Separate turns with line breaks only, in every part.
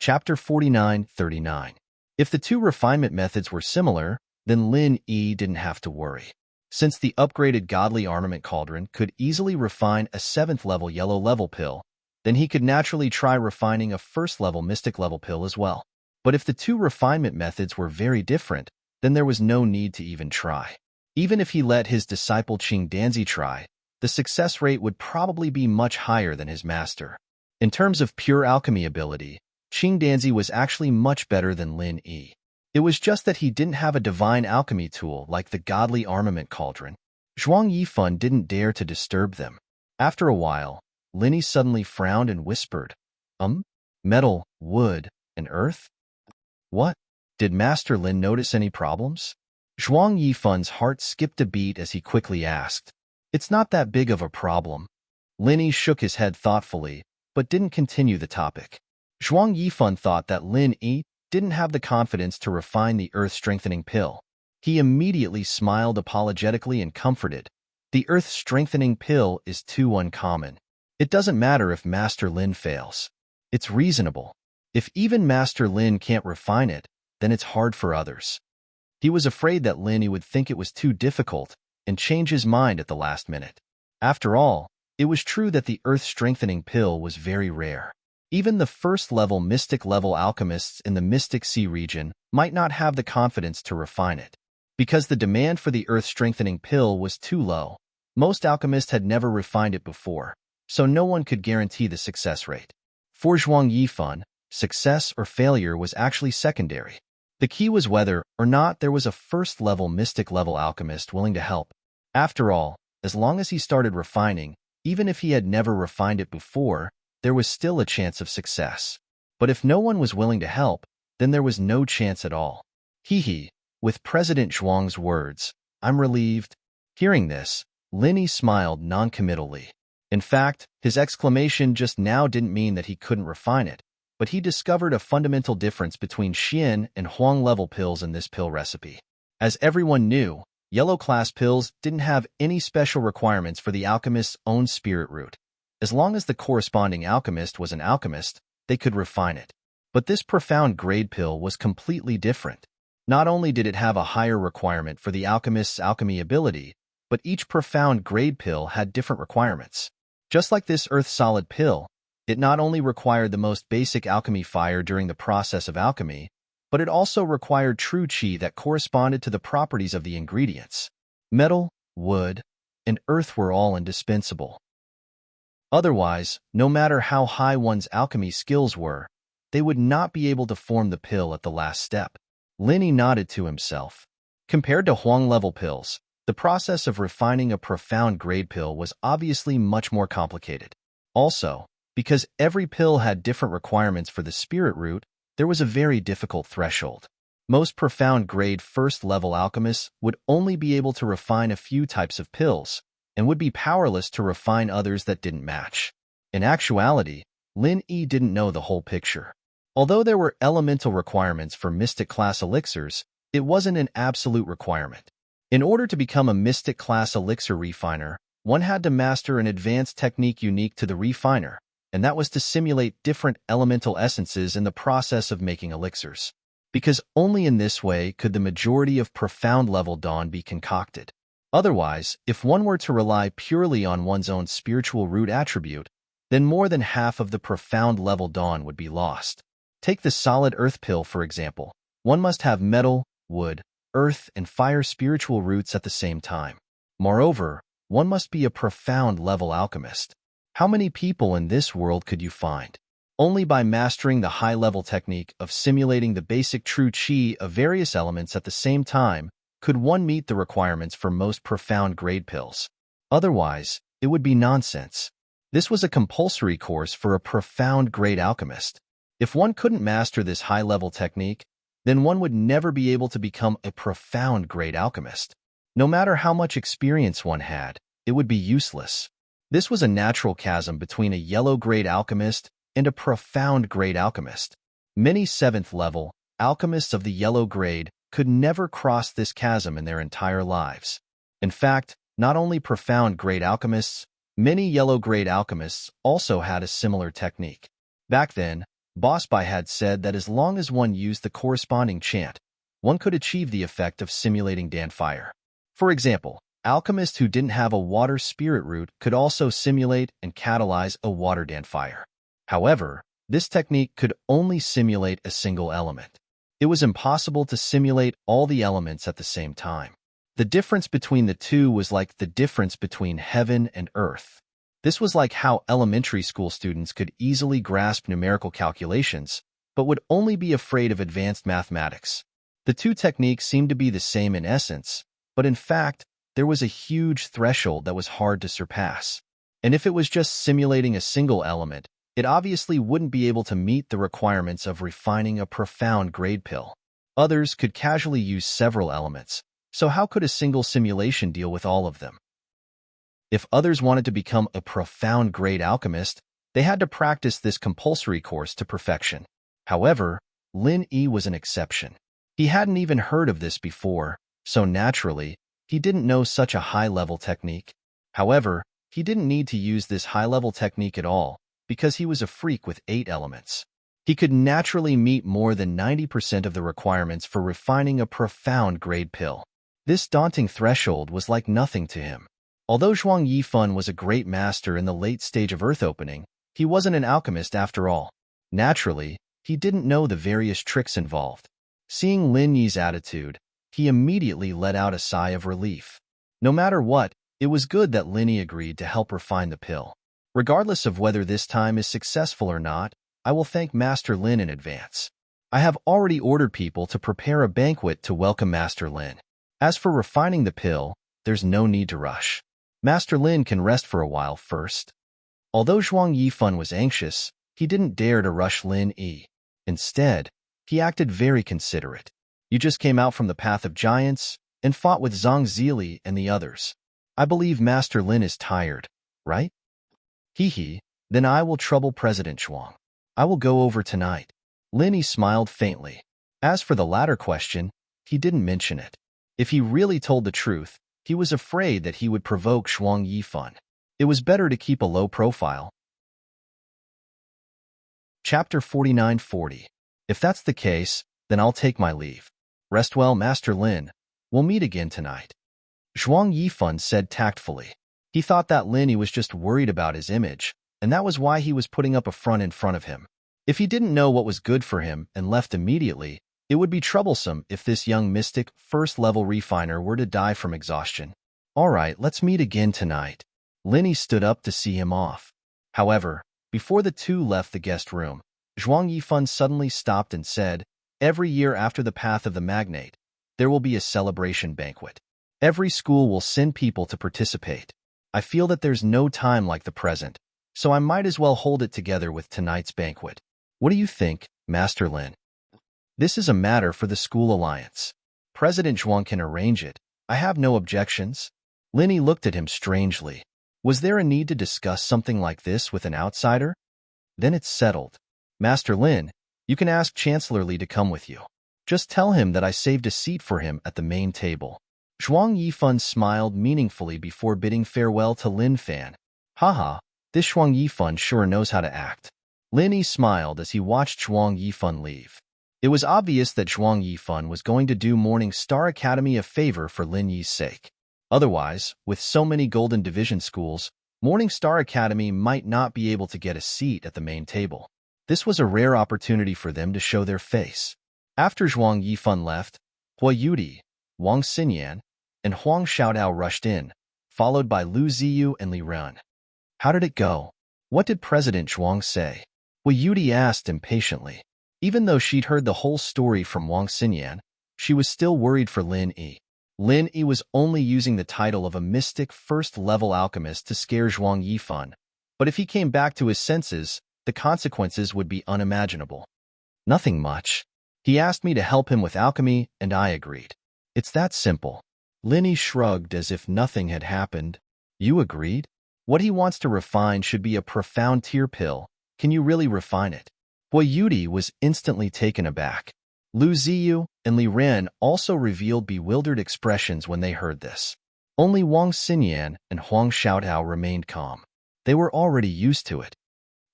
Chapter 49-39. If the two refinement methods were similar, then Lin Yi didn't have to worry. Since the upgraded godly armament cauldron could easily refine a 7th level yellow level pill, then he could naturally try refining a 1st level mystic level pill as well. But if the two refinement methods were very different, then there was no need to even try. Even if he let his disciple Qing Danzi try, the success rate would probably be much higher than his master. In terms of pure alchemy ability, Qing Danzi was actually much better than Lin Yi. It was just that he didn't have a divine alchemy tool like the godly armament cauldron. Zhuang Yifan didn't dare to disturb them. After a while, Lin Yi suddenly frowned and whispered, Metal, wood, and earth? What? Did Master Lin notice any problems? Zhuang Yifan's heart skipped a beat as he quickly asked. It's not that big of a problem. Lin Yi shook his head thoughtfully, but didn't continue the topic. Zhuang Yifan thought that Lin Yi didn't have the confidence to refine the earth-strengthening pill. He immediately smiled apologetically and comforted. The earth-strengthening pill is too uncommon. It doesn't matter if Master Lin fails. It's reasonable. If even Master Lin can't refine it, then it's hard for others. He was afraid that Lin Yi would think it was too difficult and change his mind at the last minute. After all, it was true that the earth-strengthening pill was very rare. Even the 1st-level mystic-level alchemists in the Mystic Sea region might not have the confidence to refine it. Because the demand for the earth-strengthening pill was too low, most alchemists had never refined it before, so no one could guarantee the success rate. For Zhuang Yifan, success or failure was actually secondary. The key was whether or not there was a 1st-level mystic-level alchemist willing to help. After all, as long as he started refining, even if he had never refined it before, there was still a chance of success. But if no one was willing to help, then there was no chance at all. Hee. With President Zhuang's words, I'm relieved. Hearing this, Lin Yi smiled noncommittally. In fact, his exclamation just now didn't mean that he couldn't refine it, but he discovered a fundamental difference between Xian and Huang level pills in this pill recipe. As everyone knew, yellow class pills didn't have any special requirements for the alchemist's own spirit root. As long as the corresponding alchemist was an alchemist, they could refine it. But this profound grade pill was completely different. Not only did it have a higher requirement for the alchemist's alchemy ability, but each profound grade pill had different requirements. Just like this earth-solid pill, it not only required the most basic alchemy fire during the process of alchemy, but it also required true qi that corresponded to the properties of the ingredients. Metal, wood, and earth were all indispensable. Otherwise, no matter how high one's alchemy skills were, they would not be able to form the pill at the last step. Lin Yi nodded to himself. Compared to Huang-level pills, the process of refining a profound grade pill was obviously much more complicated. Also, because every pill had different requirements for the spirit root, there was a very difficult threshold. Most profound grade 1st-level alchemists would only be able to refine a few types of pills, and would be powerless to refine others that didn't match. In actuality, Lin Yi didn't know the whole picture. Although there were elemental requirements for mystic-class elixirs, it wasn't an absolute requirement. In order to become a mystic-class elixir refiner, one had to master an advanced technique unique to the refiner, and that was to simulate different elemental essences in the process of making elixirs. Because only in this way could the majority of profound-level dawn be concocted. Otherwise, if one were to rely purely on one's own spiritual root attribute, then more than half of the profound-level dawn would be lost. Take the solid earth pill, for example. One must have metal, wood, earth, and fire spiritual roots at the same time. Moreover, one must be a profound-level alchemist. How many people in this world could you find? Only by mastering the high-level technique of simulating the basic true qi of various elements at the same time could one meet the requirements for most profound grade pills. Otherwise, it would be nonsense. This was a compulsory course for a profound grade alchemist. If one couldn't master this high-level technique, then one would never be able to become a profound grade alchemist. No matter how much experience one had, it would be useless. This was a natural chasm between a yellow grade alchemist and a profound grade alchemist. Many 7th level alchemists of the yellow grade could never cross this chasm in their entire lives. In fact, not only profound grade alchemists, many yellow grade alchemists also had a similar technique. Back then, Boss Bai had said that as long as one used the corresponding chant, one could achieve the effect of simulating Dan fire. For example, alchemists who didn't have a water spirit root could also simulate and catalyze a water Dan fire. However, this technique could only simulate a single element. It was impossible to simulate all the elements at the same time. The difference between the two was like the difference between heaven and earth. This was like how elementary school students could easily grasp numerical calculations, but would only be afraid of advanced mathematics. The two techniques seemed to be the same in essence, but in fact, there was a huge threshold that was hard to surpass. And if it was just simulating a single element, it obviously wouldn't be able to meet the requirements of refining a profound grade pill. Others could casually use several elements, so how could a single simulation deal with all of them? If others wanted to become a profound grade alchemist, they had to practice this compulsory course to perfection. However, Lin Yi was an exception. He hadn't even heard of this before, so naturally, he didn't know such a high-level technique. However, he didn't need to use this high-level technique at all, because he was a freak with 8 elements. He could naturally meet more than 90% of the requirements for refining a profound grade pill. This daunting threshold was like nothing to him. Although Zhuang Yifan was a great master in the late stage of earth opening, he wasn't an alchemist after all. Naturally, he didn't know the various tricks involved. Seeing Lin Yi's attitude, he immediately let out a sigh of relief. No matter what, it was good that Lin Yi agreed to help refine the pill. Regardless of whether this time is successful or not, I will thank Master Lin in advance. I have already ordered people to prepare a banquet to welcome Master Lin. As for refining the pill, there's no need to rush. Master Lin can rest for a while first. Although Zhuang Yifan was anxious, he didn't dare to rush Lin Yi. Instead, he acted very considerate. You just came out from the Path of Giants and fought with Zhang Zili and the others. I believe Master Lin is tired, right? Hee, then I will trouble President Zhuang. I will go over tonight. Lin Yi smiled faintly. As for the latter question, he didn't mention it. If he really told the truth, he was afraid that he would provoke Zhuang Yifan. It was better to keep a low profile. Chapter 49-40. If that's the case, then I'll take my leave. Rest well, Master Lin. We'll meet again tonight. Zhuang Yifan said tactfully. He thought that Lin Yi was just worried about his image, and that was why he was putting up a front in front of him. If he didn't know what was good for him and left immediately, it would be troublesome if this young mystic first-level refiner were to die from exhaustion. All right, let's meet again tonight. Lin Yi stood up to see him off. However, before the two left the guest room, Zhuang Yifan suddenly stopped and said, "Every year after the Path of the Magnate, there will be a celebration banquet. Every school will send people to participate. I feel that there's no time like the present, so I might as well hold it together with tonight's banquet. What do you think, Master Lin? This is a matter for the school alliance. President Zhuang can arrange it. I have no objections." Lin Yi looked at him strangely. Was there a need to discuss something like this with an outsider? Then it's settled. Master Lin, you can ask Chancellor Li to come with you. Just tell him that I saved a seat for him at the main table. Zhuang Yifan smiled meaningfully before bidding farewell to Lin Fan. Haha, this Zhuang Yifan sure knows how to act. Lin Yi smiled as he watched Zhuang Yifan leave. It was obvious that Zhuang Yifan was going to do Morning Star Academy a favor for Lin Yi's sake. Otherwise, with so many Golden Division schools, Morning Star Academy might not be able to get a seat at the main table. This was a rare opportunity for them to show their face. After Zhuang Yifan left, Hua Yudi, Wang Xinyan, and Huang Xiaodao rushed in, followed by Lu Ziyu and Li Ren. How did it go? What did President Zhuang say? Hua Yudi asked impatiently. Even though she'd heard the whole story from Wang Xinyan, she was still worried for Lin Yi. Lin Yi was only using the title of a mystic first-level alchemist to scare Zhuang Yifan, but if he came back to his senses, the consequences would be unimaginable. Nothing much. He asked me to help him with alchemy, and I agreed. It's that simple. Lin Yi shrugged as if nothing had happened. You agreed? What he wants to refine should be a profound tear pill. Can you really refine it? Hua Yudi was instantly taken aback. Lu Ziyu and Li Ren also revealed bewildered expressions when they heard this. Only Wang Xinyan and Huang Xiaodao remained calm. They were already used to it.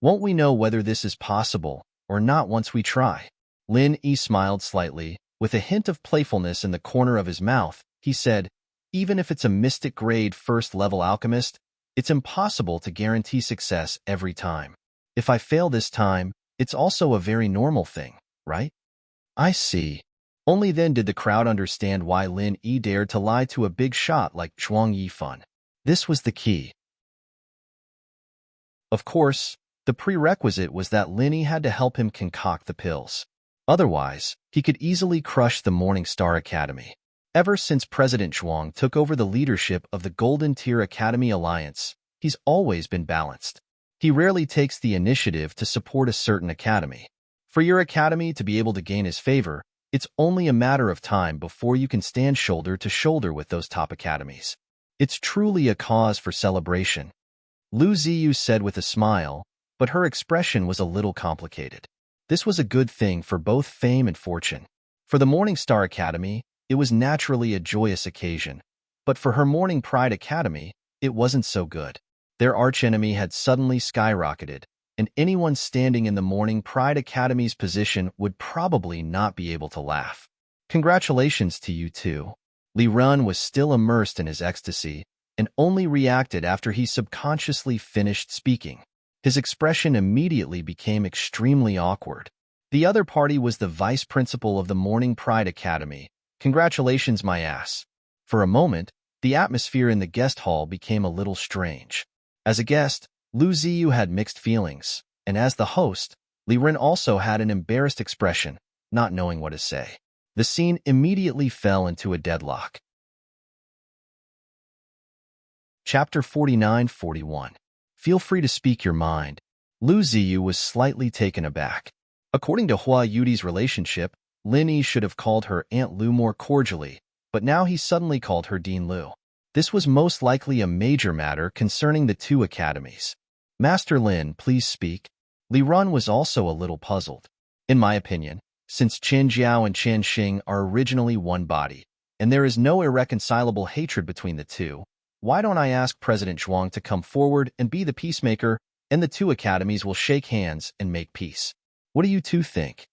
Won't we know whether this is possible or not once we try. Lin Yi smiled slightly. With a hint of playfulness in the corner of his mouth, he said, even if it's a mystic-grade first-level alchemist, it's impossible to guarantee success every time. If I fail this time, it's also a very normal thing, right? I see. Only then did the crowd understand why Lin Yi dared to lie to a big shot like Zhuang Yifan. This was the key. Of course, the prerequisite was that Lin Yi had to help him concoct the pills. Otherwise, he could easily crush the Morning Star Academy. Ever since President Zhuang took over the leadership of the Golden Tier Academy Alliance, he's always been balanced. He rarely takes the initiative to support a certain academy. For your academy to be able to gain his favor, it's only a matter of time before you can stand shoulder to shoulder with those top academies. It's truly a cause for celebration. Lu Ziyu said with a smile, but her expression was a little complicated. This was a good thing for both fame and fortune. For the Morning Star Academy, it was naturally a joyous occasion, but for her Morning Pride Academy, it wasn't so good. Their archenemy had suddenly skyrocketed, and anyone standing in the Morning Pride Academy's position would probably not be able to laugh. Congratulations to you two. Li Run was still immersed in his ecstasy, and only reacted after he subconsciously finished speaking. His expression immediately became extremely awkward. The other party was the vice principal of the Morning Pride Academy. Congratulations, my ass. For a moment, the atmosphere in the guest hall became a little strange. As a guest, Lu Ziyu had mixed feelings, and as the host, Li Ren also had an embarrassed expression, not knowing what to say. The scene immediately fell into a deadlock. Chapter 49-41. Feel free to speak your mind. Lu Ziyu was slightly taken aback. According to Hua Yudi's relationship, Lin Yi should have called her Aunt Lu more cordially, but now he suddenly called her Dean Lu. This was most likely a major matter concerning the two academies. Master Lin, please speak. Li Run was also a little puzzled. In my opinion, since Chen Jiao and Chen Xing are originally one body, and there is no irreconcilable hatred between the two, why don't I ask President Zhuang to come forward and be the peacemaker, and the two academies will shake hands and make peace? What do you two think?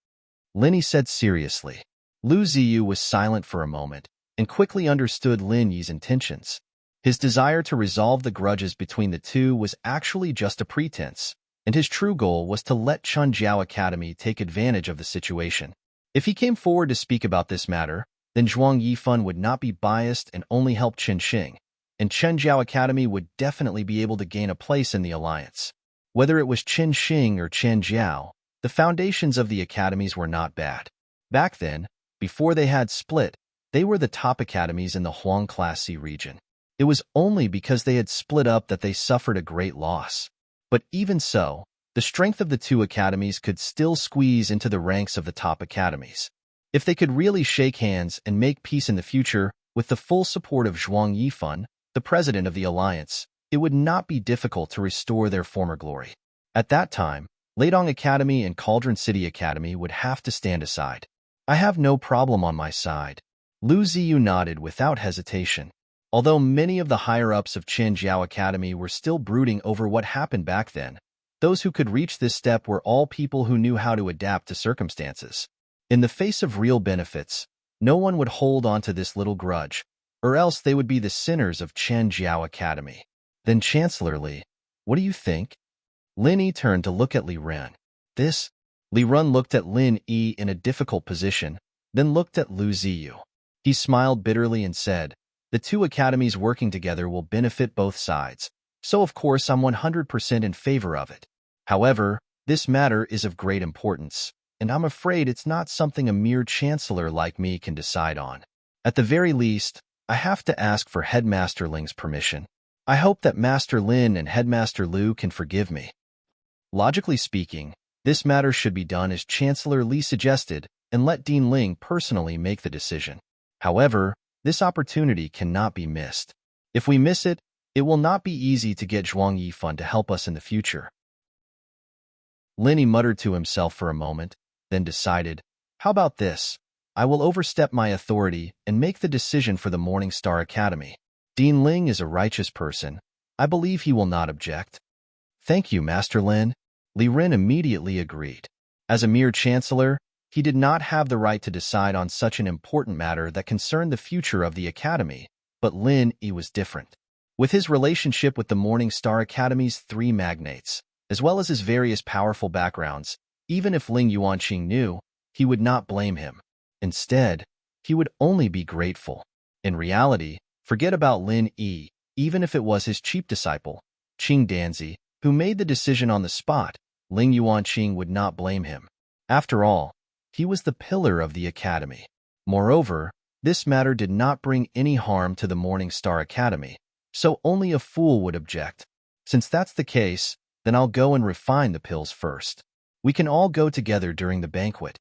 Lin Yi said seriously. Lu Ziyu was silent for a moment, and quickly understood Lin Yi's intentions. His desire to resolve the grudges between the two was actually just a pretense, and his true goal was to let Chun Jiao Academy take advantage of the situation. If he came forward to speak about this matter, then Zhuang Yifan would not be biased and only help Chen Xing, and Chen Jiao Academy would definitely be able to gain a place in the alliance. Whether it was Chen Xing or Chen Jiao, the foundations of the academies were not bad. Back then, before they had split, they were the top academies in the Huang Class C region. It was only because they had split up that they suffered a great loss. But even so, the strength of the two academies could still squeeze into the ranks of the top academies. If they could really shake hands and make peace in the future, with the full support of Zhuang Yifan, the president of the alliance, it would not be difficult to restore their former glory. At that time, Leidong Academy and Cauldron City Academy would have to stand aside. I have no problem on my side. Lu Ziyu nodded without hesitation. Although many of the higher-ups of Chen Jiao Academy were still brooding over what happened back then, those who could reach this step were all people who knew how to adapt to circumstances. In the face of real benefits, no one would hold on to this little grudge, or else they would be the sinners of Chen Jiao Academy. Then Chancellor Li, what do you think? Lin Yi turned to look at Li Ren. Li Ren looked at Lin Yi in a difficult position, then looked at Lu Ziyu. He smiled bitterly and said, the two academies working together will benefit both sides, so of course I'm 100% in favor of it. However, this matter is of great importance, and I'm afraid it's not something a mere chancellor like me can decide on. At the very least, I have to ask for Headmaster Ling's permission. I hope that Master Lin and Headmaster Lu can forgive me. Logically speaking, this matter should be done as Chancellor Li suggested and let Dean Ling personally make the decision. However, this opportunity cannot be missed. If we miss it, it will not be easy to get Zhuang Yifan to help us in the future. Lin Yi muttered to himself for a moment, then decided, how about this? I will overstep my authority and make the decision for the Morning Star Academy. Dean Ling is a righteous person. I believe he will not object. Thank you, Master Lin. Li Ren immediately agreed. As a mere chancellor, he did not have the right to decide on such an important matter that concerned the future of the academy, but Lin Yi was different. With his relationship with the Morning Star Academy's three magnates, as well as his various powerful backgrounds, even if Ling Yuanqing knew, he would not blame him. Instead, he would only be grateful. In reality, forget about Lin Yi, even if it was his chief disciple, Qing Danzi, who made the decision on the spot. Ling Yuanqing would not blame him. After all, he was the pillar of the academy. Moreover, this matter did not bring any harm to the Morning Star Academy, so only a fool would object. Since that's the case, then I'll go and refine the pills first. We can all go together during the banquet.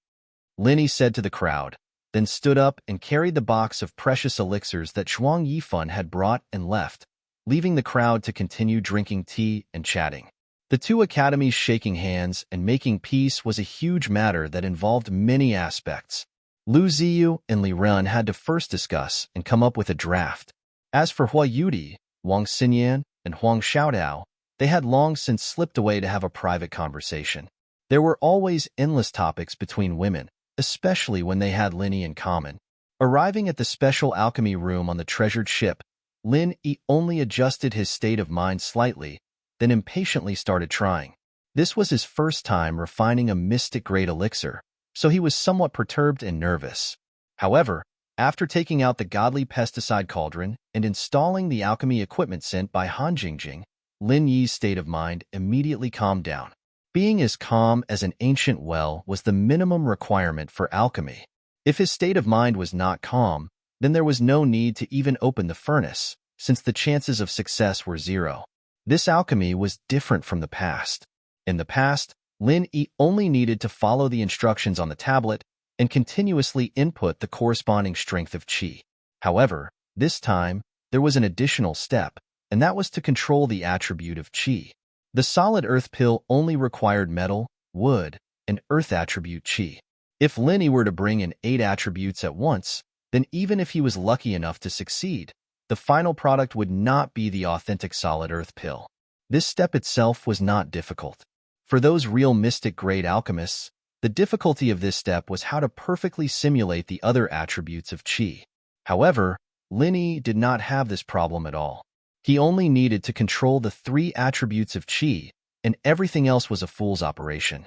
Lin Yi said to the crowd, then stood up and carried the box of precious elixirs that Zhuang Yifan had brought and left, leaving the crowd to continue drinking tea and chatting. The two academies shaking hands and making peace was a huge matter that involved many aspects. Lu Ziyu and Li Ren had to first discuss and come up with a draft. As for Hua Yudi, Wang Xinyan, and Huang Xiaodao, they had long since slipped away to have a private conversation. There were always endless topics between women, especially when they had Lin Yi in common. Arriving at the special alchemy room on the treasured ship, Lin Yi only adjusted his state of mind slightly, then impatiently started trying. This was his first time refining a mystic-grade elixir, so he was somewhat perturbed and nervous. However, after taking out the godly pesticide cauldron and installing the alchemy equipment sent by Han Jingjing, Lin Yi's state of mind immediately calmed down. Being as calm as an ancient well was the minimum requirement for alchemy. If his state of mind was not calm, then there was no need to even open the furnace, since the chances of success were zero. This alchemy was different from the past. In the past, Lin Yi only needed to follow the instructions on the tablet and continuously input the corresponding strength of qi. However, this time, there was an additional step, and that was to control the attribute of qi. The solid earth pill only required metal, wood, and earth attribute qi. If Lin Yi were to bring in 8 attributes at once, then even if he was lucky enough to succeed, the final product would not be the authentic solid earth pill. This step itself was not difficult. For those real mystic-grade alchemists, the difficulty of this step was how to perfectly simulate the other attributes of qi. However, Lin Yi did not have this problem at all. He only needed to control the 3 attributes of qi, and everything else was a fool's operation.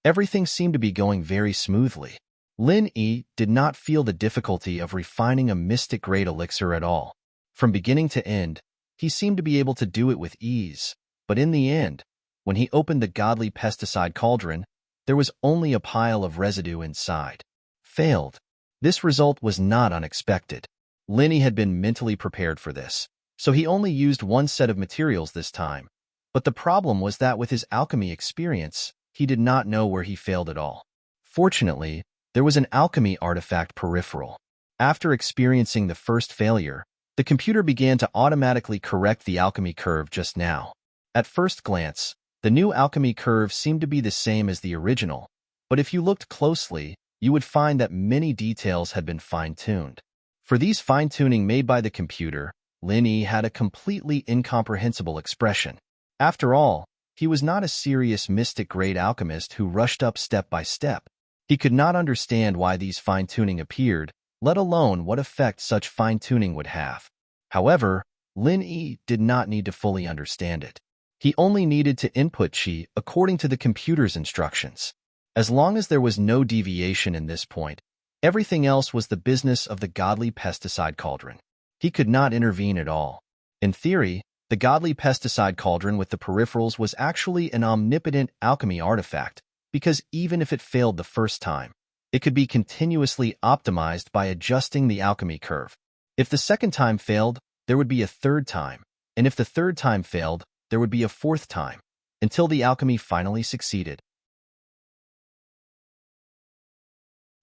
Everything seemed to be going very smoothly. Lin Yi did not feel the difficulty of refining a mystic-grade elixir at all. From beginning to end, he seemed to be able to do it with ease, but in the end, when he opened the godly pesticide cauldron, there was only a pile of residue inside. Failed. This result was not unexpected. Lin Yi had been mentally prepared for this, so he only used one set of materials this time. But the problem was that with his alchemy experience, he did not know where he failed at all. Fortunately, there was an alchemy artifact peripheral. After experiencing the first failure, the computer began to automatically correct the alchemy curve just now. At first glance, the new alchemy curve seemed to be the same as the original, but if you looked closely, you would find that many details had been fine-tuned. For these fine-tuning made by the computer, Lin Yi had a completely incomprehensible expression. After all, he was not a serious mystic-grade alchemist who rushed up step by step. He could not understand why these fine-tuning appeared, let alone what effect such fine-tuning would have. However, Lin Yi did not need to fully understand it. He only needed to input qi according to the computer's instructions. As long as there was no deviation in this point, everything else was the business of the godly pesticide cauldron. He could not intervene at all. In theory, the godly pesticide cauldron with the peripherals was actually an omnipotent alchemy artifact, because even if it failed the first time, it could be continuously optimized by adjusting the alchemy curve. If the second time failed, there would be a third time, and if the third time failed, there would be a fourth time, until the alchemy finally succeeded.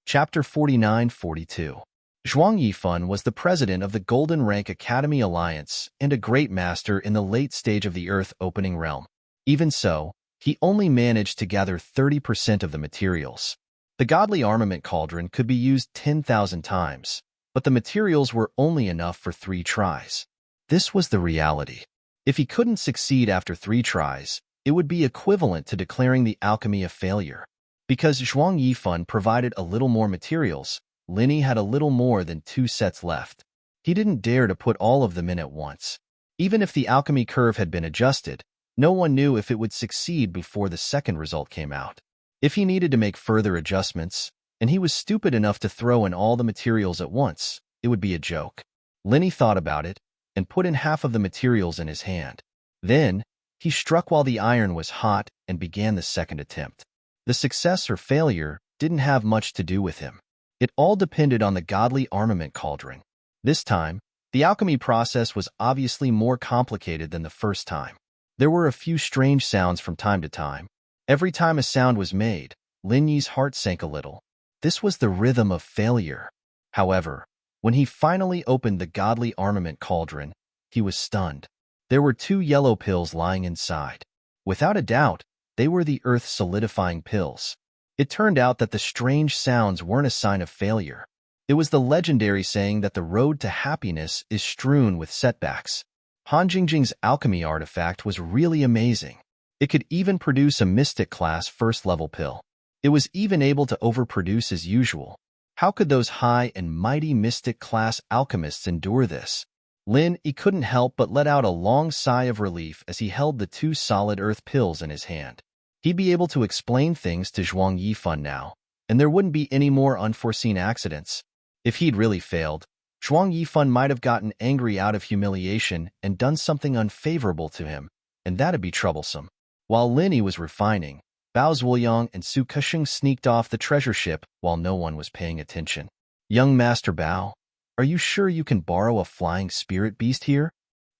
Chapter 49-42. Zhuang Yifan was the president of the Golden Rank Academy Alliance and a great master in the late stage of the Earth opening realm. Even so, he only managed to gather 30% of the materials. The godly armament cauldron could be used 10,000 times, but the materials were only enough for 3 tries. This was the reality. If he couldn't succeed after 3 tries, It would be equivalent to declaring the alchemy a failure. Because Zhuang Yifan provided a little more materials, Linny had a little more than 2 sets left. He didn't dare to put all of them in at once. Even if the alchemy curve had been adjusted, no one knew if it would succeed before the second result came out. If he needed to make further adjustments, and he was stupid enough to throw in all the materials at once, it would be a joke. Linny thought about it, and put in half of the materials in his hand. Then, he struck while the iron was hot and began the second attempt. The success or failure didn't have much to do with him. It all depended on the godly armament cauldron. This time, the alchemy process was obviously more complicated than the first time. There were a few strange sounds from time to time. Every time a sound was made, Lin Yi's heart sank a little. This was the rhythm of failure. However, when he finally opened the godly armament cauldron, he was stunned. There were 2 yellow pills lying inside. Without a doubt, they were the earth-solidifying pills. It turned out that the strange sounds weren't a sign of failure. It was the legendary saying that the road to happiness is strewn with setbacks. Han Jingjing's alchemy artifact was really amazing. It could even produce a mystic class first-level pill. It was even able to overproduce as usual. How could those high and mighty mystic class alchemists endure this? Lin Yi couldn't help but let out a long sigh of relief as he held the 2 solid earth pills in his hand. He'd be able to explain things to Zhuang Yifan now, and there wouldn't be any more unforeseen accidents. If he'd really failed, Zhuang Yifan might have gotten angry out of humiliation and done something unfavorable to him, and that'd be troublesome. While Lin Yi was refining, Bao Zuoyang and Su Kexing sneaked off the treasure ship while no one was paying attention. "Young Master Bao, are you sure you can borrow a flying spirit beast here?"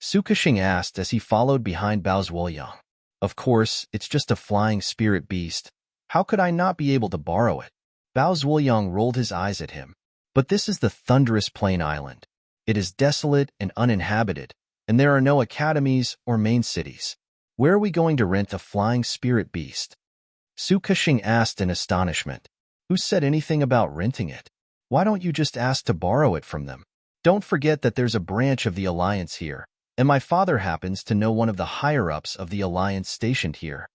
Su Kexing asked as he followed behind Bao Zuoyang. "Of course, it's just a flying spirit beast. How could I not be able to borrow it?" Bao Zuoyang rolled his eyes at him. "But this is the thunderous plain island. It is desolate and uninhabited, and there are no academies or main cities. Where are we going to rent a flying spirit beast?" Su Kexing asked in astonishment. "Who said anything about renting it? Why don't you just ask to borrow it from them? Don't forget that there's a branch of the Alliance here, and my father happens to know one of the higher-ups of the Alliance stationed here.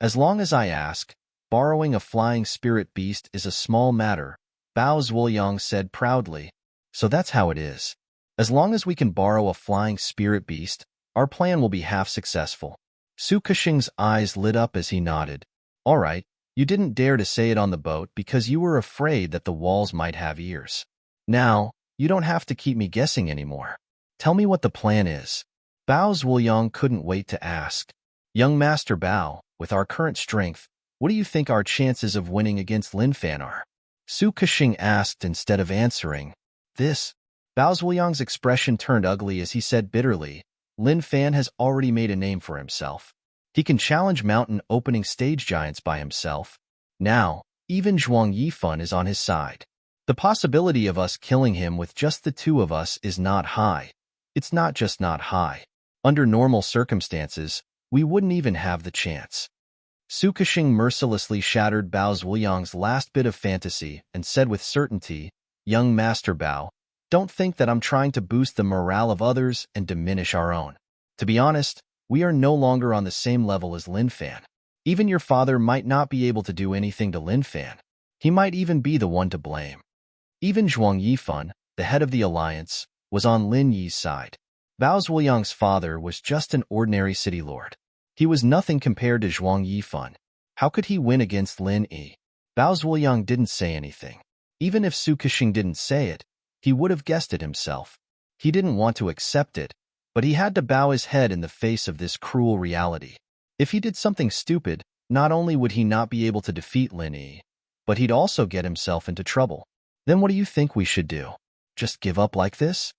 As long as I ask, borrowing a flying spirit beast is a small matter," Bao Zuoyang said proudly. "So that's how it is. As long as we can borrow a flying spirit beast, our plan will be half successful." Su Kexing's eyes lit up as he nodded. "All right, you didn't dare to say it on the boat because you were afraid that the walls might have ears. Now, you don't have to keep me guessing anymore. Tell me what the plan is." Bao Zuoyang couldn't wait to ask. "Young Master Bao, with our current strength, what do you think our chances of winning against Lin Fan are?" Su Kexing asked instead of answering. "This." Bao Zuoyang's expression turned ugly as he said bitterly, "Lin Fan has already made a name for himself. He can challenge mountain opening stage giants by himself. Now, even Zhuang Yifan is on his side. The possibility of us killing him with just the 2 of us is not high. It's not just not high. Under normal circumstances, we wouldn't even have the chance." Su Kexing mercilessly shattered Bao Zuoyang's last bit of fantasy and said with certainty, "Young Master Bao, don't think that I'm trying to boost the morale of others and diminish our own. To be honest, we are no longer on the same level as Lin Fan. Even your father might not be able to do anything to Lin Fan. He might even be the one to blame." Even Zhuang Yifan, the head of the alliance, was on Lin Yi's side. Bao Zuoyang's father was just an ordinary city lord. He was nothing compared to Zhuang Yifan. How could he win against Lin Yi? Bao Zuoyang didn't say anything. Even if Su Kexing didn't say it, he would have guessed it himself. He didn't want to accept it, but he had to bow his head in the face of this cruel reality. If he did something stupid, not only would he not be able to defeat Lin Yi, but he'd also get himself into trouble. "Then what do you think we should do? Just give up like this?"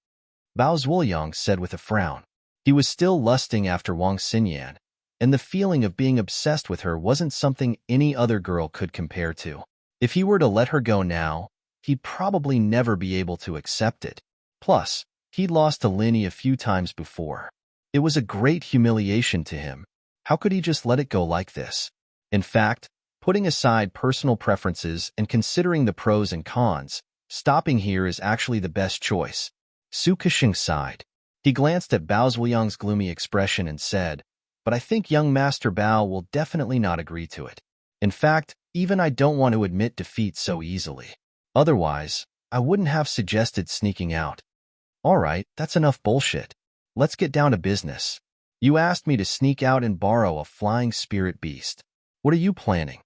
Bao Zuoyang said with a frown. He was still lusting after Wang Xinyan, and the feeling of being obsessed with her wasn't something any other girl could compare to. If he were to let her go now, he'd probably never be able to accept it. Plus, he'd lost to Lin Yi a few times before. It was a great humiliation to him. How could he just let it go like this? In fact, putting aside personal preferences and considering the pros and cons, stopping here is actually the best choice. Su Kexing sighed. He glanced at Bao Zuoyang's gloomy expression and said, but I think young Master Bao will definitely not agree to it. In fact, even I don't want to admit defeat so easily. Otherwise, I wouldn't have suggested sneaking out. All right, that's enough bullshit. Let's get down to business. You asked me to sneak out and borrow a flying spirit beast. What are you planning?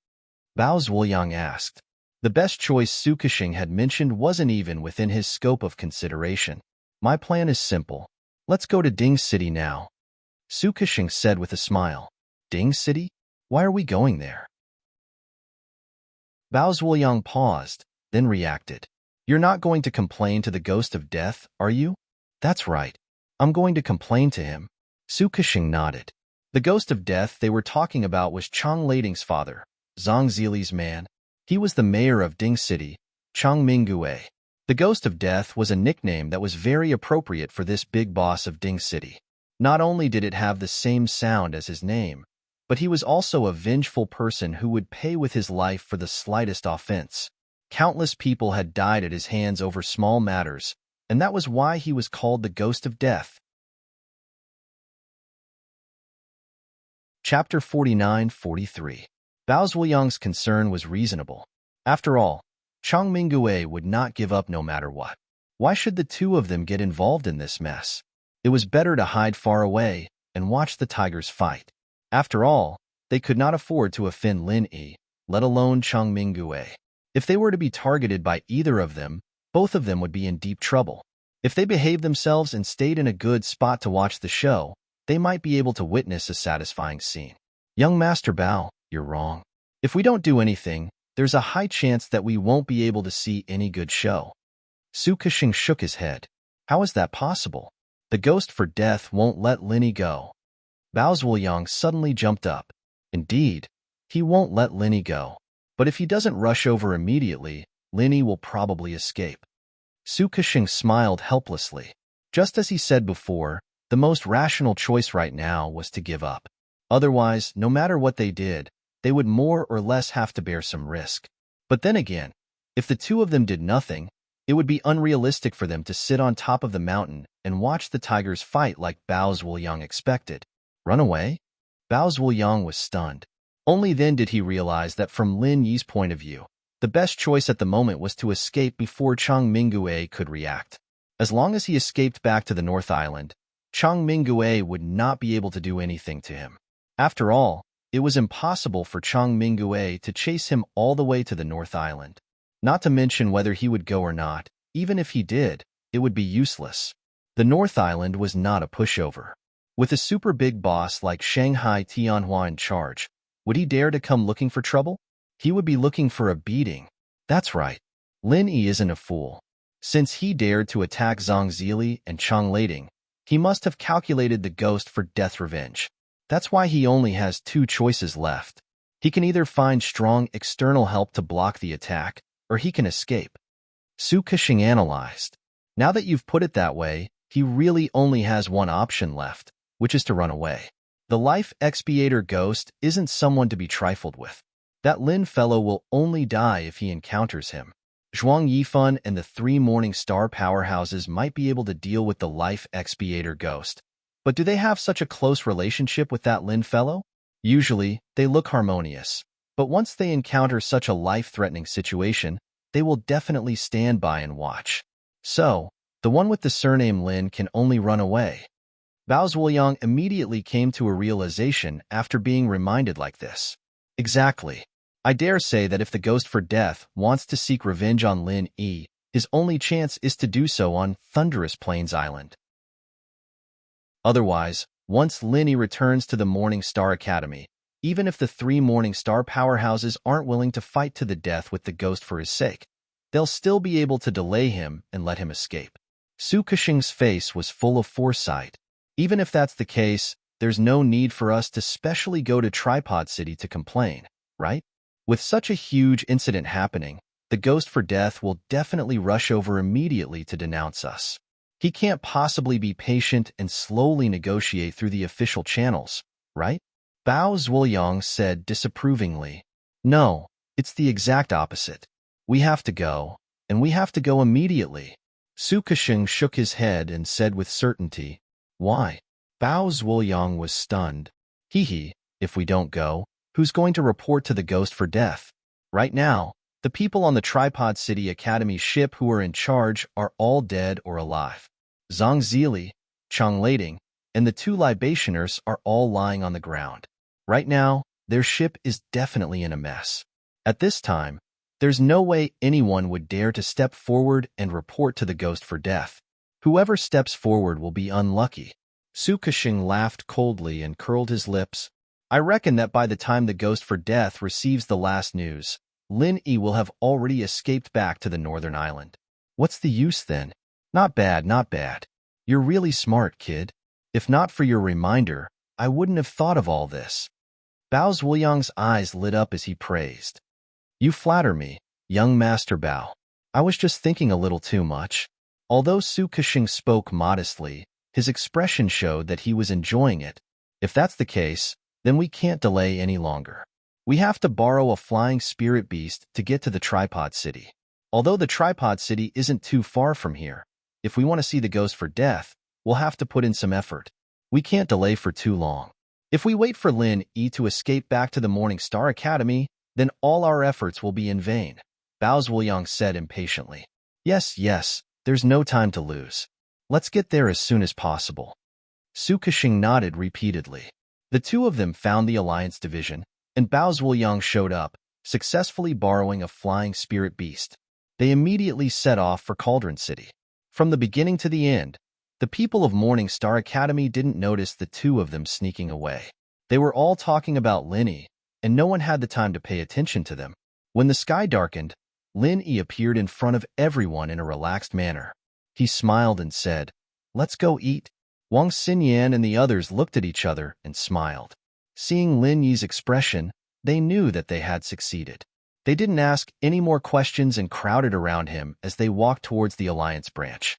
Bao Zuoyang asked. The best choice Su Kexing had mentioned wasn't even within his scope of consideration. My plan is simple. Let's go to Ding City now. Su Kexing said with a smile. Ding City? Why are we going there? Bao Zuoyang paused, then reacted. You're not going to complain to the ghost of death, are you? That's right. I'm going to complain to him. Su Kexing nodded. The ghost of death they were talking about was Chang Lading's father, Zhang Zili's man. He was the mayor of Ding City, Chang Mingue. The ghost of death was a nickname that was very appropriate for this big boss of Ding City. Not only did it have the same sound as his name, but he was also a vengeful person who would pay with his life for the slightest offense. Countless people had died at his hands over small matters, and that was why he was called the Ghost of Death. Chapter 49-43. Bao Zuoyang's concern was reasonable. After all, Chang Mingue would not give up no matter what. Why should the two of them get involved in this mess? It was better to hide far away and watch the tigers fight. After all, they could not afford to offend Lin Yi, let alone Chang Mingue. If they were to be targeted by either of them, both of them would be in deep trouble. If they behaved themselves and stayed in a good spot to watch the show, they might be able to witness a satisfying scene. Young Master Bao, you're wrong. If we don't do anything, there's a high chance that we won't be able to see any good show. Su Kexing shook his head. How is that possible? The ghost for death won't let Linny go. Bao Zuoyang suddenly jumped up. Indeed, he won't let Linny go. But if he doesn't rush over immediately, Linny will probably escape. Su Kexing smiled helplessly. Just as he said before, the most rational choice right now was to give up. Otherwise, no matter what they did, they would more or less have to bear some risk. But then again, if the two of them did nothing, it would be unrealistic for them to sit on top of the mountain and watch the tigers fight like Bao Zuoyang expected. Run away? Bao Zuoyang was stunned. Only then did he realize that from Lin Yi's point of view, the best choice at the moment was to escape before Chang Mingue could react. As long as he escaped back to the North Island, Chang Mingue would not be able to do anything to him. After all, it was impossible for Chang Mingue to chase him all the way to the North Island. Not to mention whether he would go or not, even if he did, it would be useless. The North Island was not a pushover. With a super big boss like Shanghai Tianhua in charge, would he dare to come looking for trouble? He would be looking for a beating. That's right. Lin Yi isn't a fool. Since he dared to attack Zhang Zili and Chang Lading, he must have calculated the ghost for death revenge. That's why he only has two choices left. He can either find strong external help to block the attack, or he can escape. Su Kexing analyzed. Now that you've put it that way, he really only has one option left, which is to run away. The life expiator ghost isn't someone to be trifled with. That Lin fellow will only die if he encounters him. Zhuang Yifan and the three Morning Star powerhouses might be able to deal with the life expiator ghost. But do they have such a close relationship with that Lin fellow? Usually, they look harmonious. But once they encounter such a life-threatening situation, they will definitely stand by and watch. So, the one with the surname Lin can only run away. Bao Zuoyang immediately came to a realization after being reminded like this. Exactly. I dare say that if the Ghost for Death wants to seek revenge on Lin Yi, his only chance is to do so on Thunderous Plains Island. Otherwise, once Lin Yi returns to the Morning Star Academy, even if the three Morning Star powerhouses aren't willing to fight to the death with the ghost for his sake, they'll still be able to delay him and let him escape. Su Kexing's face was full of foresight. Even if that's the case, there's no need for us to specially go to Tripod City to complain, right? With such a huge incident happening, the Ghost for Death will definitely rush over immediately to denounce us. He can't possibly be patient and slowly negotiate through the official channels, right? Bao Zuoyang said disapprovingly. No, it's the exact opposite. We have to go, and we have to go immediately. Su Kexing shook his head and said with certainty, Why? Bao Zuoyang was stunned. Hee hee, if we don't go, who's going to report to the ghost for death? Right now, the people on the Tripod City Academy ship who are in charge are all dead or alive. Zhang Zili, Chang Lading, and the two libationers are all lying on the ground. Right now, their ship is definitely in a mess. At this time, there's no way anyone would dare to step forward and report to the ghost for death. Whoever steps forward will be unlucky. Su Kexing laughed coldly and curled his lips. I reckon that by the time the ghost for death receives the last news, Lin Yi will have already escaped back to the northern island. What's the use then? Not bad, not bad. You're really smart, kid. If not for your reminder, I wouldn't have thought of all this. Bao Zhuoyang's eyes lit up as he praised. You flatter me, young Master Bao. I was just thinking a little too much. Although Su Kexing spoke modestly, his expression showed that he was enjoying it. If that's the case, then we can't delay any longer. We have to borrow a flying spirit beast to get to the Tripod City. Although the Tripod City isn't too far from here, if we want to see the ghost for death, we'll have to put in some effort. We can't delay for too long. If we wait for Lin Yi to escape back to the Morning Star Academy, then all our efforts will be in vain, Bao Zhuoyang said impatiently. Yes, there's no time to lose. Let's get there as soon as possible. Su Kexing nodded repeatedly. The two of them found the Alliance Division, and Bao Zhuoyang showed up, successfully borrowing a flying spirit beast. They immediately set off for Cauldron City. From the beginning to the end, the people of Morning Star Academy didn't notice the two of them sneaking away. They were all talking about Lin Yi, and no one had the time to pay attention to them. When the sky darkened, Lin Yi appeared in front of everyone in a relaxed manner. He smiled and said, "Let's go eat." Wang Xinyan and the others looked at each other and smiled. Seeing Lin Yi's expression, they knew that they had succeeded. They didn't ask any more questions and crowded around him as they walked towards the Alliance branch.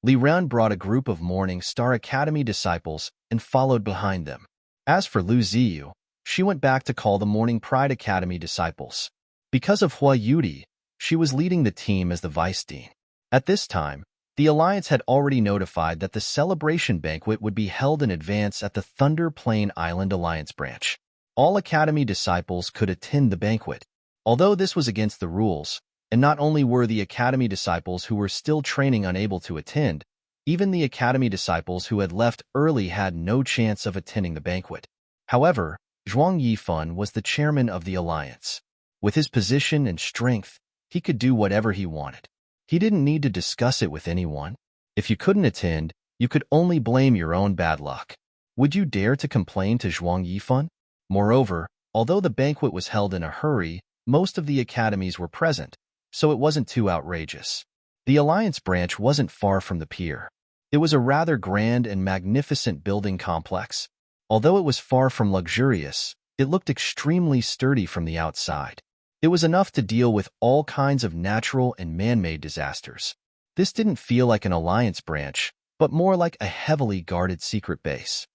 Li Ran brought a group of Morning Star Academy disciples and followed behind them. As for Lu Ziyu, she went back to call the Morning Pride Academy disciples. Because of Hua Yudi, she was leading the team as the vice dean. At this time, the Alliance had already notified that the celebration banquet would be held in advance at the Thunder Plain Island Alliance branch. All Academy disciples could attend the banquet. Although this was against the rules, and not only were the Academy disciples who were still training unable to attend, even the Academy disciples who had left early had no chance of attending the banquet. However, Zhuang Yifan was the chairman of the Alliance. With his position and strength, he could do whatever he wanted. He didn't need to discuss it with anyone. If you couldn't attend, you could only blame your own bad luck. Would you dare to complain to Zhuang Yifan? Moreover, although the banquet was held in a hurry, most of the academies were present, so it wasn't too outrageous. The Alliance branch wasn't far from the pier. It was a rather grand and magnificent building complex. Although it was far from luxurious, it looked extremely sturdy from the outside. It was enough to deal with all kinds of natural and man-made disasters. This didn't feel like an Alliance branch, but more like a heavily guarded secret base.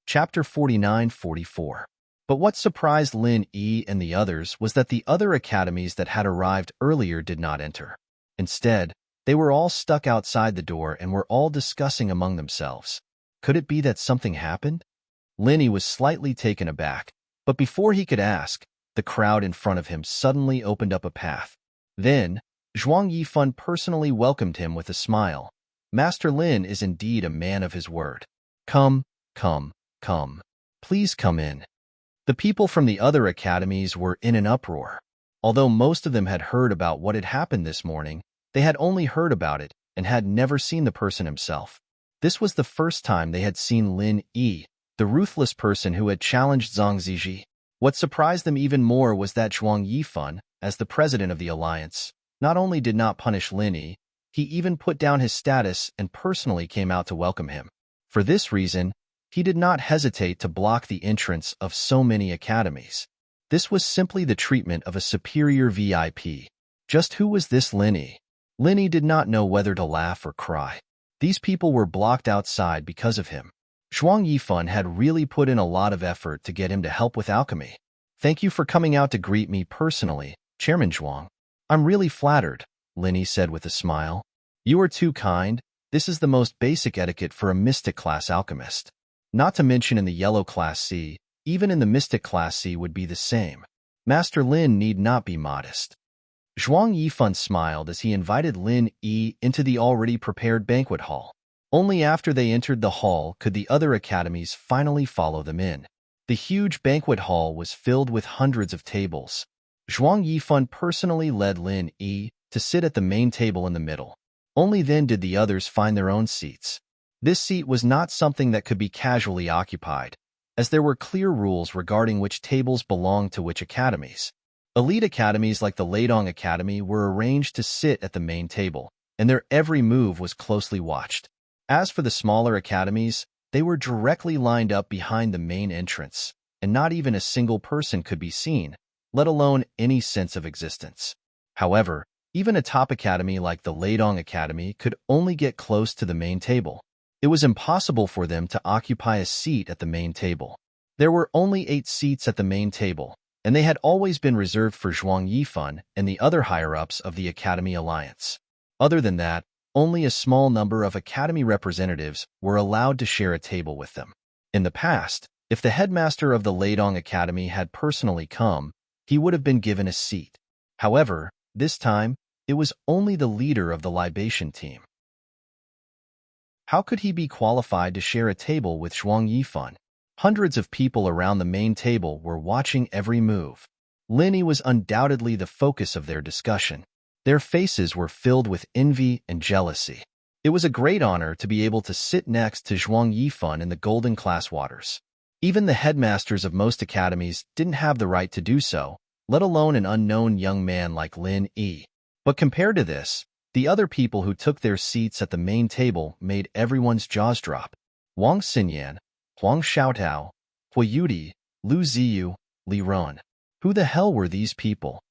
Chapter 49-44. But what surprised Lin Yi and the others was that the other academies that had arrived earlier did not enter. Instead, they were all stuck outside the door and were all discussing among themselves. Could it be that something happened? Lin Yi was slightly taken aback, but before he could ask, the crowd in front of him suddenly opened up a path. Then, Zhuang Yifan personally welcomed him with a smile. Master Lin is indeed a man of his word. Come. Please come in. The people from the other academies were in an uproar. Although most of them had heard about what had happened this morning, they had only heard about it and had never seen the person himself. This was the first time they had seen Lin Yi, the ruthless person who had challenged Zhang Ziji. What surprised them even more was that Zhuang Yifan, as the president of the Alliance, not only did not punish Lin Yi, he even put down his status and personally came out to welcome him. For this reason, he did not hesitate to block the entrance of so many academies. This was simply the treatment of a superior VIP. Just who was this Lin Yi? Lin Yi did not know whether to laugh or cry. These people were blocked outside because of him. Zhuang Yifan had really put in a lot of effort to get him to help with alchemy. Thank you for coming out to greet me personally, Chairman Zhuang. I'm really flattered, Lin Yi said with a smile. You are too kind, This is the most basic etiquette for a mystic class alchemist. Not to mention in the yellow class C, even in the mystic class C would be the same. Master Lin need not be modest. Zhuang Yifan smiled as he invited Lin Yi into the already prepared banquet hall. Only after they entered the hall could the other academies finally follow them in. The huge banquet hall was filled with hundreds of tables. Zhuang Yifan personally led Lin Yi to sit at the main table in the middle. Only then did the others find their own seats. This seat was not something that could be casually occupied, as there were clear rules regarding which tables belonged to which academies. Elite academies like the Leidong Academy were arranged to sit at the main table, and their every move was closely watched. As for the smaller academies, they were directly lined up behind the main entrance, and not even a single person could be seen, let alone any sense of existence. However, even a top academy like the Leidong Academy could only get close to the main table. It was impossible for them to occupy a seat at the main table. There were only 8 seats at the main table, and they had always been reserved for Zhuang Yifan and the other higher-ups of the Academy Alliance. Other than that, only a small number of Academy representatives were allowed to share a table with them. In the past, if the headmaster of the Leidong Academy had personally come, he would have been given a seat. However, this time, it was only the leader of the libation team. How could he be qualified to share a table with Zhuang Yifan? Hundreds of people around the main table were watching every move. Lin Yi was undoubtedly the focus of their discussion. Their faces were filled with envy and jealousy. It was a great honor to be able to sit next to Zhuang Yifan in the golden class waters. Even the headmasters of most academies didn't have the right to do so, let alone an unknown young man like Lin Yi. But compared to this, the other people who took their seats at the main table made everyone's jaws drop. Wang Xinyan, Huang Xiaotao, Hui Yudi, Lu Ziyu, Li Ron. Who the hell were these people?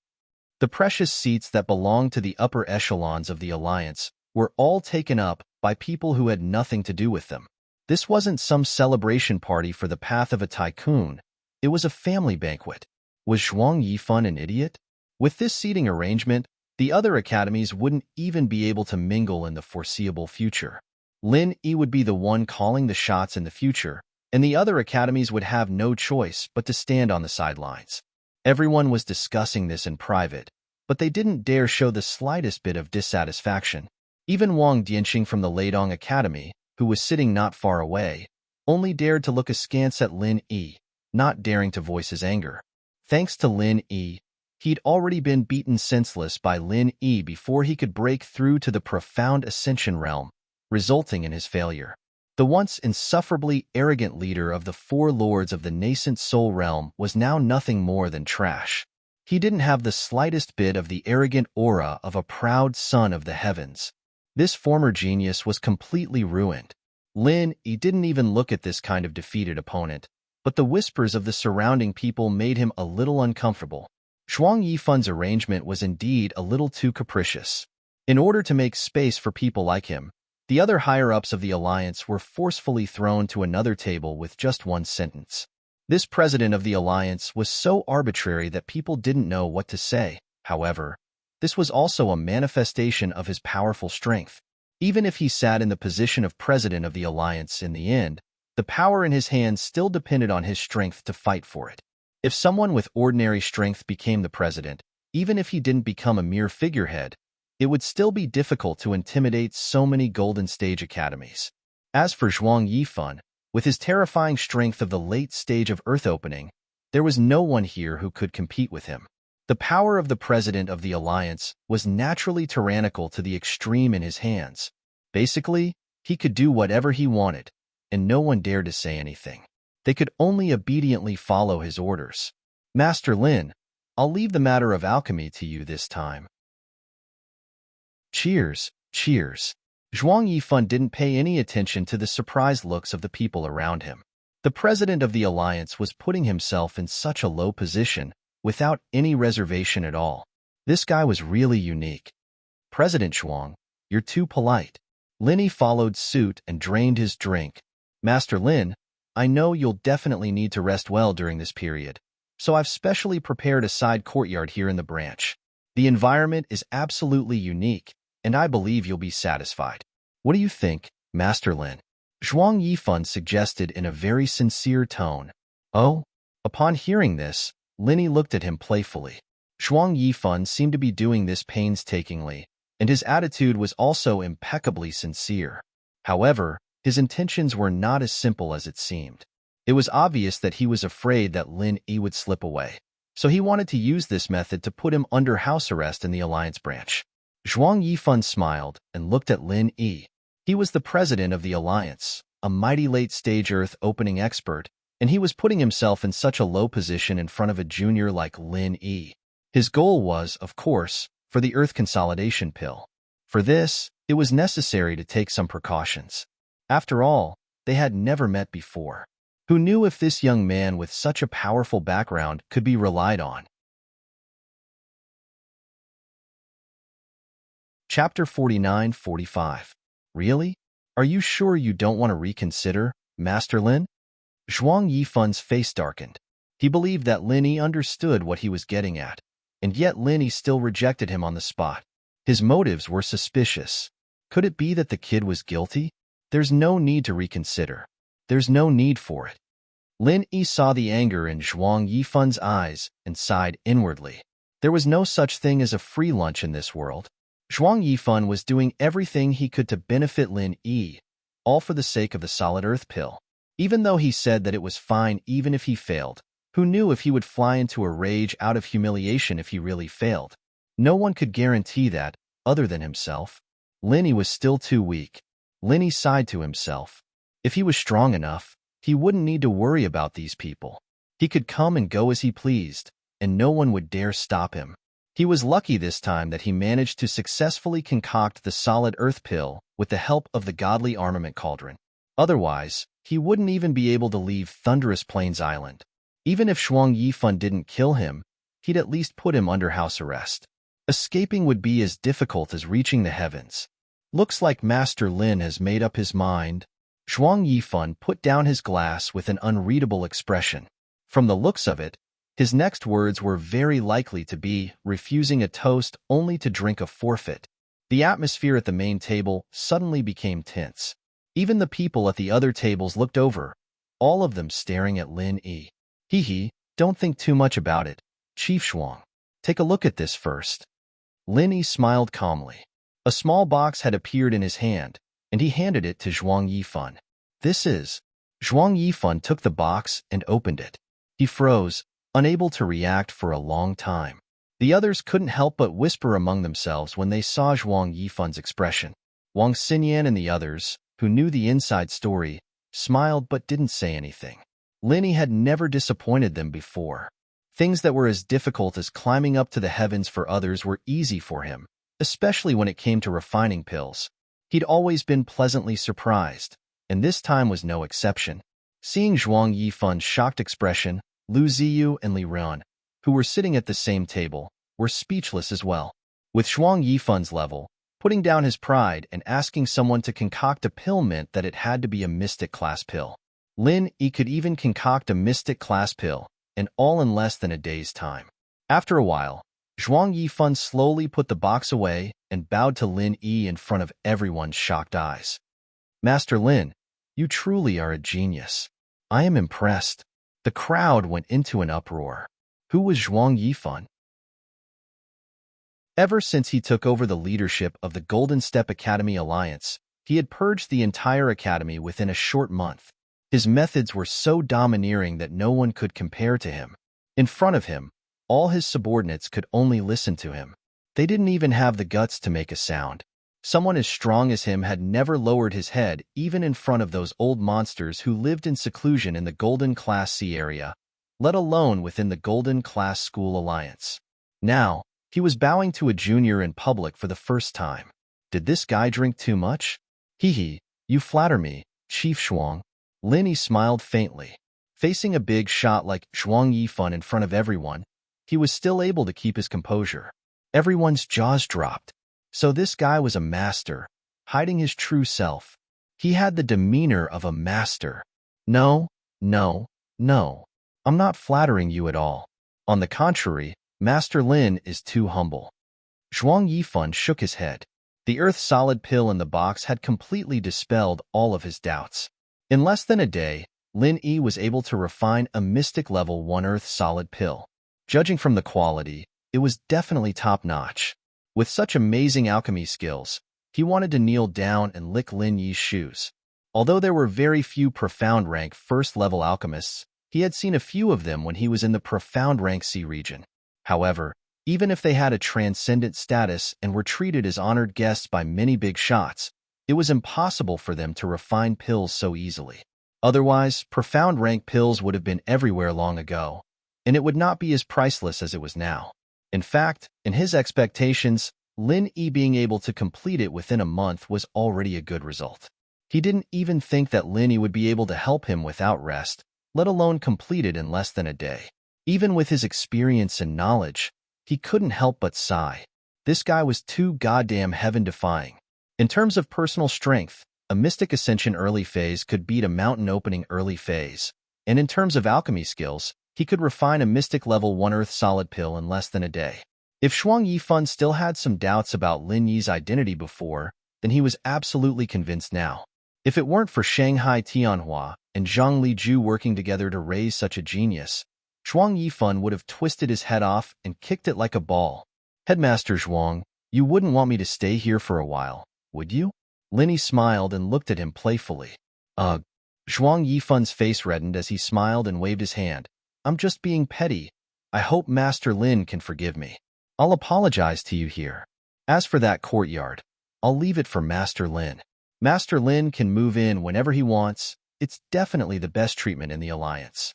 The precious seats that belonged to the upper echelons of the alliance were all taken up by people who had nothing to do with them. This wasn't some celebration party for the path of a tycoon. It was a family banquet. Was Zhuang Yifan an idiot? With this seating arrangement, the other academies wouldn't even be able to mingle in the foreseeable future. Lin Yi would be the one calling the shots in the future, and the other academies would have no choice but to stand on the sidelines. Everyone was discussing this in private, but they didn't dare show the slightest bit of dissatisfaction. Even Wang Dianxing from the Leidong Academy, who was sitting not far away, only dared to look askance at Lin Yi, not daring to voice his anger. Thanks to Lin Yi, he'd already been beaten senseless by Lin Yi before he could break through to the profound ascension realm, resulting in his failure. The once insufferably arrogant leader of the 4 lords of the nascent soul realm was now nothing more than trash. He didn't have the slightest bit of the arrogant aura of a proud son of the heavens. This former genius was completely ruined. Lin Yi didn't even look at this kind of defeated opponent, but the whispers of the surrounding people made him a little uncomfortable. Zhuang Yifan's arrangement was indeed a little too capricious. In order to make space for people like him, the other higher-ups of the alliance were forcefully thrown to another table with just one sentence. This president of the alliance was so arbitrary that people didn't know what to say. However, this was also a manifestation of his powerful strength. Even if he sat in the position of president of the alliance in the end, the power in his hands still depended on his strength to fight for it. If someone with ordinary strength became the president, even if he didn't become a mere figurehead, it would still be difficult to intimidate so many Golden Stage academies. As for Zhuang Yifan, with his terrifying strength of the late stage of Earth opening, there was no one here who could compete with him. The power of the president of the alliance was naturally tyrannical to the extreme in his hands. Basically, he could do whatever he wanted, and no one dared to say anything. They could only obediently follow his orders. Master Lin, I'll leave the matter of alchemy to you this time. Cheers, cheers. Zhuang Yifan didn't pay any attention to the surprised looks of the people around him. The president of the alliance was putting himself in such a low position, without any reservation at all. This guy was really unique. President Zhuang, you're too polite. Lin Yi followed suit and drained his drink. Master Lin, I know you'll definitely need to rest well during this period, so I've specially prepared a side courtyard here in the branch. The environment is absolutely unique, and I believe you'll be satisfied. What do you think, Master Lin? Zhuang Yifan suggested in a very sincere tone. Oh? Upon hearing this, Linny looked at him playfully. Zhuang Yifan seemed to be doing this painstakingly, and his attitude was also impeccably sincere. However, his intentions were not as simple as it seemed. It was obvious that he was afraid that Lin Yi would slip away, so he wanted to use this method to put him under house arrest in the Alliance branch. Zhuang Yifan smiled and looked at Lin Yi. He was the president of the Alliance, a mighty late-stage Earth opening expert, and he was putting himself in such a low position in front of a junior like Lin Yi. His goal was, of course, for the Earth consolidation pill. For this, it was necessary to take some precautions. After all, they had never met before. Who knew if this young man with such a powerful background could be relied on? Chapter 49-45. Really? Are you sure you don't want to reconsider, Master Lin? Zhuang Yifan's face darkened. He believed that Lin Yi understood what he was getting at, and yet Lin Yi still rejected him on the spot. His motives were suspicious. Could it be that the kid was guilty? There's no need to reconsider. There's no need for it. Lin Yi saw the anger in Zhuang Yifan's eyes and sighed inwardly. There was no such thing as a free lunch in this world. Zhuang Yifan was doing everything he could to benefit Lin Yi, all for the sake of the solid earth pill. Even though he said that it was fine even if he failed, who knew if he would fly into a rage out of humiliation if he really failed? No one could guarantee that, other than himself. Lin Yi was still too weak. Lin Yi sighed to himself. If he was strong enough, he wouldn't need to worry about these people. He could come and go as he pleased, and no one would dare stop him. He was lucky this time that he managed to successfully concoct the solid earth pill with the help of the godly armament cauldron. Otherwise, he wouldn't even be able to leave Thunderous Plains Island. Even if Zhuang Yifan didn't kill him, he'd at least put him under house arrest. Escaping would be as difficult as reaching the heavens. Looks like Master Lin has made up his mind. Zhuang Yifan put down his glass with an unreadable expression. From the looks of it, his next words were very likely to be refusing a toast only to drink a forfeit. The atmosphere at the main table suddenly became tense. Even the people at the other tables looked over, all of them staring at Lin Yi. Hee, don't think too much about it, Chief Zhuang. Take a look at this first. Lin Yi smiled calmly. A small box had appeared in his hand, and he handed it to Zhuang Yifan. This is. Zhuang Yifan took the box and opened it. He froze, unable to react for a long time. The others couldn't help but whisper among themselves when they saw Zhuang Yifan's expression. Wang Xinyan and the others, who knew the inside story, smiled but didn't say anything. Lin Yi had never disappointed them before. Things that were as difficult as climbing up to the heavens for others were easy for him, especially when it came to refining pills. He'd always been pleasantly surprised, and this time was no exception. Seeing Zhuang Yifan's shocked expression, Lu Ziyu and Li Ran, who were sitting at the same table, were speechless as well. With Zhuang Yifan's level, putting down his pride and asking someone to concoct a pill meant that it had to be a mystic class pill. Lin Yi could even concoct a mystic class pill, and all in less than a day's time. After a while, Zhuang Yifan slowly put the box away and bowed to Lin Yi in front of everyone's shocked eyes. Master Lin, you truly are a genius. I am impressed. The crowd went into an uproar. Who was Zhuang Yifan? Ever since he took over the leadership of the Golden Step Academy Alliance, he had purged the entire academy within a short month. His methods were so domineering that no one could compare to him. In front of him, all his subordinates could only listen to him. They didn't even have the guts to make a sound. Someone as strong as him had never lowered his head even in front of those old monsters who lived in seclusion in the Golden Class C area, let alone within the Golden Class School Alliance. Now, he was bowing to a junior in public for the first time. Did this guy drink too much? Hee, you flatter me, Chief Zhuang. Lin Yi smiled faintly. Facing a big shot like Zhuang Yifan in front of everyone, he was still able to keep his composure. Everyone's jaws dropped. So this guy was a master, hiding his true self. He had the demeanor of a master. No. I'm not flattering you at all. On the contrary, Master Lin is too humble. Zhuang Yifan shook his head. The earth-solid pill in the box had completely dispelled all of his doubts. In less than a day, Lin Yi was able to refine a mystic level 1 earth-solid pill. Judging from the quality, it was definitely top-notch. With such amazing alchemy skills, he wanted to kneel down and lick Lin Yi's shoes. Although there were very few profound rank first-level alchemists, he had seen a few of them when he was in the profound rank C region. However, even if they had a transcendent status and were treated as honored guests by many big shots, it was impossible for them to refine pills so easily. Otherwise, profound rank pills would have been everywhere long ago, and it would not be as priceless as it was now. In fact, in his expectations, Lin Yi being able to complete it within a month was already a good result. He didn't even think that Lin Yi would be able to help him without rest, let alone complete it in less than a day. Even with his experience and knowledge, he couldn't help but sigh. This guy was too goddamn heaven-defying. In terms of personal strength, a Mystic Ascension early phase could beat a Mountain Opening early phase, and in terms of alchemy skills, he could refine a Mystic Level 1 Earth Solid pill in less than a day. If Zhuang Yifan still had some doubts about Lin Yi's identity before, then he was absolutely convinced now. If it weren't for Shanghai Tianhua and Zhang Liju working together to raise such a genius, Zhuang Yifan would have twisted his head off and kicked it like a ball. Headmaster Zhuang, you wouldn't want me to stay here for a while, would you? Lin Yi smiled and looked at him playfully. Ugh. Zhuang Yifan's face reddened as he smiled and waved his hand. I'm just being petty. I hope Master Lin can forgive me. I'll apologize to you here. As for that courtyard, I'll leave it for Master Lin. Master Lin can move in whenever he wants. It's definitely the best treatment in the Alliance.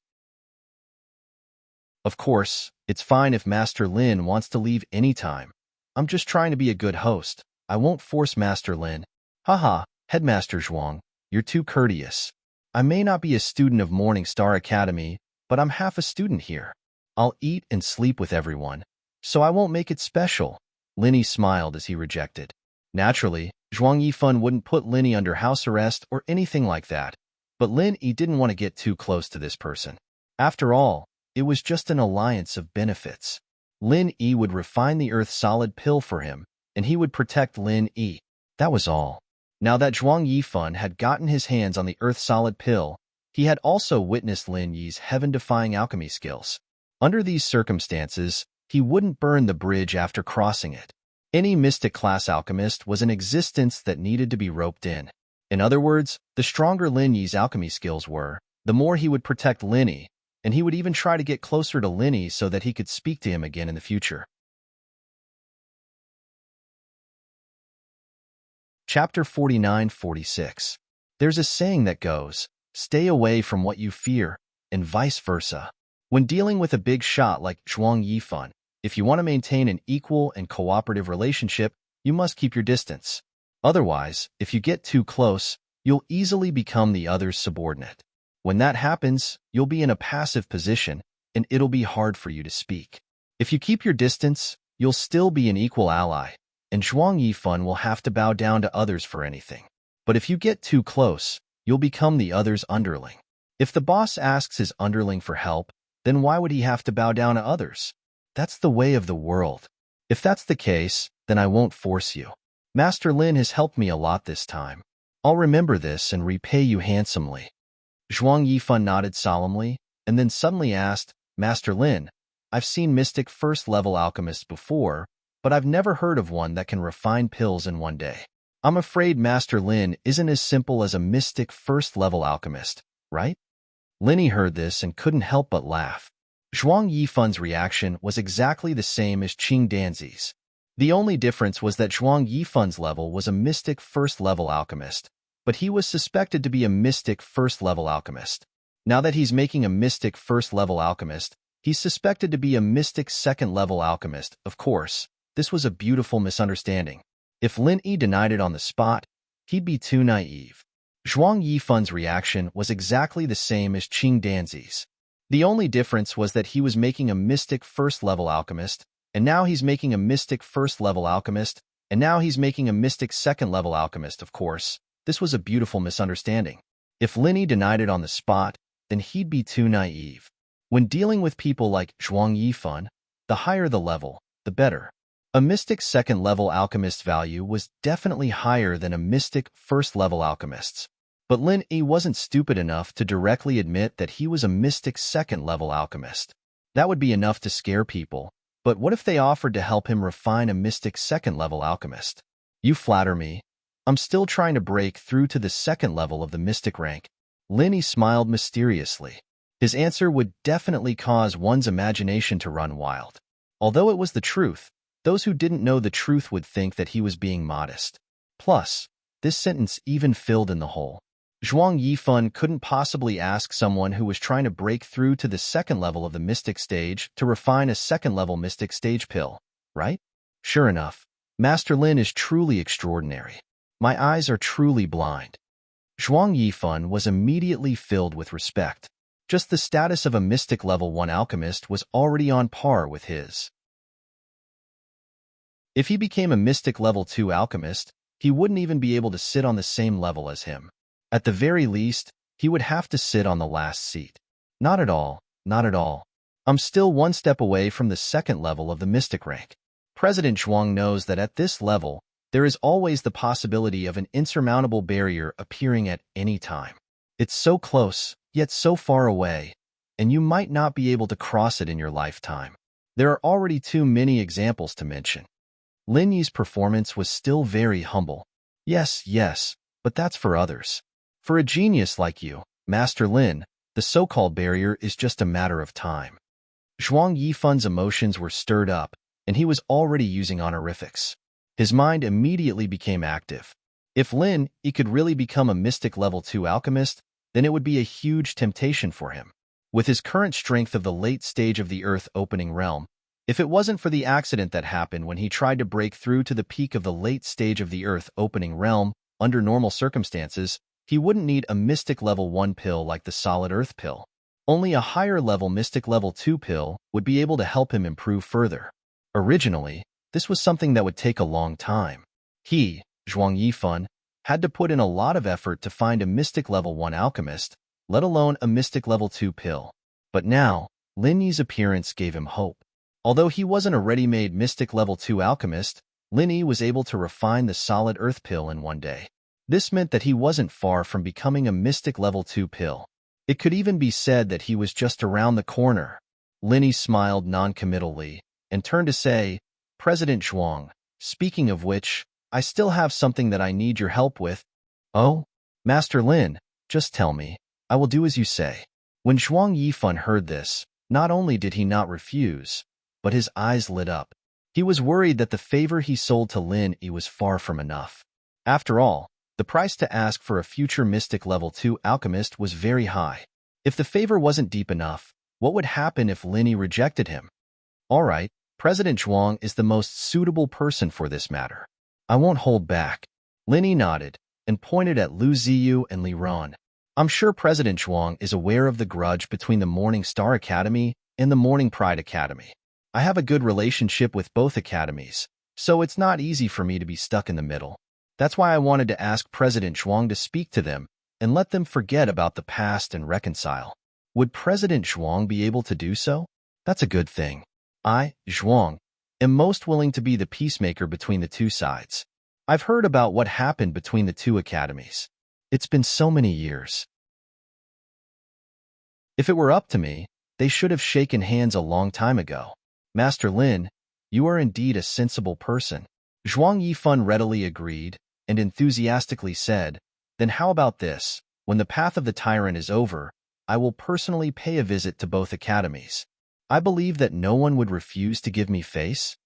Of course, it's fine if Master Lin wants to leave anytime. I'm just trying to be a good host. I won't force Master Lin. Haha, Headmaster Zhuang, you're too courteous. I may not be a student of Morning Star Academy, but I'm half a student here. I'll eat and sleep with everyone, so I won't make it special. Lin Yi smiled as he rejected. Naturally, Zhuang Yifan wouldn't put Lin Yi under house arrest or anything like that, but Lin Yi didn't want to get too close to this person. After all, it was just an alliance of benefits. Lin Yi would refine the earth-solid pill for him, and he would protect Lin Yi. That was all. Now that Zhuang Yifan had gotten his hands on the earth-solid pill, he had also witnessed Lin Yi's heaven-defying alchemy skills. Under these circumstances, he wouldn't burn the bridge after crossing it. Any mystic class alchemist was an existence that needed to be roped in. In other words, the stronger Lin Yi's alchemy skills were, the more he would protect Lin Yi, and he would even try to get closer to Lin Yi so that he could speak to him again in the future. Chapter 49-46. There's a saying that goes, stay away from what you fear, and vice versa. When dealing with a big shot like Zhuang Yifan, if you want to maintain an equal and cooperative relationship, you must keep your distance. Otherwise, if you get too close, you'll easily become the other's subordinate. When that happens, you'll be in a passive position, and it'll be hard for you to speak. If you keep your distance, you'll still be an equal ally, and Zhuang Yifan will have to bow down to others for anything. But if you get too close, you'll become the other's underling. If the boss asks his underling for help, then why would he have to bow down to others? That's the way of the world. If that's the case, then I won't force you. Master Lin has helped me a lot this time. I'll remember this and repay you handsomely. Zhuang Yifan nodded solemnly, and then suddenly asked, Master Lin, I've seen mystic first-level alchemists before, but I've never heard of one that can refine pills in one day. I'm afraid Master Lin isn't as simple as a mystic first-level alchemist, right? Lin Yi heard this and couldn't help but laugh. Zhuang Yifan's reaction was exactly the same as Qing Danzi's. The only difference was that Zhuang Yifan's level was a mystic first-level alchemist, but he was suspected to be a mystic first-level alchemist. Now that he's making a mystic first-level alchemist, he's suspected to be a mystic second-level alchemist. Of course, this was a beautiful misunderstanding. If Lin Yi denied it on the spot, he'd be too naive. Zhuang Yifan's reaction was exactly the same as Qing Danzi's. The only difference was that he was making a mystic first-level alchemist, and now he's making a mystic first-level alchemist, and now he's making a mystic second-level alchemist. Of course, this was a beautiful misunderstanding. If Lin Yi denied it on the spot, then he'd be too naive. When dealing with people like Zhuang Yifan, the higher the level, the better. A mystic second-level alchemist's value was definitely higher than a mystic first-level alchemist's. But Lin Yi wasn't stupid enough to directly admit that he was a mystic second-level alchemist. That would be enough to scare people. But what if they offered to help him refine a mystic second-level alchemist? You flatter me. I'm still trying to break through to the second level of the mystic rank. Lin Yi smiled mysteriously. His answer would definitely cause one's imagination to run wild. Although it was the truth, those who didn't know the truth would think that he was being modest. Plus, this sentence even filled in the hole. Zhuang Yifan couldn't possibly ask someone who was trying to break through to the second level of the mystic stage to refine a second-level mystic stage pill, right? Sure enough, Master Lin is truly extraordinary. My eyes are truly blind. Zhuang Yifan was immediately filled with respect. Just the status of a mystic level 1 alchemist was already on par with his. If he became a mystic level 2 alchemist, he wouldn't even be able to sit on the same level as him. At the very least, he would have to sit on the last seat. Not at all, not at all. I'm still one step away from the second level of the mystic rank. President Zhuang knows that at this level, there is always the possibility of an insurmountable barrier appearing at any time. It's so close, yet so far away, and you might not be able to cross it in your lifetime. There are already too many examples to mention. Lin Yi's performance was still very humble. Yes, but that's for others. For a genius like you, Master Lin, the so-called barrier is just a matter of time. Zhuang Yifan's emotions were stirred up, and he was already using honorifics. His mind immediately became active. If Lin Yi could really become a mystic level 2 alchemist, then it would be a huge temptation for him. With his current strength of the late stage of the Earth opening realm, if it wasn't for the accident that happened when he tried to break through to the peak of the late stage of the Earth opening realm, under normal circumstances, he wouldn't need a mystic level 1 pill like the solid Earth pill. Only a higher level mystic level 2 pill would be able to help him improve further. Originally, this was something that would take a long time. He, Zhuang Yifan, had to put in a lot of effort to find a mystic level 1 alchemist, let alone a mystic level 2 pill. But now, Lin Yi's appearance gave him hope. Although he wasn't a ready-made mystic level 2 alchemist, Lin Yi was able to refine the solid Earth pill in one day. This meant that he wasn't far from becoming a mystic level 2 pill. It could even be said that he was just around the corner. Lin Yi smiled non-committally and turned to say, President Zhuang, speaking of which, I still have something that I need your help with. Oh? Master Lin, just tell me. I will do as you say. When Zhuang Yifan heard this, not only did he not refuse, but his eyes lit up. He was worried that the favor he sold to Lin Yi was far from enough. After all, the price to ask for a future mystic level 2 alchemist was very high. If the favor wasn't deep enough, what would happen if Lin Yi rejected him? All right, President Zhuang is the most suitable person for this matter. I won't hold back. Lin Yi nodded and pointed at Lu Ziyu and Li Ran. I'm sure President Zhuang is aware of the grudge between the Morning Star Academy and the Morning Pride Academy. I have a good relationship with both academies, so it's not easy for me to be stuck in the middle. That's why I wanted to ask President Zhuang to speak to them and let them forget about the past and reconcile. Would President Zhuang be able to do so? That's a good thing. I, Zhuang, am most willing to be the peacemaker between the two sides. I've heard about what happened between the two academies. It's been so many years. If it were up to me, they should have shaken hands a long time ago. Master Lin, you are indeed a sensible person. Zhuang Yifan readily agreed and enthusiastically said, then how about this? When the path of the tyrant is over, I will personally pay a visit to both academies. I believe that no one would refuse to give me face.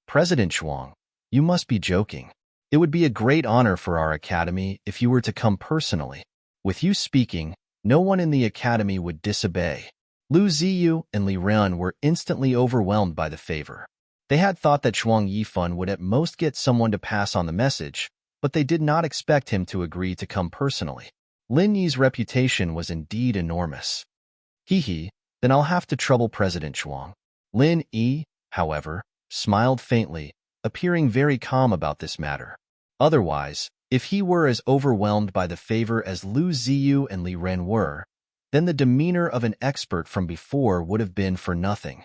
President Zhuang, you must be joking. It would be a great honor for our academy if you were to come personally. With you speaking, no one in the academy would disobey. Lu Ziyu and Li Ran were instantly overwhelmed by the favor. They had thought that Zhuang Yifan would at most get someone to pass on the message, but they did not expect him to agree to come personally. Lin Yi's reputation was indeed enormous. Then I'll have to trouble President Zhuang. Lin Yi, however, smiled faintly, appearing very calm about this matter. Otherwise, if he were as overwhelmed by the favor as Lu Ziyu and Li Ren were, then the demeanor of an expert from before would have been for nothing.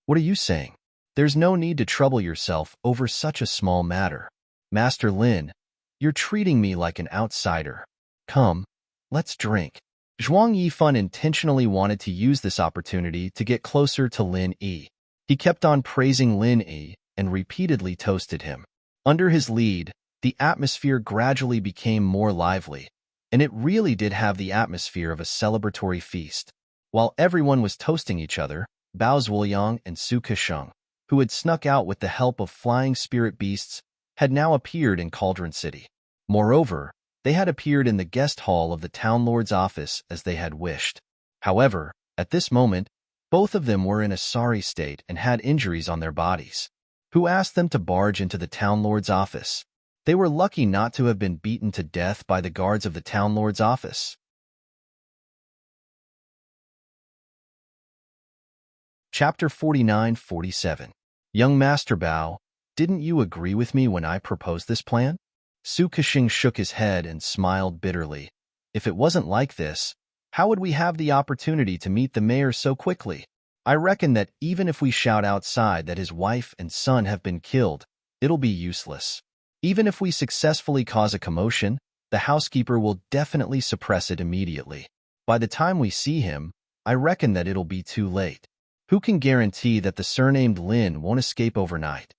What are you saying? There's no need to trouble yourself over such a small matter. Master Lin, you're treating me like an outsider. Come, let's drink. Zhuang Yifan intentionally wanted to use this opportunity to get closer to Lin Yi. He kept on praising Lin Yi and repeatedly toasted him. Under his lead, the atmosphere gradually became more lively, and it really did have the atmosphere of a celebratory feast. While everyone was toasting each other, Bao Zuoyang and Su Kesheng, who had snuck out with the help of flying spirit beasts, had now appeared in Cauldron City. Moreover, they had appeared in the guest hall of the Town Lord's office as they had wished. However, at this moment, both of them were in a sorry state and had injuries on their bodies. Who asked them to barge into the Town Lord's office? They were lucky not to have been beaten to death by the guards of the Town Lord's office. Chapter 49-47. Young Master Bao, didn't you agree with me when I proposed this plan? Su Kesheng shook his head and smiled bitterly. If it wasn't like this, how would we have the opportunity to meet the mayor so quickly? I reckon that even if we shout outside that his wife and son have been killed, it'll be useless. Even if we successfully cause a commotion, the housekeeper will definitely suppress it immediately. By the time we see him, I reckon that it'll be too late. Who can guarantee that the surnamed Lin won't escape overnight?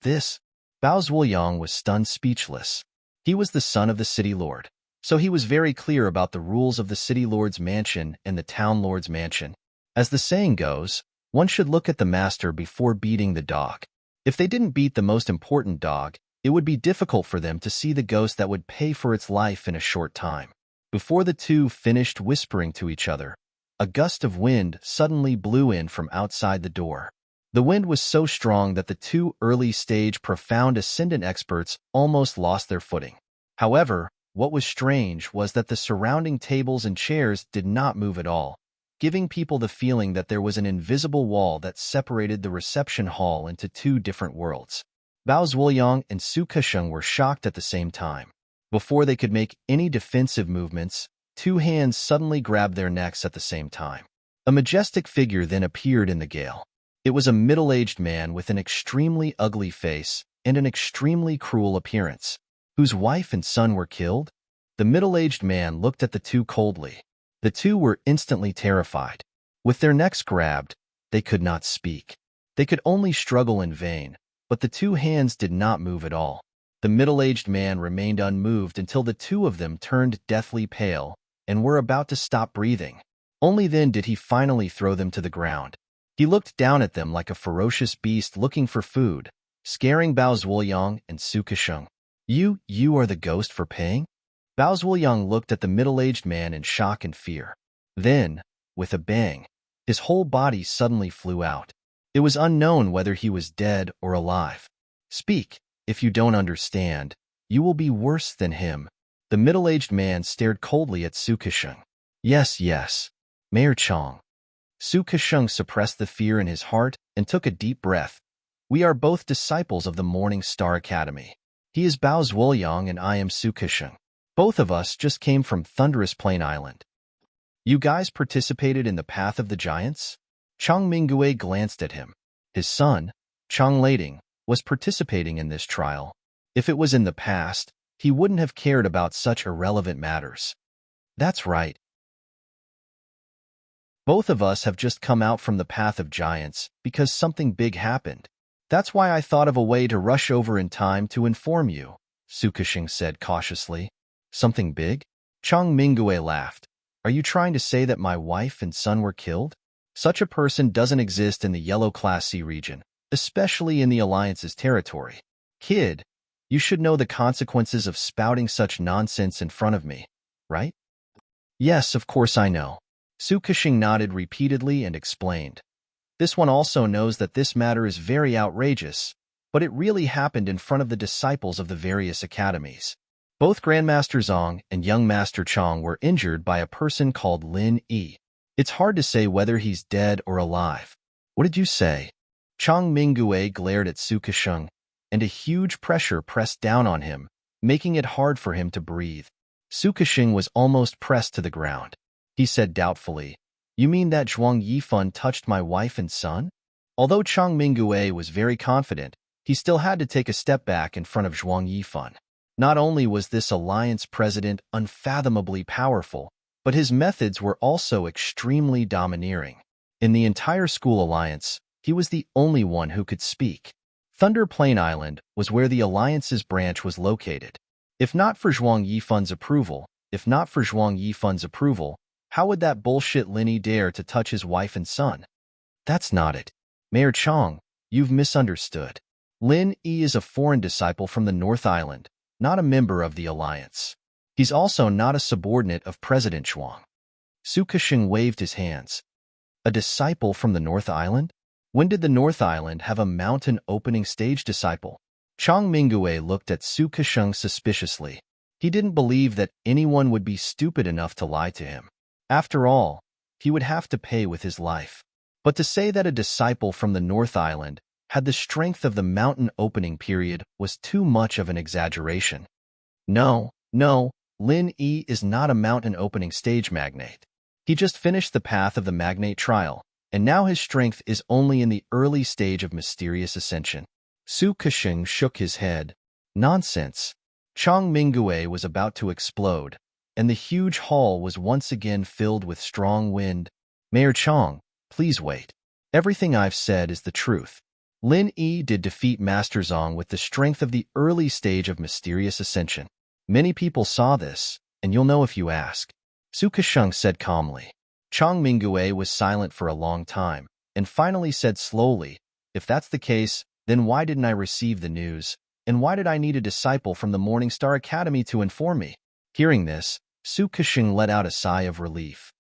This, Bao Zuoyang was stunned speechless. He was the son of the city lord, so he was very clear about the rules of the city lord's mansion and the town lord's mansion. As the saying goes, one should look at the master before beating the dog. If they didn't beat the most important dog, it would be difficult for them to see the ghost that would pay for its life in a short time. Before the two finished whispering to each other, a gust of wind suddenly blew in from outside the door. The wind was so strong that the two early-stage profound ascendant experts almost lost their footing. However, what was strange was that the surrounding tables and chairs did not move at all, giving people the feeling that there was an invisible wall that separated the reception hall into two different worlds. Bao Zuoyang and Su Kesheng were shocked at the same time. Before they could make any defensive movements, two hands suddenly grabbed their necks at the same time. A majestic figure then appeared in the gale. It was a middle-aged man with an extremely ugly face and an extremely cruel appearance, whose wife and son were killed. The middle-aged man looked at the two coldly. The two were instantly terrified. With their necks grabbed, they could not speak. They could only struggle in vain, but the two hands did not move at all. The middle-aged man remained unmoved until the two of them turned deathly pale and were about to stop breathing. Only then did he finally throw them to the ground. He looked down at them like a ferocious beast looking for food, scaring Bao Zuoyang and Su Kesheng. You are the ghost for paying? Bao Zuoyang looked at the middle-aged man in shock and fear. Then, with a bang, his whole body suddenly flew out. It was unknown whether he was dead or alive. Speak, if you don't understand, you will be worse than him. The middle-aged man stared coldly at Su Kesheng. Yes, Mayor Chong. Su Kesheng suppressed the fear in his heart and took a deep breath. We are both disciples of the Morning Star Academy. He is Bao Zuoyang and I am Su Kesheng. Both of us just came from Thunderous Plain Island. You guys participated in the Path of the Giants? Chang Mingue glanced at him. His son, Chang Lading, was participating in this trial. If it was in the past, he wouldn't have cared about such irrelevant matters. That's right. Both of us have just come out from the Path of Giants because something big happened. That's why I thought of a way to rush over in time to inform you, Su Kesheng said cautiously. Something big? Chang Mingue laughed. Are you trying to say that my wife and son were killed? Such a person doesn't exist in the Yellow Class C region, especially in the Alliance's territory. Kid, you should know the consequences of spouting such nonsense in front of me, right? Yes, of course I know. Su Kesheng nodded repeatedly and explained. This one also knows that this matter is very outrageous, but it really happened in front of the disciples of the various academies. Both Grandmaster Zong and young Master Chong were injured by a person called Lin Yi. It's hard to say whether he's dead or alive. What did you say? Chang Mingue glared at Su Kesheng, and a huge pressure pressed down on him, making it hard for him to breathe. Su Kesheng was almost pressed to the ground. He said doubtfully, You mean that Zhuang Yifan touched my wife and son? Although Chang Mingyue was very confident, he still had to take a step back in front of Zhuang Yifan. Not only was this alliance president unfathomably powerful, but his methods were also extremely domineering. In the entire school alliance, he was the only one who could speak. Thunder Plain Island was where the alliance's branch was located. If not for Zhuang Yifan's approval, how would that bullshit Linny dare to touch his wife and son? That's not it. Mayor Chang, you've misunderstood. Lin Yi is a foreign disciple from the North Island, not a member of the alliance. He's also not a subordinate of President Zhuang. Su Kexing waved his hands. A disciple from the North Island? When did the North Island have a mountain opening stage disciple? Chang Mingyue looked at Su Kexing suspiciously. He didn't believe that anyone would be stupid enough to lie to him. After all, he would have to pay with his life. But to say that a disciple from the North Island had the strength of the mountain opening period was too much of an exaggeration. No, Lin Yi is not a mountain opening stage magnate. He just finished the path of the magnate trial, and now his strength is only in the early stage of mysterious ascension. Su Kexing shook his head. Nonsense. Chang Mingyue was about to explode, and the huge hall was once again filled with strong wind. Mayor Chang, please wait. Everything I've said is the truth. Lin Yi did defeat Master Zong with the strength of the early stage of mysterious ascension. Many people saw this, and you'll know if you ask. Su Kexing said calmly. Chang Mingyue was silent for a long time, and finally said slowly, if that's the case, then why didn't I receive the news, and why did I need a disciple from the Morning Star Academy to inform me? Hearing this, Su Kexing let out a sigh of relief.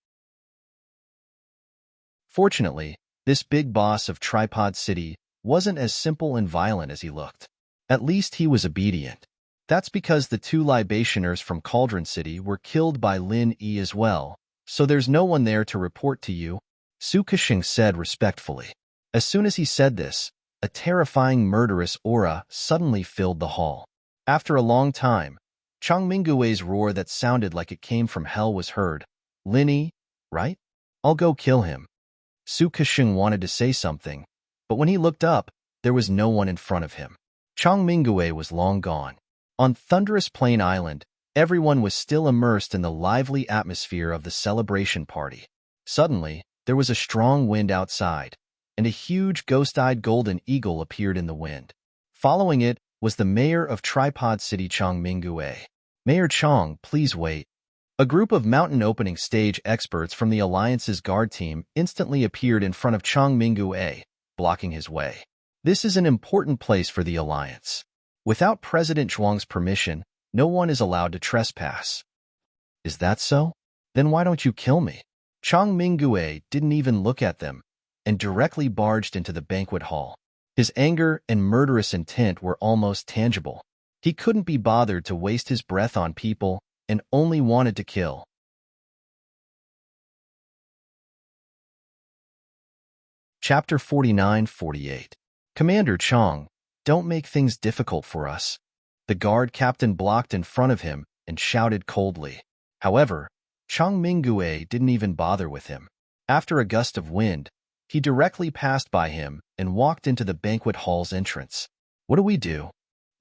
Fortunately, this big boss of Tripod City wasn't as simple and violent as he looked. At least he was obedient. That's because the two libationers from Cauldron City were killed by Lin Yi as well, so there's no one there to report to you, Su Kexing said respectfully. As soon as he said this, a terrifying murderous aura suddenly filled the hall. After a long time, Chang Mingyue's roar that sounded like it came from hell was heard. Lin Yi, right? I'll go kill him. Su Kexing wanted to say something, but when he looked up, there was no one in front of him. Chang Mingyue was long gone. On Thunderous Plain Island, everyone was still immersed in the lively atmosphere of the celebration party. Suddenly, there was a strong wind outside, and a huge ghost-eyed golden eagle appeared in the wind. Following it was the mayor of Tripod City, Chang Mingyue. Mayor Chang, please wait. A group of mountain opening stage experts from the Alliance's guard team instantly appeared in front of Chang Mingyue, blocking his way. This is an important place for the Alliance. Without President Zhuang's permission, no one is allowed to trespass. Is that so? Then why don't you kill me? Chang Mingyue didn't even look at them, and directly barged into the banquet hall. His anger and murderous intent were almost tangible. He couldn't be bothered to waste his breath on people, and only wanted to kill. Chapter 49-48. Commander Chang, don't make things difficult for us. The guard captain blocked in front of him and shouted coldly. However, Chang Mingyue didn't even bother with him. After a gust of wind, he directly passed by him and walked into the banquet hall's entrance. What do we do?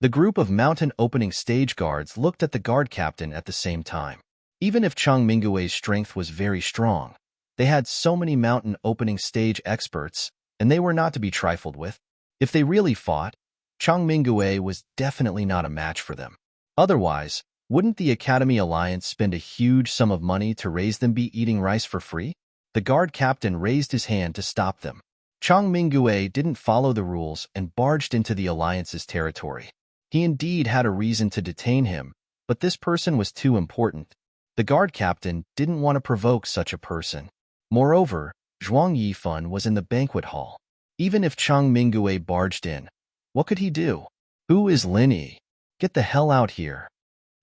The group of mountain opening stage guards looked at the guard captain at the same time. Even if Chang Mingyue's strength was very strong, they had so many mountain opening stage experts, and they were not to be trifled with. If they really fought, Chang Mingyue was definitely not a match for them. Otherwise, wouldn't the Academy Alliance spend a huge sum of money to raise them be eating rice for free? The guard captain raised his hand to stop them. Chang Mingyue didn't follow the rules and barged into the Alliance's territory. He indeed had a reason to detain him, but this person was too important. The guard captain didn't want to provoke such a person. Moreover, Zhuang Yifan was in the banquet hall. Even if Chang Mingyue barged in, what could he do? Who is Lin Yi? Get the hell out here.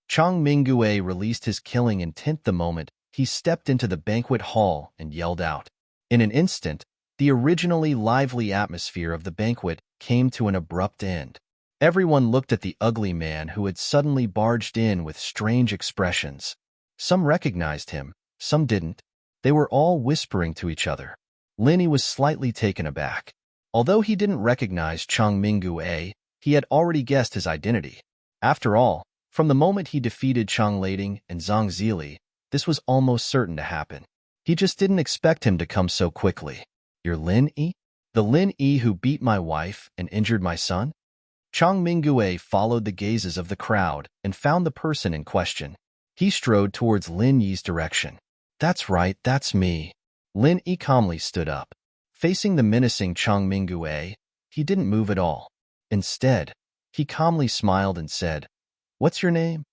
Chang Mingyue released his killing intent the moment he stepped into the banquet hall and yelled out. In an instant, the originally lively atmosphere of the banquet came to an abrupt end. Everyone looked at the ugly man who had suddenly barged in with strange expressions. Some recognized him, some didn't. They were all whispering to each other. Lin Yi was slightly taken aback. Although he didn't recognize Chang Mingue, he had already guessed his identity. After all, from the moment he defeated Chang Lading and Zhang Zili, this was almost certain to happen. He just didn't expect him to come so quickly. You're Lin Yi? The Lin Yi who beat my wife and injured my son? Chang Mingue followed the gazes of the crowd and found the person in question. He strode towards Lin Yi's direction. That's right, that's me. Lin Yi calmly stood up. Facing the menacing Chang Mingue, he didn't move at all. Instead, he calmly smiled and said, "What's your name?"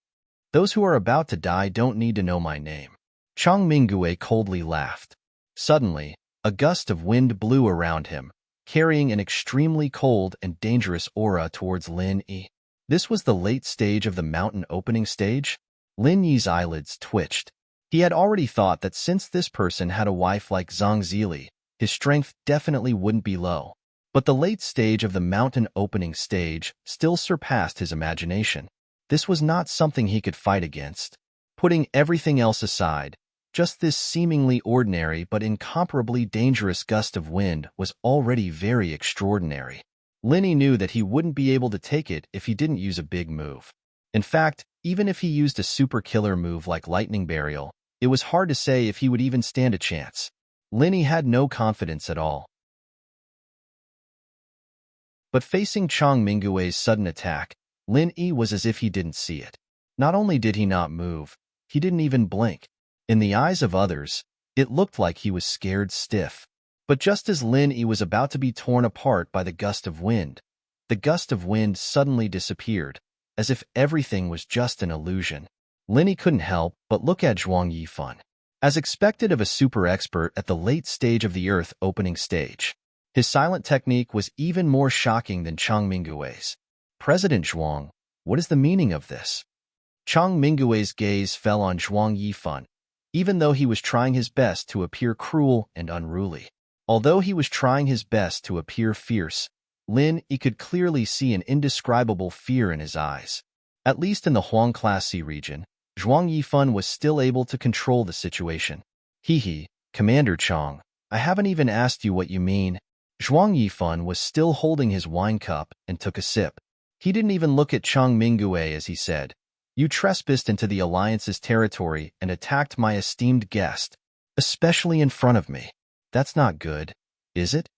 "Those who are about to die don't need to know my name." Chang Mingue coldly laughed. Suddenly, a gust of wind blew around him, carrying an extremely cold and dangerous aura towards Lin Yi. This was the late stage of the mountain opening stage. Lin Yi's eyelids twitched. He had already thought that since this person had a wife like Zhang Zili, his strength definitely wouldn't be low. But the late stage of the mountain opening stage still surpassed his imagination. This was not something he could fight against. Putting everything else aside, just this seemingly ordinary but incomparably dangerous gust of wind was already very extraordinary. Lin Yi knew that he wouldn't be able to take it if he didn't use a big move. In fact, even if he used a super killer move like Lightning Burial, it was hard to say if he would even stand a chance. Lin Yi had no confidence at all. But facing Chang Mingue's sudden attack, Lin Yi was as if he didn't see it. Not only did he not move, he didn't even blink. In the eyes of others, it looked like he was scared stiff. But just as Lin Yi was about to be torn apart by the gust of wind suddenly disappeared, as if everything was just an illusion. Lin Yi couldn't help but look at Zhuang Yifan. As expected of a super expert at the late stage of the Earth opening stage, his silent technique was even more shocking than Chang Mingue's. "President Zhuang, what is the meaning of this?" Chang Mingue's gaze fell on Zhuang Yifan, even though he was trying his best to appear cruel and unruly. Although he was trying his best to appear fierce, Lin Yi could clearly see an indescribable fear in his eyes. At least in the Huang Class C region, Zhuang Yifan was still able to control the situation. "Hee, Commander Chang, I haven't even asked you what you mean." Zhuang Yifan was still holding his wine cup and took a sip. He didn't even look at Chang Mingue as he said, "You trespassed into the Alliance's territory and attacked my esteemed guest, especially in front of me. That's not good, is it?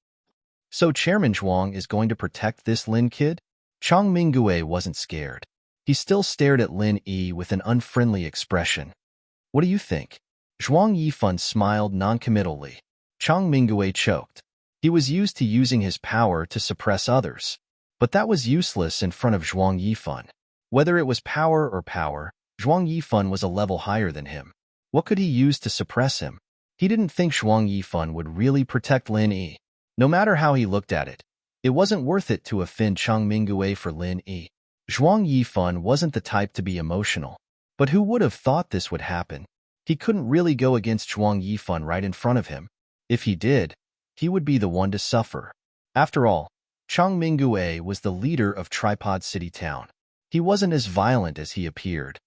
So Chairman Zhuang is going to protect this Lin kid?" Chang Mingue wasn't scared. He still stared at Lin Yi with an unfriendly expression. "What do you think?" Zhuang Yifan smiled noncommittally. Chang Mingue choked. He was used to using his power to suppress others, but that was useless in front of Zhuang Yifan. Whether it was power or power, Zhuang Yifan was a level higher than him. What could he use to suppress him? He didn't think Zhuang Yifan would really protect Lin Yi. No matter how he looked at it, it wasn't worth it to offend Chang Mingue for Lin Yi. Zhuang Yifan wasn't the type to be emotional. But who would have thought this would happen? He couldn't really go against Zhuang Yifan right in front of him. If he did, he would be the one to suffer. After all, Chang Mingue was the leader of Tripod City Town. He wasn't as violent as he appeared.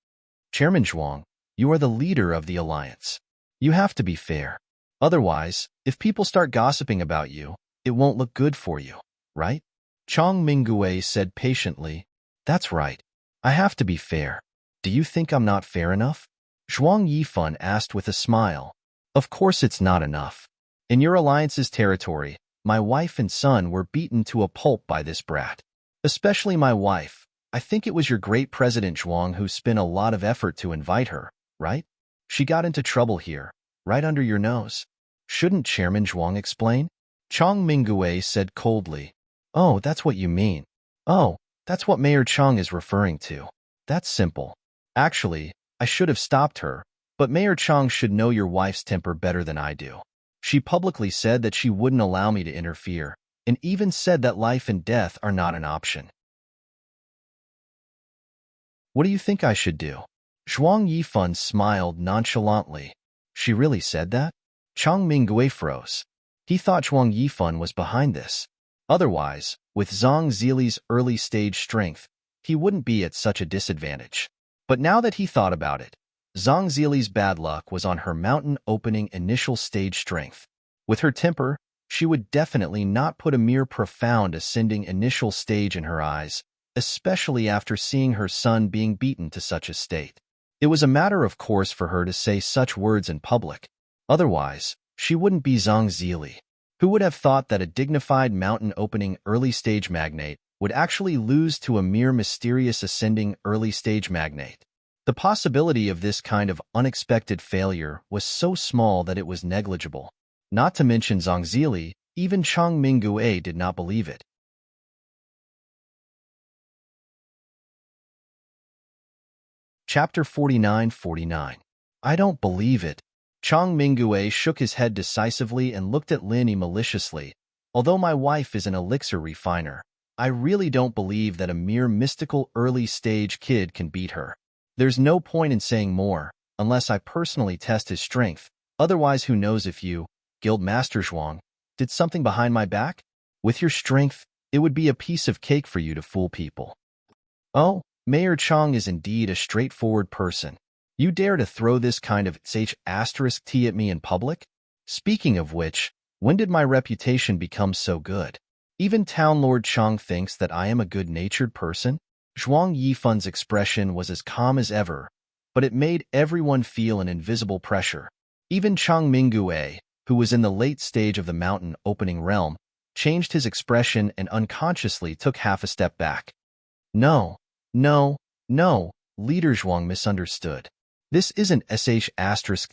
"Chairman Zhuang, you are the leader of the Alliance. You have to be fair. Otherwise, if people start gossiping about you, it won't look good for you, right?" Chang Mingue said patiently, "That's right. I have to be fair. Do you think I'm not fair enough?" Zhuang Yifan asked with a smile. "Of course it's not enough. In your Alliance's territory, my wife and son were beaten to a pulp by this brat. Especially my wife. I think it was your great President Zhuang who spent a lot of effort to invite her, right? She got into trouble here, right under your nose. Shouldn't Chairman Zhuang explain?" Chang Mingue said coldly. "Oh, that's what you mean. Oh, that's what Mayor Chang is referring to. That's simple. Actually, I should have stopped her, but Mayor Chang should know your wife's temper better than I do. She publicly said that she wouldn't allow me to interfere, and even said that life and death are not an option. What do you think I should do?" Zhuang Yifan smiled nonchalantly. "She really said that?" Chang Mingue froze. He thought Zhuang Yifan was behind this. Otherwise, with Zhang Zili's early-stage strength, he wouldn't be at such a disadvantage. But now that he thought about it, Zhang Zili's bad luck was on her mountain-opening initial stage strength. With her temper, she would definitely not put a mere profound ascending initial stage in her eyes, especially after seeing her son being beaten to such a state. It was a matter of course for her to say such words in public. Otherwise, she wouldn't be Zhang Zili. Who would have thought that a dignified mountain-opening early-stage magnate would actually lose to a mere mysterious ascending early-stage magnate? The possibility of this kind of unexpected failure was so small that it was negligible. Not to mention Zhang Zili, even Chang Mingue did not believe it. Chapter 49-49. I don't believe it. Chang Mingue shook his head decisively and looked at Lin Yi maliciously. Although my wife is an elixir refiner, I really don't believe that a mere mystical early-stage kid can beat her. There's no point in saying more, unless I personally test his strength. Otherwise, who knows if you, Guild Master Zhuang, did something behind my back? With your strength, it would be a piece of cake for you to fool people. Oh, Mayor Chang is indeed a straightforward person. You dare to throw this kind of *T at me in public? Speaking of which, when did my reputation become so good? Even Town Lord Chang thinks that I am a good-natured person? Zhuang Yifun's expression was as calm as ever, but it made everyone feel an invisible pressure. Even Chang Mingue, who was in the late stage of the mountain opening realm, changed his expression and unconsciously took half a step back. No, Leader Zhuang misunderstood. This isn't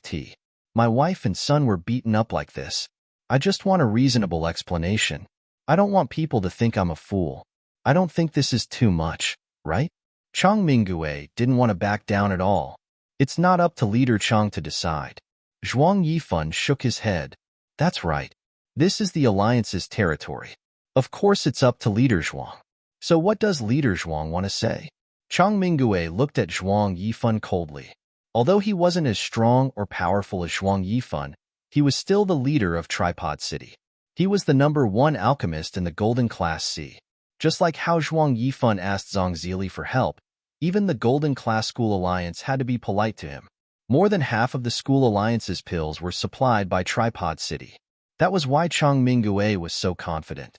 *T. My wife and son were beaten up like this. I just want a reasonable explanation. I don't want people to think I'm a fool. I don't think this is too much, right? Chang Mingue didn't want to back down at all. It's not up to Leader Chang to decide. Zhuang Yifun shook his head. That's right. This is the Alliance's territory. Of course it's up to Leader Zhuang. So what does Leader Zhuang want to say? Chang Mingue looked at Zhuang Yifun coldly. Although he wasn't as strong or powerful as Zhuang Yifun, he was still the leader of Tripod City. He was the #1 alchemist in the Golden Class C. Just like how Zhuang Yifun asked Zhang Zili for help, even the Golden Class School Alliance had to be polite to him. More than half of the School Alliance's pills were supplied by Tripod City. That was why Chang Mingue was so confident.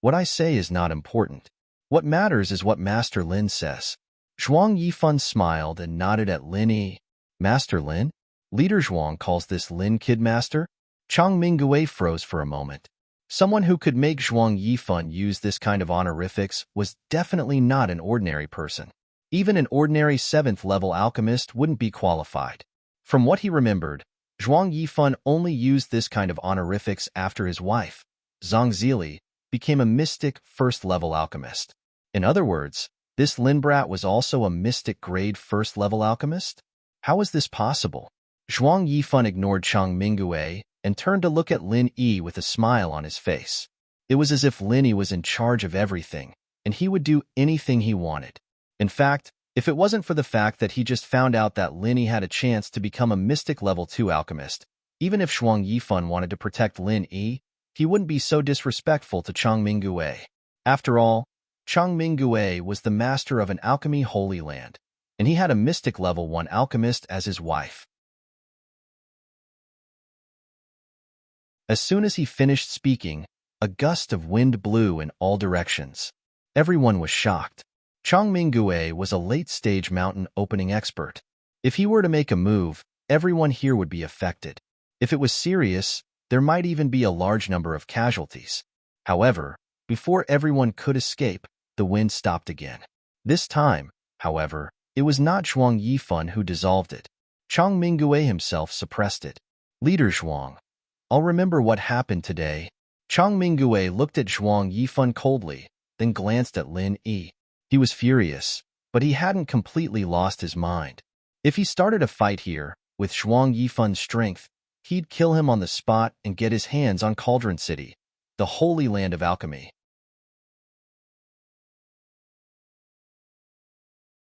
What I say is not important. What matters is what Master Lin says. Zhuang Yifun smiled and nodded at Lin Yi. Master Lin? Leader Zhuang calls this Lin Kid Master? Chang Mingue froze for a moment. Someone who could make Zhuang Yifun use this kind of honorifics was definitely not an ordinary person. Even an ordinary 7th-level alchemist wouldn't be qualified. From what he remembered, Zhuang Yifun only used this kind of honorifics after his wife, Zhang Zili, became a mystic 1st-level alchemist. In other words, this Lin Brat was also a mystic grade 1st-level alchemist? How was this possible? Zhuang Yifun ignored Chang Mingue and turned to look at Lin Yi with a smile on his face. It was as if Lin Yi was in charge of everything, and he would do anything he wanted. In fact, if it wasn't for the fact that he just found out that Lin Yi had a chance to become a mystic level 2 alchemist, even if Zhuang Yifun wanted to protect Lin Yi, he wouldn't be so disrespectful to Chang Mingue. After all, Chang Mingue was the master of an alchemy holy land, and he had a mystic level 1 alchemist as his wife. As soon as he finished speaking, a gust of wind blew in all directions. Everyone was shocked. Chang Mingue was a late-stage mountain opening expert. If he were to make a move, everyone here would be affected. If it was serious, there might even be a large number of casualties. However, before everyone could escape, the wind stopped again. This time, however, it was not Zhuang Yifun who dissolved it. Chang Mingue himself suppressed it. Leader Zhuang, I'll remember what happened today. Chang Mingue looked at Zhuang Yifun coldly, then glanced at Lin Yi. He was furious, but he hadn't completely lost his mind. If he started a fight here, with Zhuang Yifun's strength, he'd kill him on the spot and get his hands on Cauldron City, the holy land of alchemy.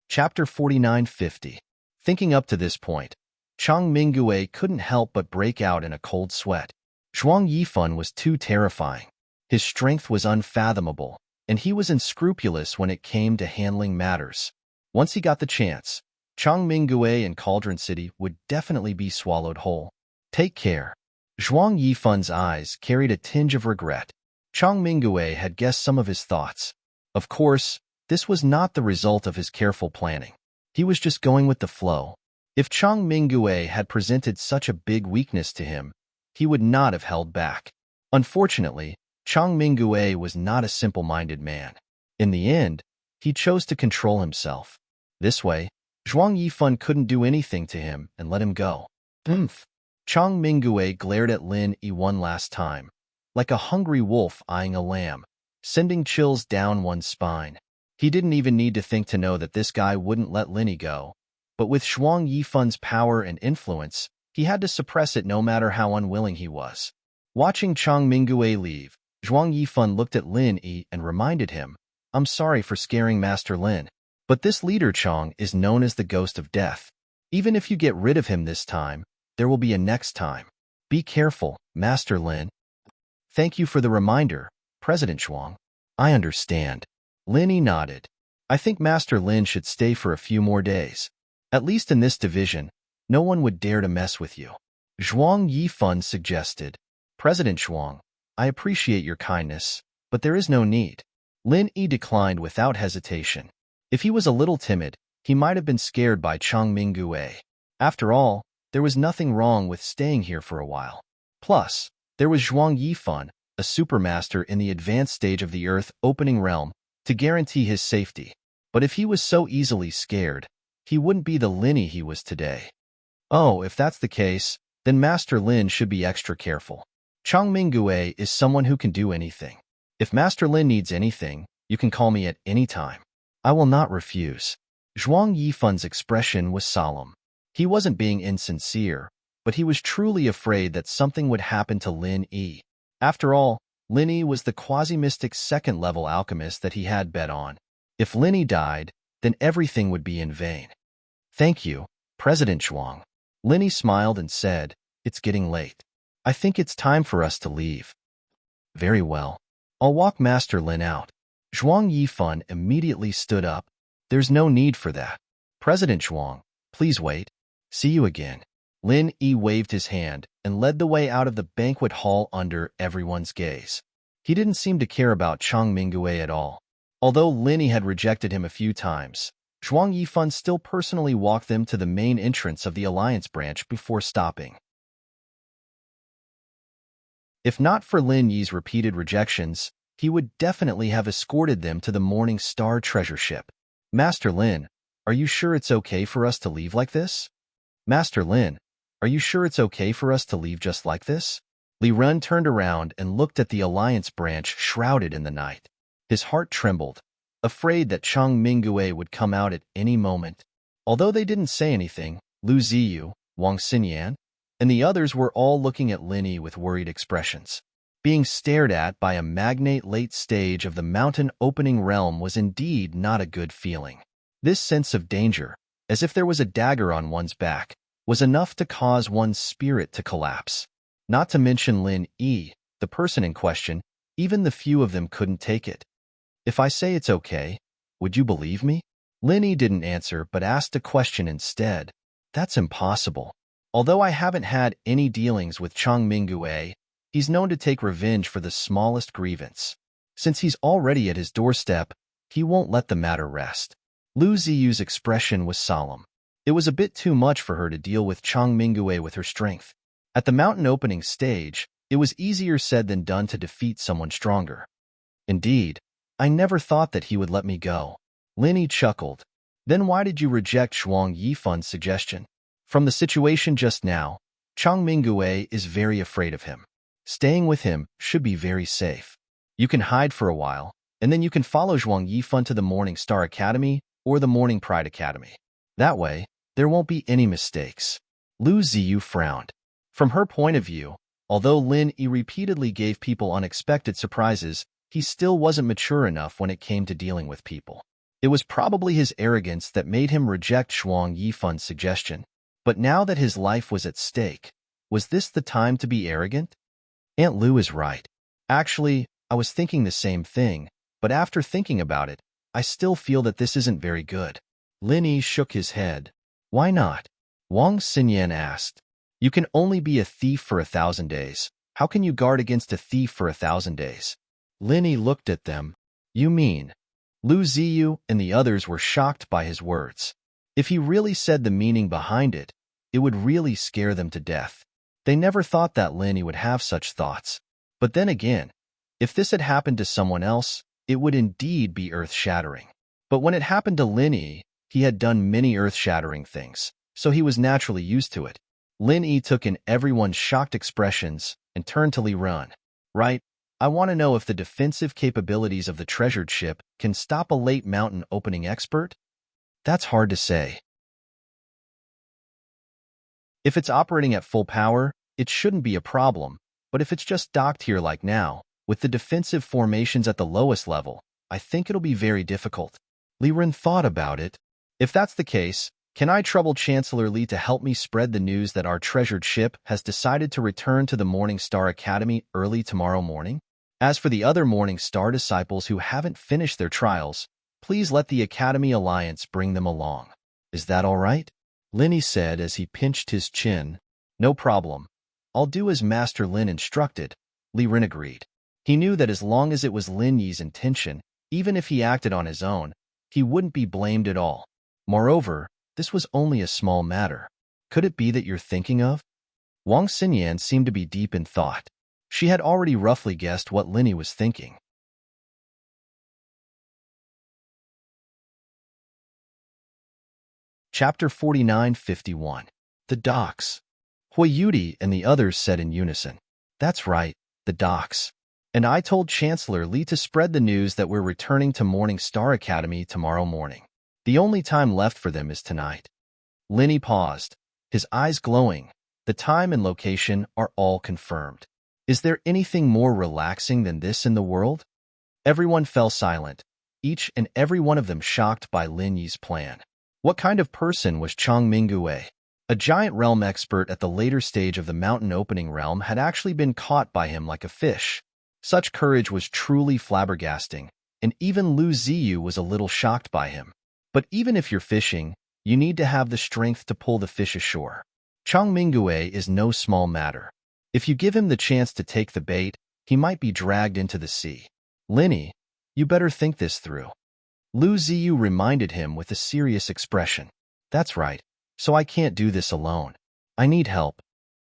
Chapter 49-50. Thinking up to this point, Chang Mingue couldn't help but break out in a cold sweat. Zhuang Yifun was too terrifying. His strength was unfathomable, and he was unscrupulous when it came to handling matters. Once he got the chance, Chang Mingue and Cauldron City would definitely be swallowed whole. Take care. Zhuang Yifun's eyes carried a tinge of regret. Chang Mingyue had guessed some of his thoughts. Of course, this was not the result of his careful planning. He was just going with the flow. If Chang Mingyue had presented such a big weakness to him, he would not have held back. Unfortunately, Chang Mingyue was not a simple-minded man. In the end, he chose to control himself. This way, Zhuang Yifun couldn't do anything to him and let him go. Oomph! Chang Mingyue glared at Lin Yi one last time, like a hungry wolf eyeing a lamb, sending chills down one's spine. He didn't even need to think to know that this guy wouldn't let Lin Yi go. But with Zhuang Yifun's power and influence, he had to suppress it no matter how unwilling he was. Watching Chang Mingyue leave, Zhuang Yifun looked at Lin Yi and reminded him, "I'm sorry for scaring Master Lin, but this leader Chang is known as the Ghost of Death. Even if you get rid of him this time, there will be a next time. Be careful, Master Lin." "Thank you for the reminder, President Zhuang. I understand." Lin Yi nodded. "I think Master Lin should stay for a few more days. At least in this division, no one would dare to mess with you." Zhuang Yifun suggested. "President Zhuang, I appreciate your kindness, but there is no need." Lin Yi declined without hesitation. If he was a little timid, he might have been scared by Chang Mingyue. After all, there was nothing wrong with staying here for a while. Plus, there was Zhuang Yifun, a supermaster in the advanced stage of the Earth opening realm, to guarantee his safety. But if he was so easily scared, he wouldn't be the Lin Yi he was today. Oh, if that's the case, then Master Lin should be extra careful. Chang Mingyue is someone who can do anything. If Master Lin needs anything, you can call me at any time. I will not refuse. Zhuang Yifun's expression was solemn. He wasn't being insincere, but he was truly afraid that something would happen to Lin Yi. After all, Lin Yi was the quasi-mystic second-level alchemist that he had bet on. If Lin Yi died, then everything would be in vain. "Thank you, President Zhuang." Lin Yi smiled and said, "It's getting late. I think it's time for us to leave." "Very well. I'll walk Master Lin out." Zhuang Yifun immediately stood up. "There's no need for that. President Zhuang, please wait. See you again." Lin Yi waved his hand and led the way out of the banquet hall under everyone's gaze. He didn't seem to care about Chang Mingyue at all. Although Lin Yi had rejected him a few times, Zhuang Yifun still personally walked them to the main entrance of the Alliance branch before stopping. If not for Lin Yi's repeated rejections, he would definitely have escorted them to the Morning Star treasure ship. "Master Lin, are you sure it's okay for us to leave like this?" "Master Lin, are you sure it's okay for us to leave just like this?" Li Ren turned around and looked at the Alliance branch shrouded in the night. His heart trembled, afraid that Chang Mingyue would come out at any moment. Although they didn't say anything, Lu Ziyu, Wang Xinyan, and the others were all looking at Lin Yi with worried expressions. Being stared at by a magnate late stage of the mountain opening realm was indeed not a good feeling. This sense of danger, as if there was a dagger on one's back, was enough to cause one's spirit to collapse. Not to mention Lin Yi, the person in question, even the few of them couldn't take it. "If I say it's okay, would you believe me?" Lin Yi didn't answer but asked a question instead. "That's impossible. Although I haven't had any dealings with Chang Mingyue, he's known to take revenge for the smallest grievance. Since he's already at his doorstep, he won't let the matter rest." Lu Ziyu's expression was solemn. It was a bit too much for her to deal with Chang Mingyue with her strength. At the mountain opening stage, it was easier said than done to defeat someone stronger. "Indeed, I never thought that he would let me go." Lin Yi chuckled. "Then why did you reject Zhuang Yifun's suggestion?" "From the situation just now, Chang Mingyue is very afraid of him. Staying with him should be very safe. You can hide for a while, and then you can follow Zhuang Yifun to the Morning Star Academy or the Morning Pride Academy. That way, there won't be any mistakes." Lu Ziyu frowned. From her point of view, although Lin Yi repeatedly gave people unexpected surprises, he still wasn't mature enough when it came to dealing with people. It was probably his arrogance that made him reject Zhuang Yifun's suggestion. But now that his life was at stake, was this the time to be arrogant? Aunt Lu is right. Actually, I was thinking the same thing, but after thinking about it, I still feel that this isn't very good. Lin Yi shook his head. "Why not?" Wang Xinyan asked. You can only be a thief for 1,000 days. How can you guard against a thief for 1,000 days? Linny looked at them. You mean? Lu Ziyu and the others were shocked by his words. If he really said the meaning behind it, it would really scare them to death. They never thought that Linny would have such thoughts. But then again, if this had happened to someone else, it would indeed be earth-shattering. But when it happened to Linny, he had done many earth-shattering things, so he was naturally used to it. Lin Yi took in everyone's shocked expressions and turned to Li Run. Right, I want to know if the defensive capabilities of the treasured ship can stop a late mountain opening expert? That's hard to say. If it's operating at full power, it shouldn't be a problem, but if it's just docked here like now, with the defensive formations at the lowest level, I think it'll be very difficult. Li Ren thought about it. If that's the case, can I trouble Chancellor Li to help me spread the news that our treasured ship has decided to return to the Morning Star Academy early tomorrow morning? As for the other Morning Star disciples who haven't finished their trials, please let the Academy Alliance bring them along. Is that all right? Linny said as he pinched his chin. No problem. I'll do as Master Lin instructed. Li Ren agreed. He knew that as long as it was Lin Yi's intention, even if he acted on his own, he wouldn't be blamed at all. Moreover, this was only a small matter. Could it be that you're thinking of? Wang Xinyan seemed to be deep in thought. She had already roughly guessed what Linny was thinking. Chapter 49-51. The Docks. Hui Yudi and the others said in unison. That's right, the docks. And I told Chancellor Li to spread the news that we're returning to Morning Star Academy tomorrow morning. The only time left for them is tonight. Linny paused, his eyes glowing. The time and location are all confirmed. Is there anything more relaxing than this in the world? Everyone fell silent, each and every one of them shocked by Lin Yi's plan. What kind of person was Chang Mingue? A giant realm expert at the later stage of the mountain opening realm had actually been caught by him like a fish. Such courage was truly flabbergasting, and even Lu Ziyu was a little shocked by him. But even if you're fishing, you need to have the strength to pull the fish ashore. Chang Mingue is no small matter. If you give him the chance to take the bait, he might be dragged into the sea. Linny, you better think this through. Lu Ziyu reminded him with a serious expression. That's right, so I can't do this alone. I need help.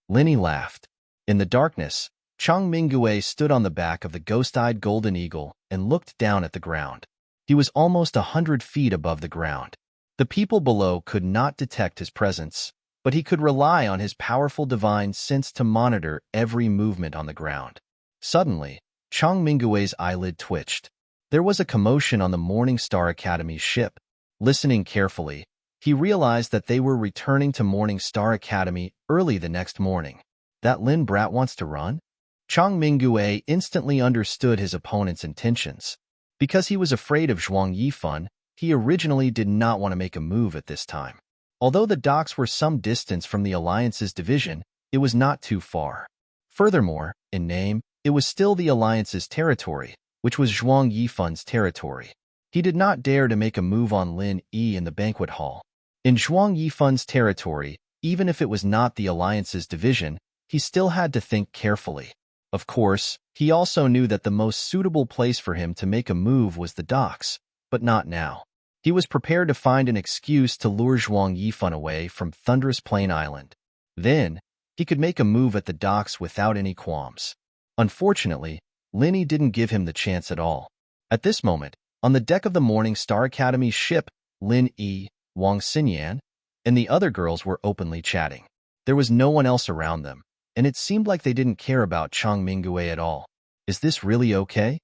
Linny laughed. In the darkness, Chang Mingue stood on the back of the ghost-eyed golden eagle and looked down at the ground. He was almost 100 feet above the ground. The people below could not detect his presence, but he could rely on his powerful divine sense to monitor every movement on the ground. Suddenly, Chang Mingue's eyelid twitched. There was a commotion on the Morning Star Academy's ship. Listening carefully, he realized that they were returning to Morning Star Academy early the next morning. That Lin brat wants to run? Chang Mingue instantly understood his opponent's intentions. Because he was afraid of Zhuang Yifan, he originally did not want to make a move at this time. Although the docks were some distance from the Alliance's division, it was not too far. Furthermore, in name, it was still the Alliance's territory, which was Zhuang Yifan's territory. He did not dare to make a move on Lin Yi in the banquet hall. In Zhuang Yifan's territory, even if it was not the Alliance's division, he still had to think carefully. Of course, he also knew that the most suitable place for him to make a move was the docks, but not now. He was prepared to find an excuse to lure Zhuang Yifan away from Thunderous Plain Island. Then, he could make a move at the docks without any qualms. Unfortunately, Linny didn't give him the chance at all. At this moment, on the deck of the Morning Star Academy's ship, Lin Yi, Wang Xinyan, and the other girls were openly chatting. There was no one else around them, and it seemed like they didn't care about Chang Mingue at all. Is this really okay?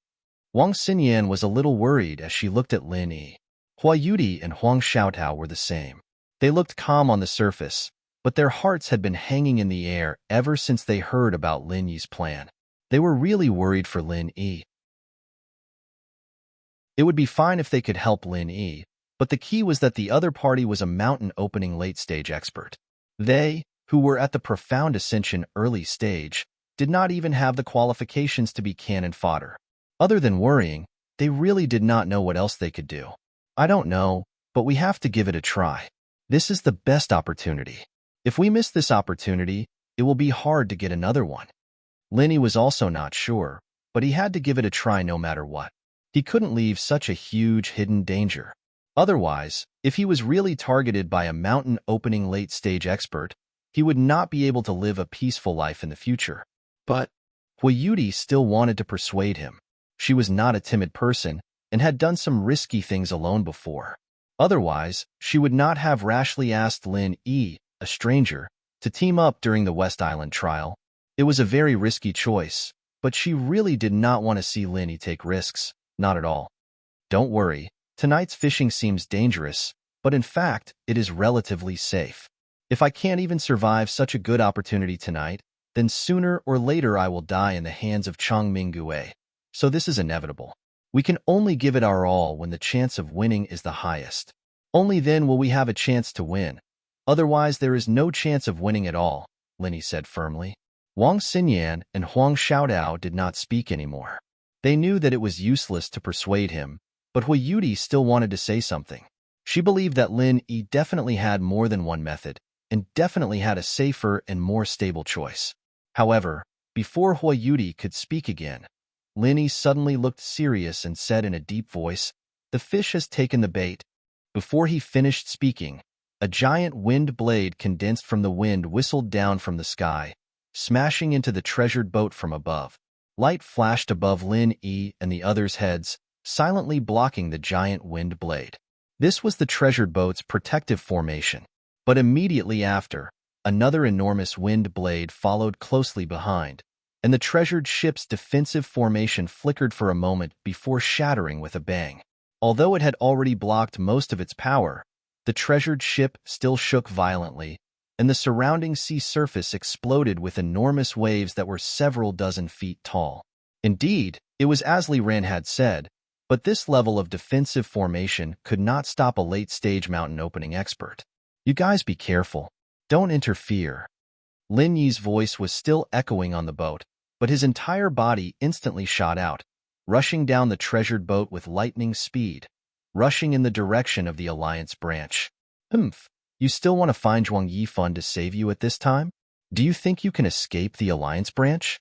Wang Xinyan was a little worried as she looked at Lin Yi. Hua Yudi and Huang Xiaotao were the same. They looked calm on the surface, but their hearts had been hanging in the air ever since they heard about Lin Yi's plan. They were really worried for Lin Yi. It would be fine if they could help Lin Yi, but the key was that the other party was a mountain opening late-stage expert. They, who were at the profound ascension early stage, did not even have the qualifications to be cannon fodder. Other than worrying, they really did not know what else they could do. I don't know, but we have to give it a try. This is the best opportunity. If we miss this opportunity, it will be hard to get another one. Linny was also not sure, but he had to give it a try no matter what. He couldn't leave such a huge hidden danger. Otherwise, if he was really targeted by a mountain opening late-stage expert, he would not be able to live a peaceful life in the future. But Huayuti still wanted to persuade him. She was not a timid person and had done some risky things alone before. Otherwise, she would not have rashly asked Lin Yi, a stranger, to team up during the West Island trial. It was a very risky choice, but she really did not want to see Lin Yi take risks, not at all. Don't worry, tonight's fishing seems dangerous, but in fact, it is relatively safe. If I can't even survive such a good opportunity tonight, then sooner or later I will die in the hands of Chang Mingue. So this is inevitable. We can only give it our all when the chance of winning is the highest. Only then will we have a chance to win. Otherwise, there is no chance of winning at all, Linny said firmly. Wang Xinyan and Huang Xiaodao did not speak anymore. They knew that it was useless to persuade him, but Huayuti still wanted to say something. She believed that Lin Yi definitely had more than one method, and definitely had a safer and more stable choice. However, before Huayuti could speak again, Lin Yi suddenly looked serious and said in a deep voice, "The fish has taken the bait." Before he finished speaking, a giant wind blade condensed from the wind whistled down from the sky, smashing into the treasured boat from above. Light flashed above Lin Yi and the others' heads, silently blocking the giant wind blade. This was the treasured boat's protective formation. But immediately after, another enormous wind blade followed closely behind, and the treasured ship's defensive formation flickered for a moment before shattering with a bang. Although it had already blocked most of its power, the treasured ship still shook violently, and the surrounding sea surface exploded with enormous waves that were several dozen feet tall. Indeed, it was as Li Ran had said, but this level of defensive formation could not stop a late-stage mountain opening expert. "You guys be careful. Don't interfere." Lin Yi's voice was still echoing on the boat, but his entire body instantly shot out, rushing down the treasured boat with lightning speed, rushing in the direction of the Alliance branch. "Humph. You still want to find Zhuang Yifan to save you at this time? Do you think you can escape the Alliance branch?"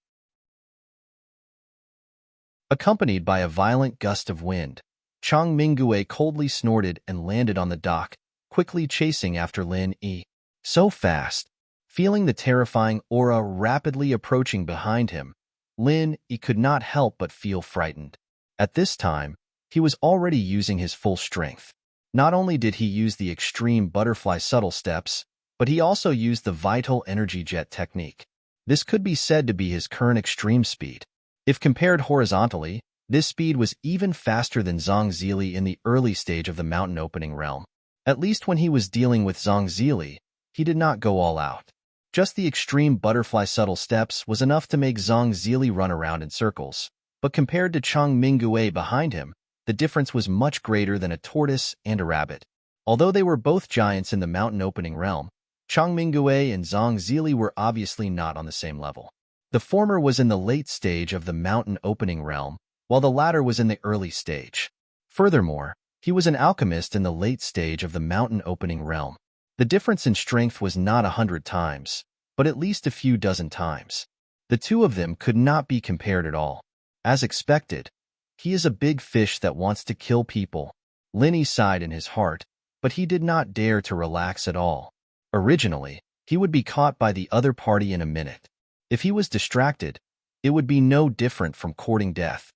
Accompanied by a violent gust of wind, Chang Mingue coldly snorted and landed on the dock, quickly chasing after Lin Yi. So fast, feeling the terrifying aura rapidly approaching behind him, Lin Yi could not help but feel frightened. At this time, he was already using his full strength. Not only did he use the extreme butterfly subtle steps, but he also used the vital energy jet technique. This could be said to be his current extreme speed. If compared horizontally, this speed was even faster than Zhang Zili in the early stage of the mountain opening realm. At least when he was dealing with Zhang Zili, he did not go all out. Just the extreme butterfly subtle steps was enough to make Zhang Zili run around in circles, but compared to Chang Mingue behind him, the difference was much greater than a tortoise and a rabbit. Although they were both giants in the mountain opening realm, Chang Mingue and Zhang Zili were obviously not on the same level. The former was in the late stage of the mountain opening realm, while the latter was in the early stage. Furthermore, he was an alchemist in the late stage of the mountain opening realm. The difference in strength was not 100 times, but at least a few dozen times. The two of them could not be compared at all. As expected, he is a big fish that wants to kill people. Linny sighed in his heart, but he did not dare to relax at all. Originally, he would be caught by the other party in a minute. If he was distracted, it would be no different from courting death.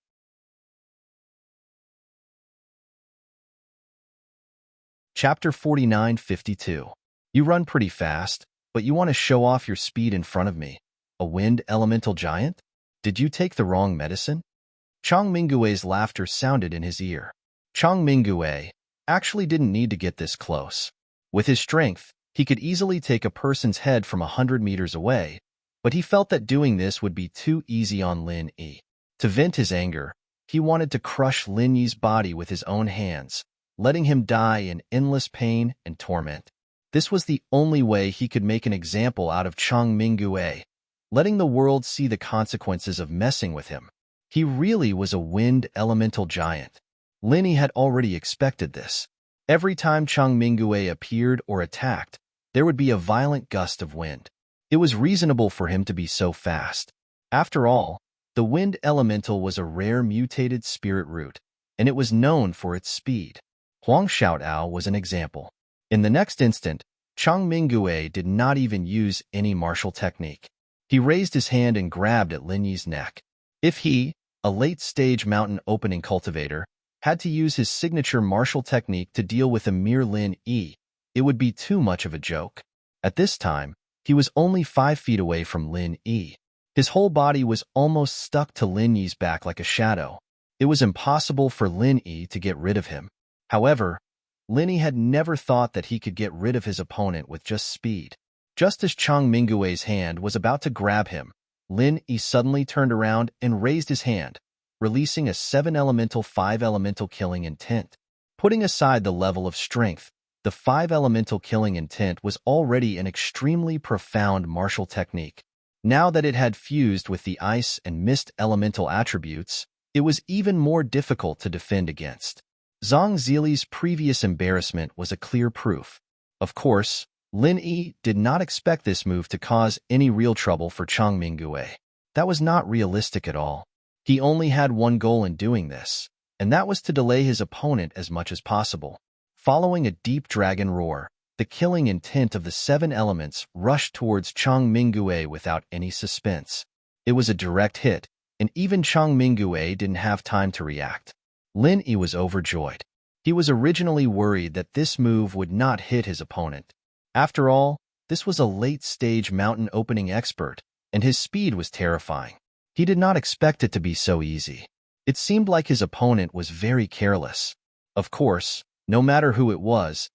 Chapter 49-52. You run pretty fast, but you want to show off your speed in front of me. A wind elemental giant? Did you take the wrong medicine? Chang Mingue's laughter sounded in his ear. Chang Mingue actually didn't need to get this close. With his strength, he could easily take a person's head from 100 meters away, but he felt that doing this would be too easy on Lin Yi. To vent his anger, he wanted to crush Lin Yi's body with his own hands, letting him die in endless pain and torment. This was the only way he could make an example out of Chang Mingue, letting the world see the consequences of messing with him. He really was a wind elemental giant. Lin Yi had already expected this. Every time Chang Mingue appeared or attacked, there would be a violent gust of wind. It was reasonable for him to be so fast. After all, the wind elemental was a rare mutated spirit root, and it was known for its speed. Huang Xiaotao was an example. In the next instant, Chang Mingyue did not even use any martial technique. He raised his hand and grabbed at Lin Yi's neck. If he, a late-stage mountain opening cultivator, had to use his signature martial technique to deal with a mere Lin Yi, it would be too much of a joke. At this time, he was only 5 feet away from Lin Yi. His whole body was almost stuck to Lin Yi's back like a shadow. It was impossible for Lin Yi to get rid of him. However, Lin Yi had never thought that he could get rid of his opponent with just speed. Just as Chang Mingyue's hand was about to grab him, Lin Yi suddenly turned around and raised his hand, releasing a 7-elemental 5-elemental killing intent. Putting aside the level of strength, the 5-elemental killing intent was already an extremely profound martial technique. Now that it had fused with the ice and mist elemental attributes, it was even more difficult to defend against. Zhang Zili's previous embarrassment was a clear proof. Of course, Lin Yi did not expect this move to cause any real trouble for Chang Mingyue. That was not realistic at all. He only had one goal in doing this, and that was to delay his opponent as much as possible. Following a deep dragon roar, the killing intent of the 7 elements rushed towards Chang Mingyue without any suspense. It was a direct hit, and even Chang Mingyue didn't have time to react. Lin Yi was overjoyed. He was originally worried that this move would not hit his opponent. After all, this was a late-stage mountain opening expert, and his speed was terrifying. He did not expect it to be so easy. It seemed like his opponent was very careless. Of course, no matter who it was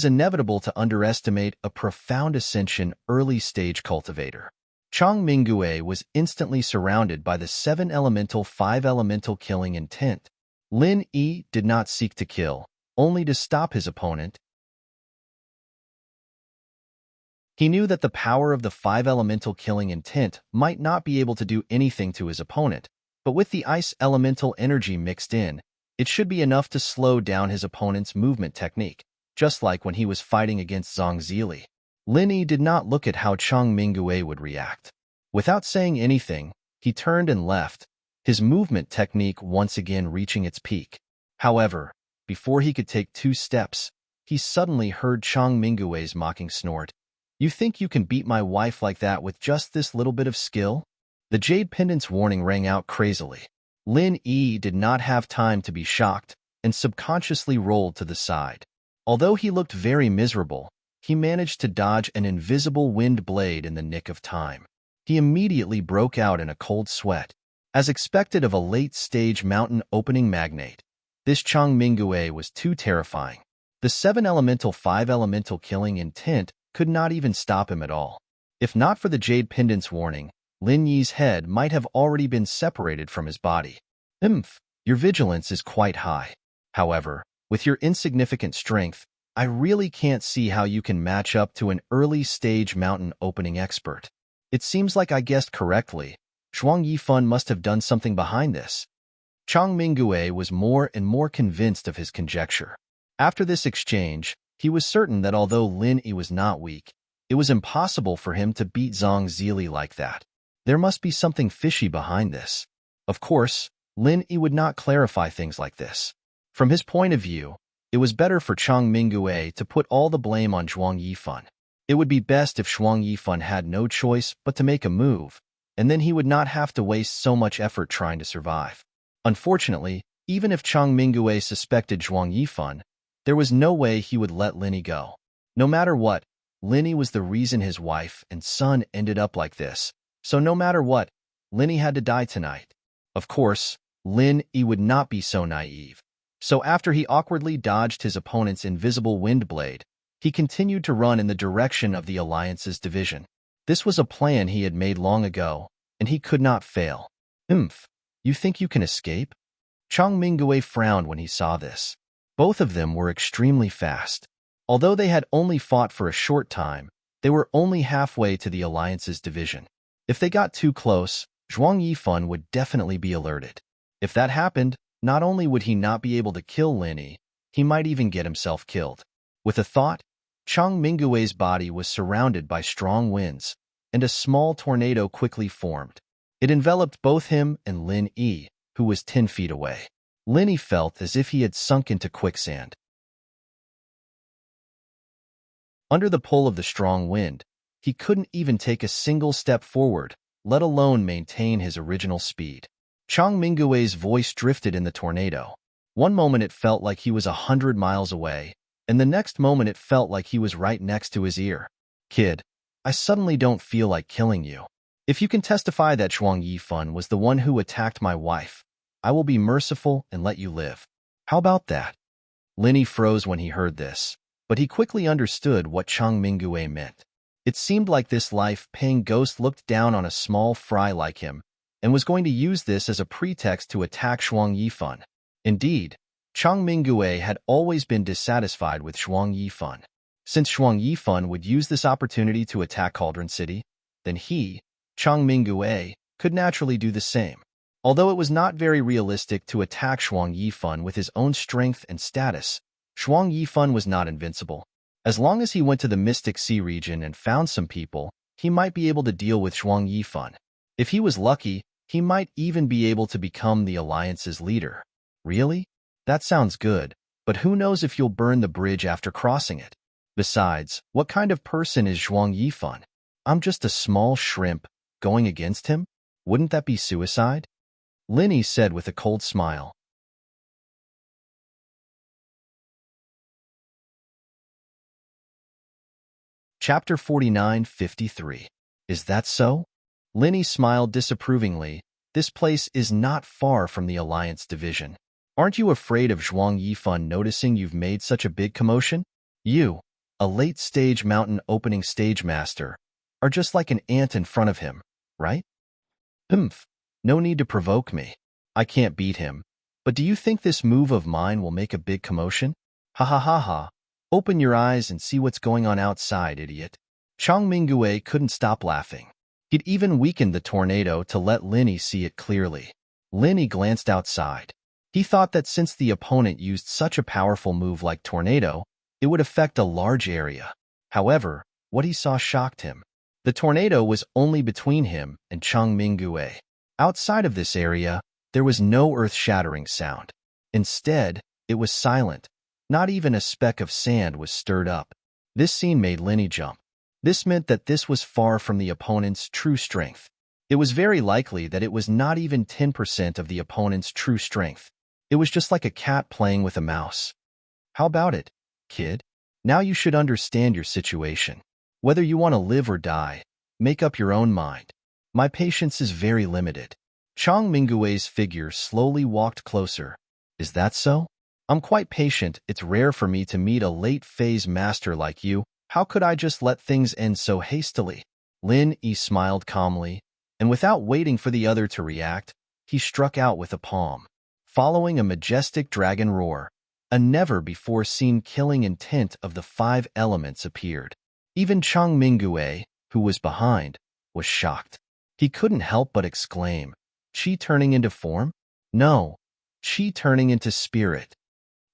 inevitable to underestimate a profound ascension early-stage cultivator. Chang Mingyue was instantly surrounded by the 7-elemental 5-elemental killing intent. Lin Yi did not seek to kill, only to stop his opponent. He knew that the power of the 5-elemental killing intent might not be able to do anything to his opponent, but with the ice elemental energy mixed in, it should be enough to slow down his opponent's movement technique, just like when he was fighting against Zhang Zili. Lin Yi did not look at how Chang Mingyue would react. Without saying anything, he turned and left, his movement technique once again reaching its peak. However, before he could take 2 steps, he suddenly heard Chang Mingyue's mocking snort. "You think you can beat my wife like that with just this little bit of skill?" The jade pendant's warning rang out crazily. Lin Yi did not have time to be shocked and subconsciously rolled to the side. Although he looked very miserable, he managed to dodge an invisible wind blade in the nick of time. He immediately broke out in a cold sweat. As expected of a late-stage mountain opening magnate, this Chang Mingyue was too terrifying. The 7-elemental 5-elemental killing intent could not even stop him at all. If not for the jade pendant's warning, Lin Yi's head might have already been separated from his body. Your vigilance is quite high. However, with your insignificant strength, I really can't see how you can match up to an early-stage mountain opening expert. It seems like I guessed correctly. Zhuang Yifan must have done something behind this. Chang Mingyue was more and more convinced of his conjecture. After this exchange, he was certain that although Lin Yi was not weak, it was impossible for him to beat Zhang Zili like that. There must be something fishy behind this. Of course, Lin Yi would not clarify things like this. From his point of view, it was better for Chang Mingyue to put all the blame on Zhuang Yifan. It would be best if Zhuang Yifan had no choice but to make a move, and then he would not have to waste so much effort trying to survive. Unfortunately, even if Chang Mingyue suspected Zhuang Yifan, there was no way he would let Lin Yi go. No matter what, Lin Yi was the reason his wife and son ended up like this, so no matter what, Lin Yi had to die tonight. Of course, Lin Yi would not be so naive. So after he awkwardly dodged his opponent's invisible wind blade, he continued to run in the direction of the Alliance's division. This was a plan he had made long ago, and he could not fail. You think you can escape? Chang Mingyue frowned when he saw this. Both of them were extremely fast. Although they had only fought for a short time, they were only halfway to the Alliance's division. If they got too close, Zhuang Yifan would definitely be alerted. If that happened, not only would he not be able to kill Lin Yi, he might even get himself killed. With a thought, Chang Mingyue's body was surrounded by strong winds, and a small tornado quickly formed. It enveloped both him and Lin Yi, who was 10 feet away. Lin Yi felt as if he had sunk into quicksand. Under the pull of the strong wind, he couldn't even take a single step forward, let alone maintain his original speed. Chang Mingue's voice drifted in the tornado. One moment it felt like he was 100 miles away, and the next moment it felt like he was right next to his ear. Kid, I suddenly don't feel like killing you. If you can testify that Zhuang Yifan was the one who attacked my wife, I will be merciful and let you live. How about that? Lin Yi froze when he heard this, but he quickly understood what Chang Mingue meant. It seemed like this life-paying ghost looked down on a small fry like him and was going to use this as a pretext to attack Zhuang Yifan. Indeed, Chang Mingue had always been dissatisfied with Zhuang Yifan. Since Zhuang Yifan would use this opportunity to attack Cauldron City, then he, Chang Mingue, could naturally do the same. Although it was not very realistic to attack Zhuang Yifan with his own strength and status, Zhuang Yifan was not invincible. As long as he went to the Mystic Sea region and found some people, he might be able to deal with Zhuang Yifan. If he was lucky, he might even be able to become the Alliance's leader. Really? That sounds good, but who knows if you'll burn the bridge after crossing it? Besides, what kind of person is Zhuang Yifan? I'm just a small shrimp. Going against him? Wouldn't that be suicide? Lin Yi said with a cold smile. Chapter 49:53. Is that so? Lin Yi smiled disapprovingly. This place is not far from the Alliance division. Aren't you afraid of Zhuang Yifan noticing you've made such a big commotion? You, a late-stage mountain opening stage master, are just like an ant in front of him, right? No need to provoke me. I can't beat him. But do you think this move of mine will make a big commotion? Ha ha ha ha. Open your eyes and see what's going on outside, idiot. Chang Mingue couldn't stop laughing. He'd even weakened the tornado to let Lin Yi see it clearly. Lin Yi glanced outside. He thought that since the opponent used such a powerful move like tornado, it would affect a large area. However, what he saw shocked him. The tornado was only between him and Chang Mingue. Outside of this area, there was no earth-shattering sound. Instead, it was silent. Not even a speck of sand was stirred up. This scene made Lin Yi jump. This meant that this was far from the opponent's true strength. It was very likely that it was not even 10% of the opponent's true strength. It was just like a cat playing with a mouse. How about it, kid? Now you should understand your situation. Whether you want to live or die, make up your own mind. My patience is very limited. Chang Mingue's figure slowly walked closer. Is that so? I'm quite patient. It's rare for me to meet a late-phase master like you. How could I just let things end so hastily? Lin Yi smiled calmly, and without waiting for the other to react, he struck out with a palm. Following a majestic dragon roar, a never-before-seen killing intent of the 5 elements appeared. Even Chang Mingue, who was behind, was shocked. He couldn't help but exclaim, "Qi turning into form? No, Qi turning into spirit."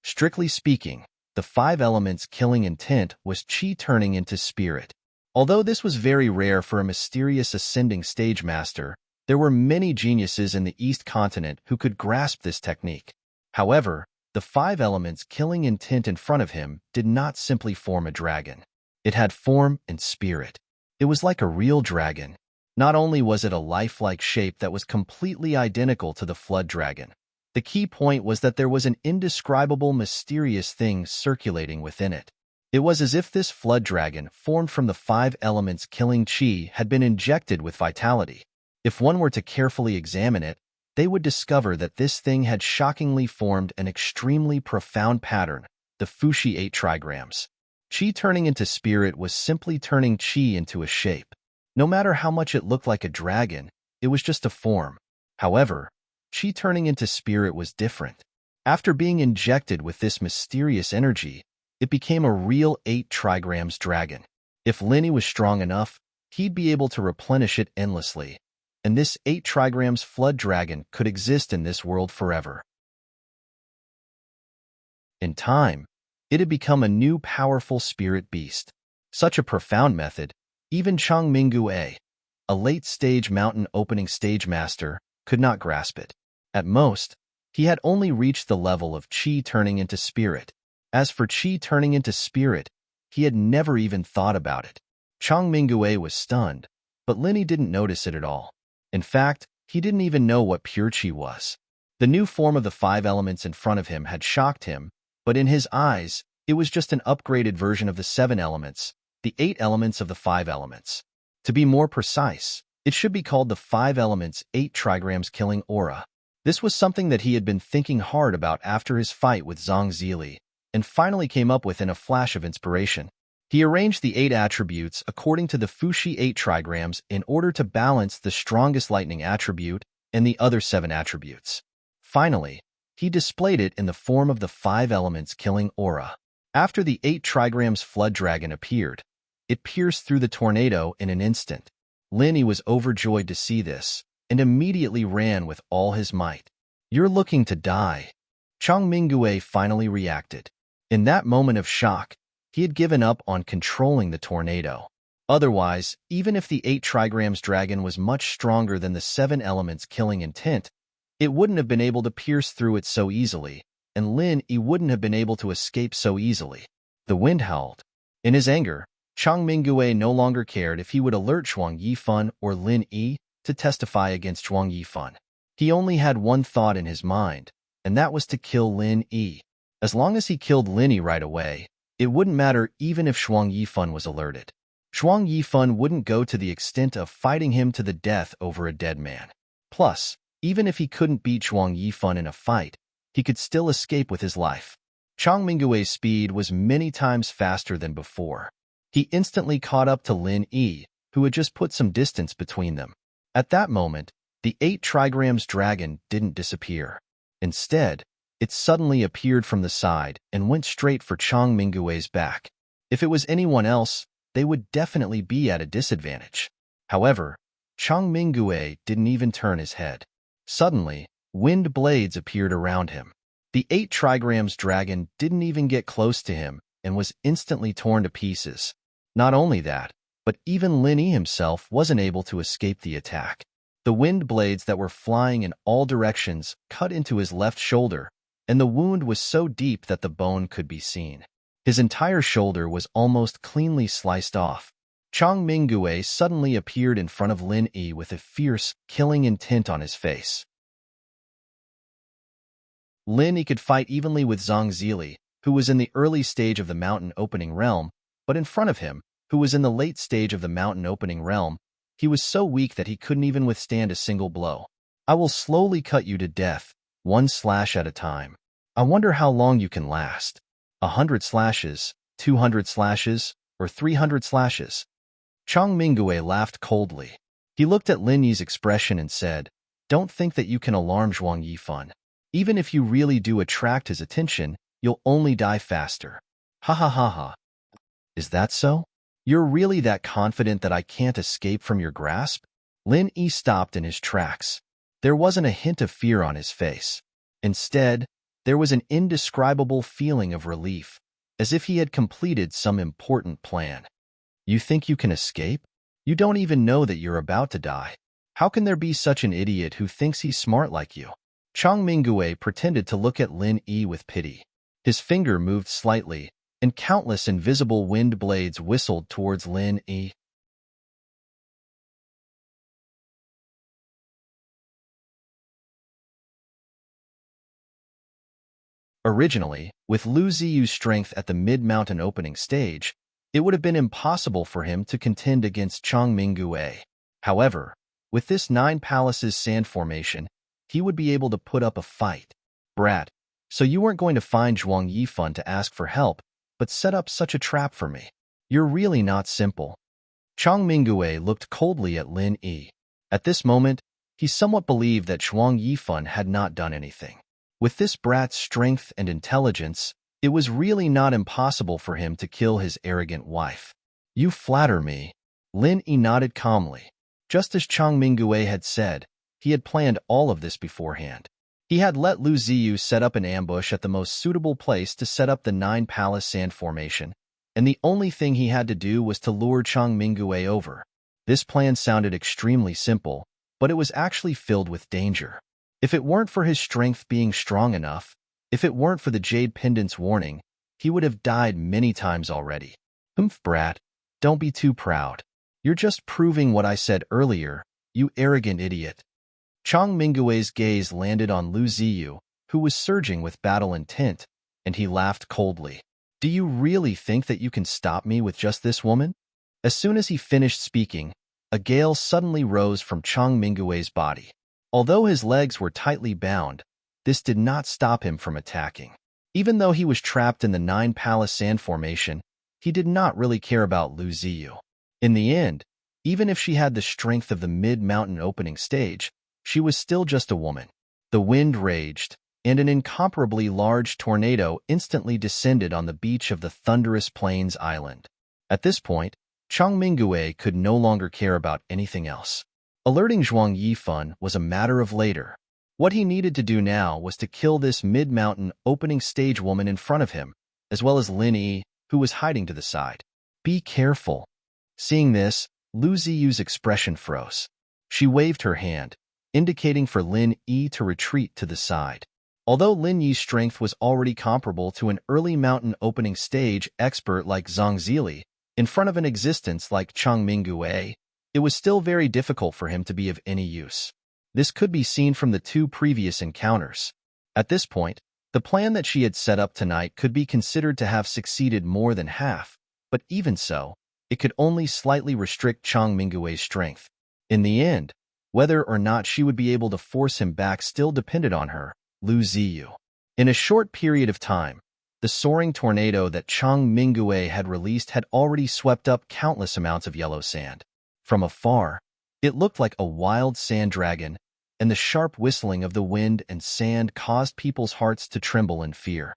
Strictly speaking, the 5 elements killing intent was Qi turning into spirit. Although this was very rare for a mysterious ascending stage master, there were many geniuses in the East Continent who could grasp this technique. However, the 5 elements killing intent in front of him did not simply form a dragon. It had form and spirit. It was like a real dragon. Not only was it a lifelike shape that was completely identical to the flood dragon, the key point was that there was an indescribable, mysterious thing circulating within it. It was as if this flood dragon, formed from the 5 elements killing Qi, had been injected with vitality. If one were to carefully examine it, they would discover that this thing had shockingly formed an extremely profound pattern, the Fushi 8 trigrams. Qi turning into spirit was simply turning Qi into a shape. No matter how much it looked like a dragon, it was just a form. However, Qi turning into spirit was different. After being injected with this mysterious energy, it became a real 8 trigrams dragon. If Lin Yi was strong enough, he'd be able to replenish it endlessly, and this 8 trigrams flood dragon could exist in this world forever. In time, it had become a new powerful spirit beast. Such a profound method, even Chang Mingue, a late-stage mountain opening stage master, could not grasp it. At most, he had only reached the level of Qi turning into spirit. As for Qi turning into spirit, he had never even thought about it. Chang Mingyue was stunned, but Linny didn't notice it at all. In fact, he didn't even know what pure Qi was. The new form of the 5 elements in front of him had shocked him, but in his eyes, it was just an upgraded version of the 7 elements, the 8 elements of the 5 elements. To be more precise, it should be called the 5 elements 8 trigrams killing aura. This was something that he had been thinking hard about after his fight with Zhang Zili, and finally came up with in a flash of inspiration. He arranged the 8 attributes according to the Fushi 8 trigrams in order to balance the strongest lightning attribute and the other 7 attributes. Finally, he displayed it in the form of the 5 elements killing aura. After the 8 trigrams flood dragon appeared, it pierced through the tornado in an instant. Linny was overjoyed to see this, and immediately ran with all his might. "You're looking to die." Chang Mingyue finally reacted. In that moment of shock, he had given up on controlling the tornado. Otherwise, even if the 8 trigrams dragon was much stronger than the 7 elements killing intent, it wouldn't have been able to pierce through it so easily, and Lin Yi wouldn't have been able to escape so easily. The wind howled. In his anger, Chang Mingyue no longer cared if he would alert Zhuang Yifan or Lin Yi to testify against Zhuang Yifan. He only had one thought in his mind, and that was to kill Lin Yi. As long as he killed Lin Yi right away, it wouldn't matter even if Zhuang Yifan was alerted. Zhuang Yifan wouldn't go to the extent of fighting him to the death over a dead man. Plus, even if he couldn't beat Zhuang Yifan in a fight, he could still escape with his life. Chang Mingyue's speed was many times faster than before. He instantly caught up to Lin Yi, who had just put some distance between them. At that moment, the 8 trigrams dragon didn't disappear. Instead, it suddenly appeared from the side and went straight for Chang Mingyue's back. If it was anyone else, they would definitely be at a disadvantage. However, Chang Mingyue didn't even turn his head. Suddenly, wind blades appeared around him. The 8 trigrams dragon didn't even get close to him and was instantly torn to pieces. Not only that, but even Lin Yi himself wasn't able to escape the attack. The wind blades that were flying in all directions cut into his left shoulder, and the wound was so deep that the bone could be seen. His entire shoulder was almost cleanly sliced off. Chang Mingyue suddenly appeared in front of Lin Yi with a fierce, killing intent on his face. Lin Yi could fight evenly with Zhang Zili, who was in the early stage of the mountain opening realm, but in front of him, who was in the late stage of the mountain opening realm, he was so weak that he couldn't even withstand a single blow. "I will slowly cut you to death, 1 slash at a time. I wonder how long you can last. 100 slashes, 200 slashes, or 300 slashes. Chang Mingyue laughed coldly. He looked at Lin Yi's expression and said, "Don't think that you can alarm Zhuang Yifan. Even if you really do attract his attention, you'll only die faster." "Ha ha ha ha. Is that so? You're really that confident that I can't escape from your grasp?" Lin Yi stopped in his tracks. There wasn't a hint of fear on his face. Instead, there was an indescribable feeling of relief, as if he had completed some important plan. "You think you can escape? You don't even know that you're about to die. How can there be such an idiot who thinks he's smart like you?" Chang Mingyue pretended to look at Lin Yi with pity. His finger moved slightly, and countless invisible wind blades whistled towards Lin Yi. Originally, with Lu Ziyu's strength at the mid-mountain opening stage, it would have been impossible for him to contend against Chang Mingyue. However, with this 9 palaces sand formation, he would be able to put up a fight. "Brat, so you weren't going to find Zhuang Yifan to ask for help, but set up such a trap for me. You're really not simple." Chang Mingyue looked coldly at Lin Yi. At this moment, he somewhat believed that Zhuang Yifan had not done anything. With this brat's strength and intelligence, it was really not impossible for him to kill his arrogant wife. "You flatter me." Lin Yi nodded calmly. Just as Chang Mingyue had said, he had planned all of this beforehand. He had let Lu Ziyu set up an ambush at the most suitable place to set up the 9 palace sand formation, and the only thing he had to do was to lure Chang Mingyue over. This plan sounded extremely simple, but it was actually filled with danger. If it weren't for his strength being strong enough, if it weren't for the jade pendant's warning, he would have died many times already. Brat, don't be too proud. You're just proving what I said earlier, you arrogant idiot. Chang Mingue's gaze landed on Lu Ziyu, who was surging with battle intent, and he laughed coldly. Do you really think that you can stop me with just this woman? As soon as he finished speaking, a gale suddenly rose from Chang Mingue's body. Although his legs were tightly bound, this did not stop him from attacking. Even though he was trapped in the Nine Palace Sand Formation, he did not really care about Lu Ziyu. In the end, even if she had the strength of the mid-mountain opening stage, she was still just a woman. The wind raged, and an incomparably large tornado instantly descended on the beach of the thunderous Plains Island. At this point, Chang Mingue could no longer care about anything else. Alerting Zhuang Yifan was a matter of later. What he needed to do now was to kill this mid-mountain opening stage woman in front of him, as well as Lin Yi, who was hiding to the side. Be careful. Seeing this, Lu Ziyu's expression froze. She waved her hand, indicating for Lin Yi to retreat to the side. Although Lin Yi's strength was already comparable to an early mountain opening stage expert like Zhang Zili, in front of an existence like Chang Mingue, it was still very difficult for him to be of any use. This could be seen from the two previous encounters. At this point, the plan that she had set up tonight could be considered to have succeeded more than half, but even so, it could only slightly restrict Chang Mingue's strength. In the end, whether or not she would be able to force him back still depended on her, Lu Ziyu. In a short period of time, the soaring tornado that Chang Mingue had released had already swept up countless amounts of yellow sand. From afar, it looked like a wild sand dragon, and the sharp whistling of the wind and sand caused people's hearts to tremble in fear.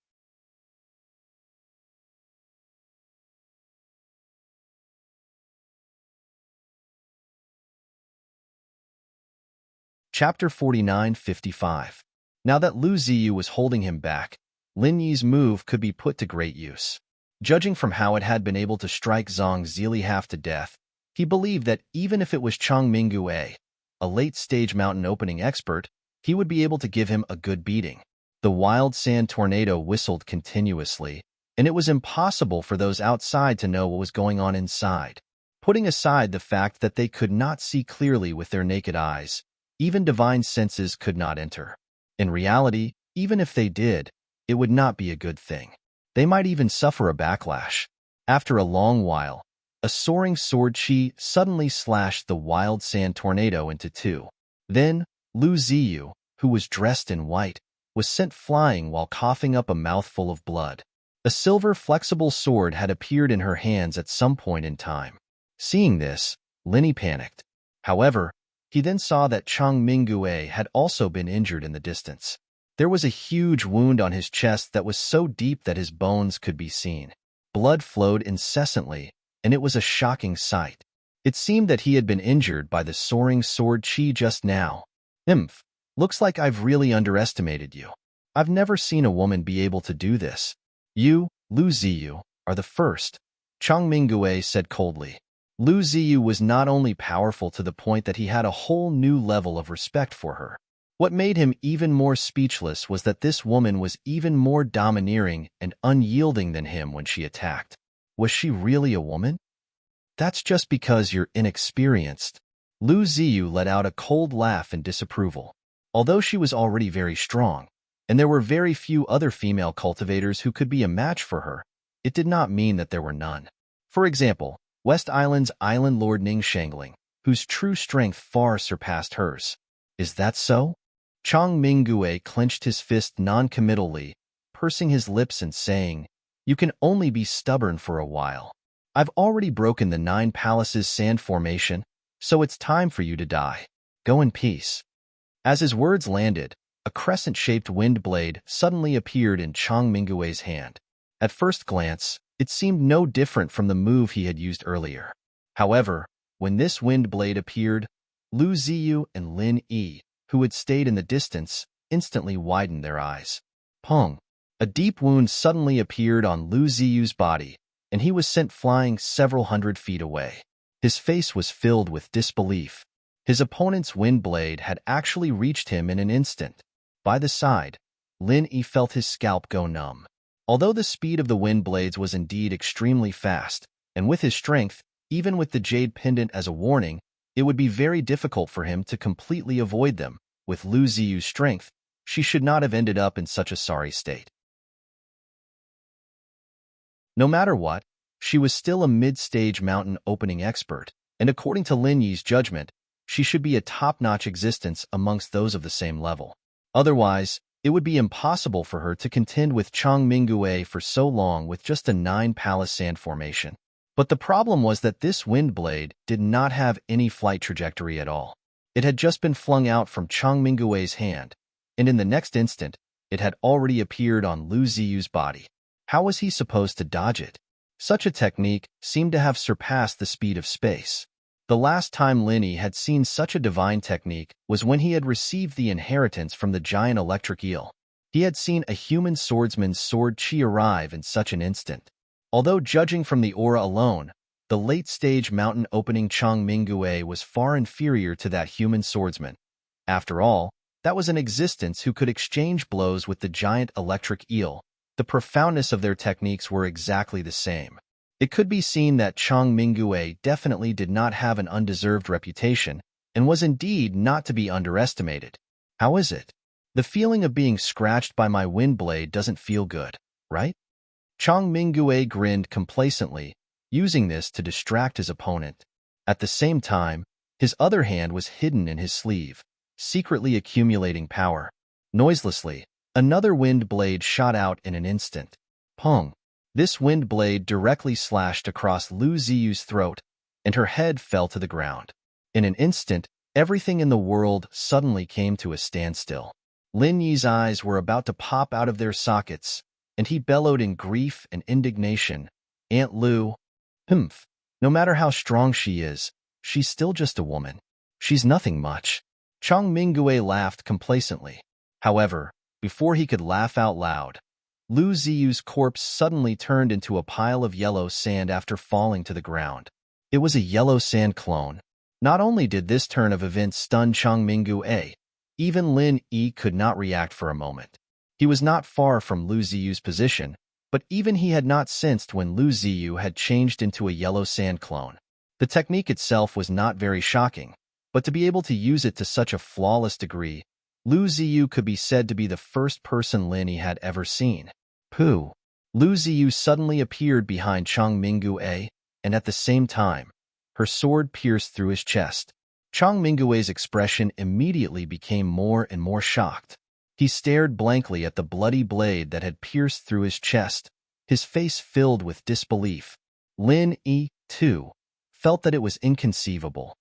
Chapter 49-55. Now that Lu Ziyu was holding him back, Lin Yi's move could be put to great use. Judging from how it had been able to strike Zhang Zili half to death, he believed that even if it was Chang Mingue, a late-stage mountain opening expert, he would be able to give him a good beating. The wild sand tornado whistled continuously, and it was impossible for those outside to know what was going on inside. Putting aside the fact that they could not see clearly with their naked eyes, even divine senses could not enter. In reality, even if they did, it would not be a good thing. They might even suffer a backlash. After a long while, a soaring sword chi suddenly slashed the wild sand tornado into two. Then, Lu Ziyu, who was dressed in white, was sent flying while coughing up a mouthful of blood. A silver flexible sword had appeared in her hands at some point in time. Seeing this, Lin panicked. However, he then saw that Chang Mingue had also been injured in the distance. There was a huge wound on his chest that was so deep that his bones could be seen. Blood flowed incessantly, and it was a shocking sight. It seemed that he had been injured by the soaring sword chi just now. Looks like I've really underestimated you. I've never seen a woman be able to do this. You, Lu Ziyu, are the first, Chang Mingue said coldly. Lu Ziyu was not only powerful to the point that he had a whole new level of respect for her. What made him even more speechless was that this woman was even more domineering and unyielding than him when she attacked. Was she really a woman? That's just because you're inexperienced. Lu Ziyu let out a cold laugh in disapproval. Although she was already very strong, and there were very few other female cultivators who could be a match for her, it did not mean that there were none. For example, West Island's Island Lord Ning Shangling, whose true strength far surpassed hers. Is that so? Chang Mingue clenched his fist non-committally, pursing his lips and saying, You can only be stubborn for a while. I've already broken the Nine Palaces sand formation, so it's time for you to die. Go in peace. As his words landed, a crescent-shaped wind blade suddenly appeared in Chang Mingue's hand. At first glance, it seemed no different from the move he had used earlier. However, when this wind blade appeared, Lu Ziyu and Lin Yi, who had stayed in the distance, instantly widened their eyes. Pong! A deep wound suddenly appeared on Lu Ziyu's body, and he was sent flying several hundred feet away. His face was filled with disbelief. His opponent's wind blade had actually reached him in an instant. By the side, Lin Yi felt his scalp go numb. Although the speed of the wind blades was indeed extremely fast, and with his strength, even with the jade pendant as a warning, it would be very difficult for him to completely avoid them. With Lu Ziyu's strength, she should not have ended up in such a sorry state. No matter what, she was still a mid-stage mountain opening expert, and according to Lin Yi's judgment, she should be a top-notch existence amongst those of the same level. Otherwise, it would be impossible for her to contend with Chang Mingyue for so long with just a 9-palace sand formation. But the problem was that this wind blade did not have any flight trajectory at all. It had just been flung out from Chang Mingyue's hand, and in the next instant, it had already appeared on Lu Ziyu's body. How was he supposed to dodge it? Such a technique seemed to have surpassed the speed of space. The last time Lin Yi had seen such a divine technique was when he had received the inheritance from the giant electric eel. He had seen a human swordsman's sword chi arrive in such an instant. Although judging from the aura alone, the late-stage mountain opening Chang Mingyue was far inferior to that human swordsman. After all, that was an existence who could exchange blows with the giant electric eel. The profoundness of their techniques were exactly the same. It could be seen that Chang Mingyue definitely did not have an undeserved reputation and was indeed not to be underestimated. How is it? The feeling of being scratched by my wind blade doesn't feel good, right? Chang Mingyue grinned complacently, using this to distract his opponent. At the same time, his other hand was hidden in his sleeve, secretly accumulating power. Noiselessly, another wind blade shot out in an instant. Pong! This wind blade directly slashed across Lu Ziyu's throat, and her head fell to the ground. In an instant, everything in the world suddenly came to a standstill. Lin Yi's eyes were about to pop out of their sockets, and he bellowed in grief and indignation, "Aunt Lu, humph, no matter how strong she is, she's still just a woman. She's nothing much." Chang Mingyue laughed complacently. However, before he could laugh out loud, Lu Ziyu's corpse suddenly turned into a pile of yellow sand after falling to the ground. It was a yellow sand clone. Not only did this turn of events stun Chang Mingyue, even Lin Yi could not react for a moment. He was not far from Lu Ziyu's position, but even he had not sensed when Lu Ziyu had changed into a yellow sand clone. The technique itself was not very shocking, but to be able to use it to such a flawless degree, Lu Ziyu could be said to be the first person Lin Yi had ever seen. Pooh! Lu Ziyu suddenly appeared behind Chang Mingyue, and at the same time, her sword pierced through his chest. Chang Mingyue's expression immediately became more and more shocked. He stared blankly at the bloody blade that had pierced through his chest, his face filled with disbelief. Lin Yi, too, felt that it was inconceivable.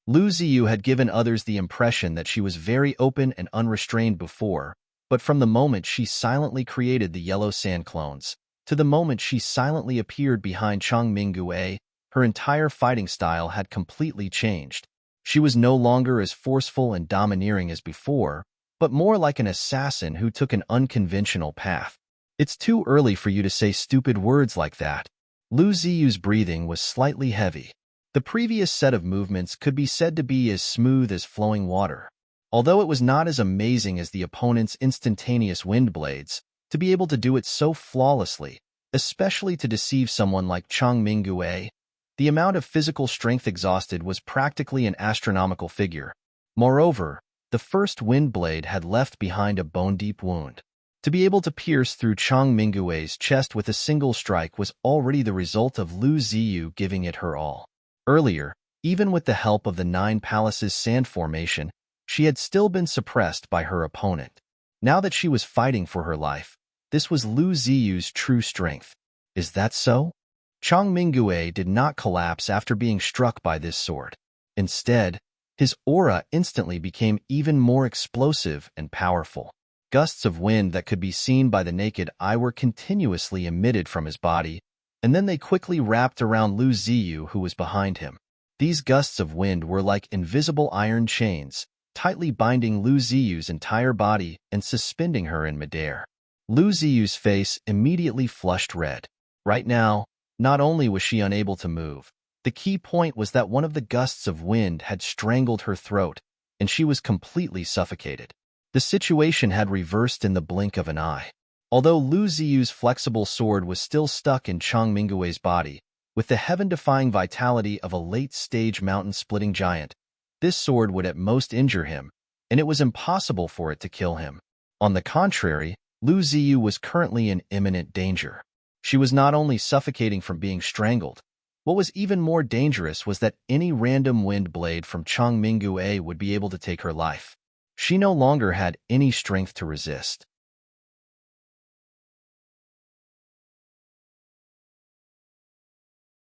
Lu Ziyu had given others the impression that she was very open and unrestrained before, but from the moment she silently created the yellow sand clones, to the moment she silently appeared behind Chang Mingyue, her entire fighting style had completely changed. She was no longer as forceful and domineering as before, but more like an assassin who took an unconventional path. "It's too early for you to say stupid words like that." Lu Ziyu's breathing was slightly heavy. The previous set of movements could be said to be as smooth as flowing water. Although it was not as amazing as the opponent's instantaneous wind blades, to be able to do it so flawlessly, especially to deceive someone like Chang Mingyue, the amount of physical strength exhausted was practically an astronomical figure. Moreover, the first wind blade had left behind a bone-deep wound. To be able to pierce through Chang Mingyue's chest with a single strike was already the result of Lu Ziyu giving it her all. Earlier, even with the help of the 9 Palaces sand formation, she had still been suppressed by her opponent. Now that she was fighting for her life, this was Lu Ziyu's true strength. Is that so? Chang Mingyue did not collapse after being struck by this sword. Instead, his aura instantly became even more explosive and powerful. Gusts of wind that could be seen by the naked eye were continuously emitted from his body, and then they quickly wrapped around Lu Ziyu, who was behind him. These gusts of wind were like invisible iron chains, tightly binding Lu Ziyu's entire body and suspending her in midair. Lu Ziyu's face immediately flushed red. Right now, Not only was she unable to move, the key point was that one of the gusts of wind had strangled her throat, and she was completely suffocated. The situation had reversed in the blink of an eye. Although Lu Ziyu's flexible sword was still stuck in Chang Mingue's body, with the heaven-defying vitality of a late-stage mountain-splitting giant, this sword would at most injure him, and it was impossible for it to kill him. On the contrary, Lu Ziyu was currently in imminent danger. She was not only suffocating from being strangled, what was even more dangerous was that any random wind blade from Chang Mingue would be able to take her life. She no longer had any strength to resist.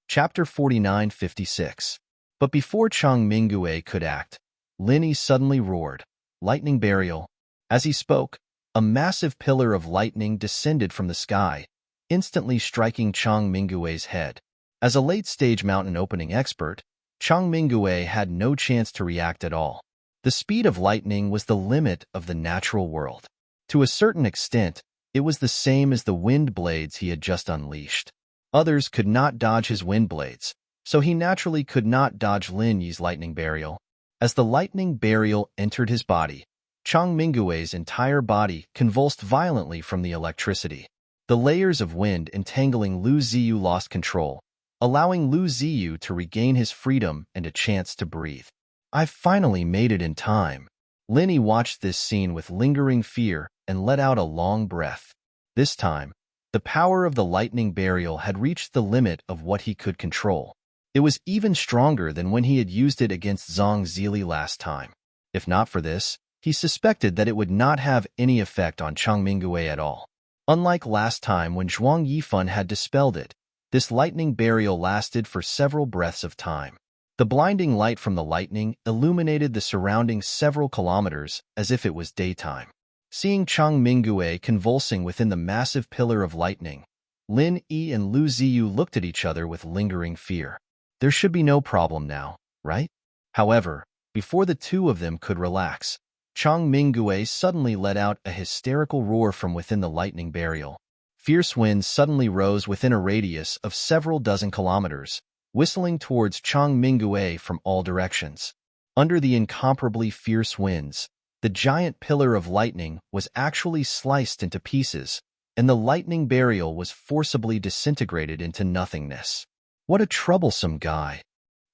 Chapter 49-56. But before Chang Mingue could act, Lin Yi suddenly roared, "Lightning burial." As he spoke, a massive pillar of lightning descended from the sky, instantly striking Chang Mingue's head. As a late-stage mountain opening expert, Chang Mingue had no chance to react at all. The speed of lightning was the limit of the natural world. To a certain extent, it was the same as the wind blades he had just unleashed. Others could not dodge his wind blades, so he naturally could not dodge Lin Yi's lightning burial. As the lightning burial entered his body, Chang Mingue's entire body convulsed violently from the electricity. The layers of wind entangling Lu Ziyu lost control, allowing Lu Ziyu to regain his freedom and a chance to breathe. "I've finally made it in time." Lin Yi watched this scene with lingering fear and let out a long breath. This time, the power of the lightning burial had reached the limit of what he could control. It was even stronger than when he had used it against Zhang Zili last time. If not for this, he suspected that it would not have any effect on Chang Mingue at all. Unlike last time when Zhuang Yifan had dispelled it, this lightning burial lasted for several breaths of time. The blinding light from the lightning illuminated the surrounding several kilometers as if it was daytime. Seeing Chang Mingue convulsing within the massive pillar of lightning, Lin Yi and Lu Ziyu looked at each other with lingering fear. There should be no problem now, right? However, before the two of them could relax, Chang Mingue suddenly let out a hysterical roar from within the lightning burial. Fierce winds suddenly rose within a radius of several dozen kilometers, whistling towards Chang Mingue from all directions. Under the incomparably fierce winds, the giant pillar of lightning was actually sliced into pieces, and the lightning burial was forcibly disintegrated into nothingness. What a troublesome guy.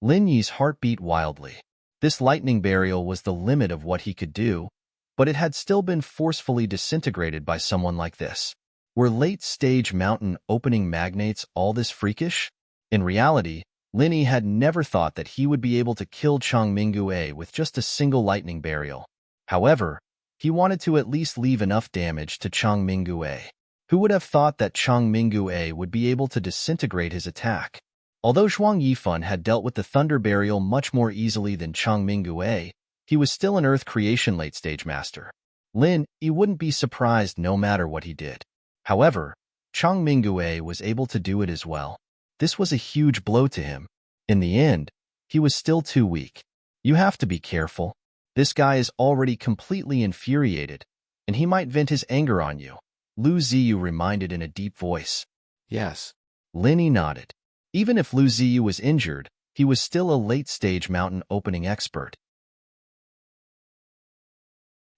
Lin Yi's heart beat wildly. This lightning burial was the limit of what he could do, but it had still been forcefully disintegrated by someone like this. Were late-stage mountain opening magnates all this freakish? In reality, Lin Yi had never thought that he would be able to kill Chang Mingue with just a single lightning burial. However, he wanted to at least leave enough damage to Chang Mingue. Who would have thought that Chang Mingue would be able to disintegrate his attack? Although Zhuang Yifan had dealt with the Thunder Burial much more easily than Chang Mingue, he was still an Earth Creation late-stage master. Lin Yi wouldn't be surprised no matter what he did. However, Chang Mingue was able to do it as well. This was a huge blow to him. In the end, he was still too weak. You have to be careful. This guy is already completely infuriated, and he might vent his anger on you, Lu Ziyu reminded in a deep voice.
Yes.
Lin Yi nodded. Even if Lu Ziyu was injured, he was still a late-stage mountain opening expert.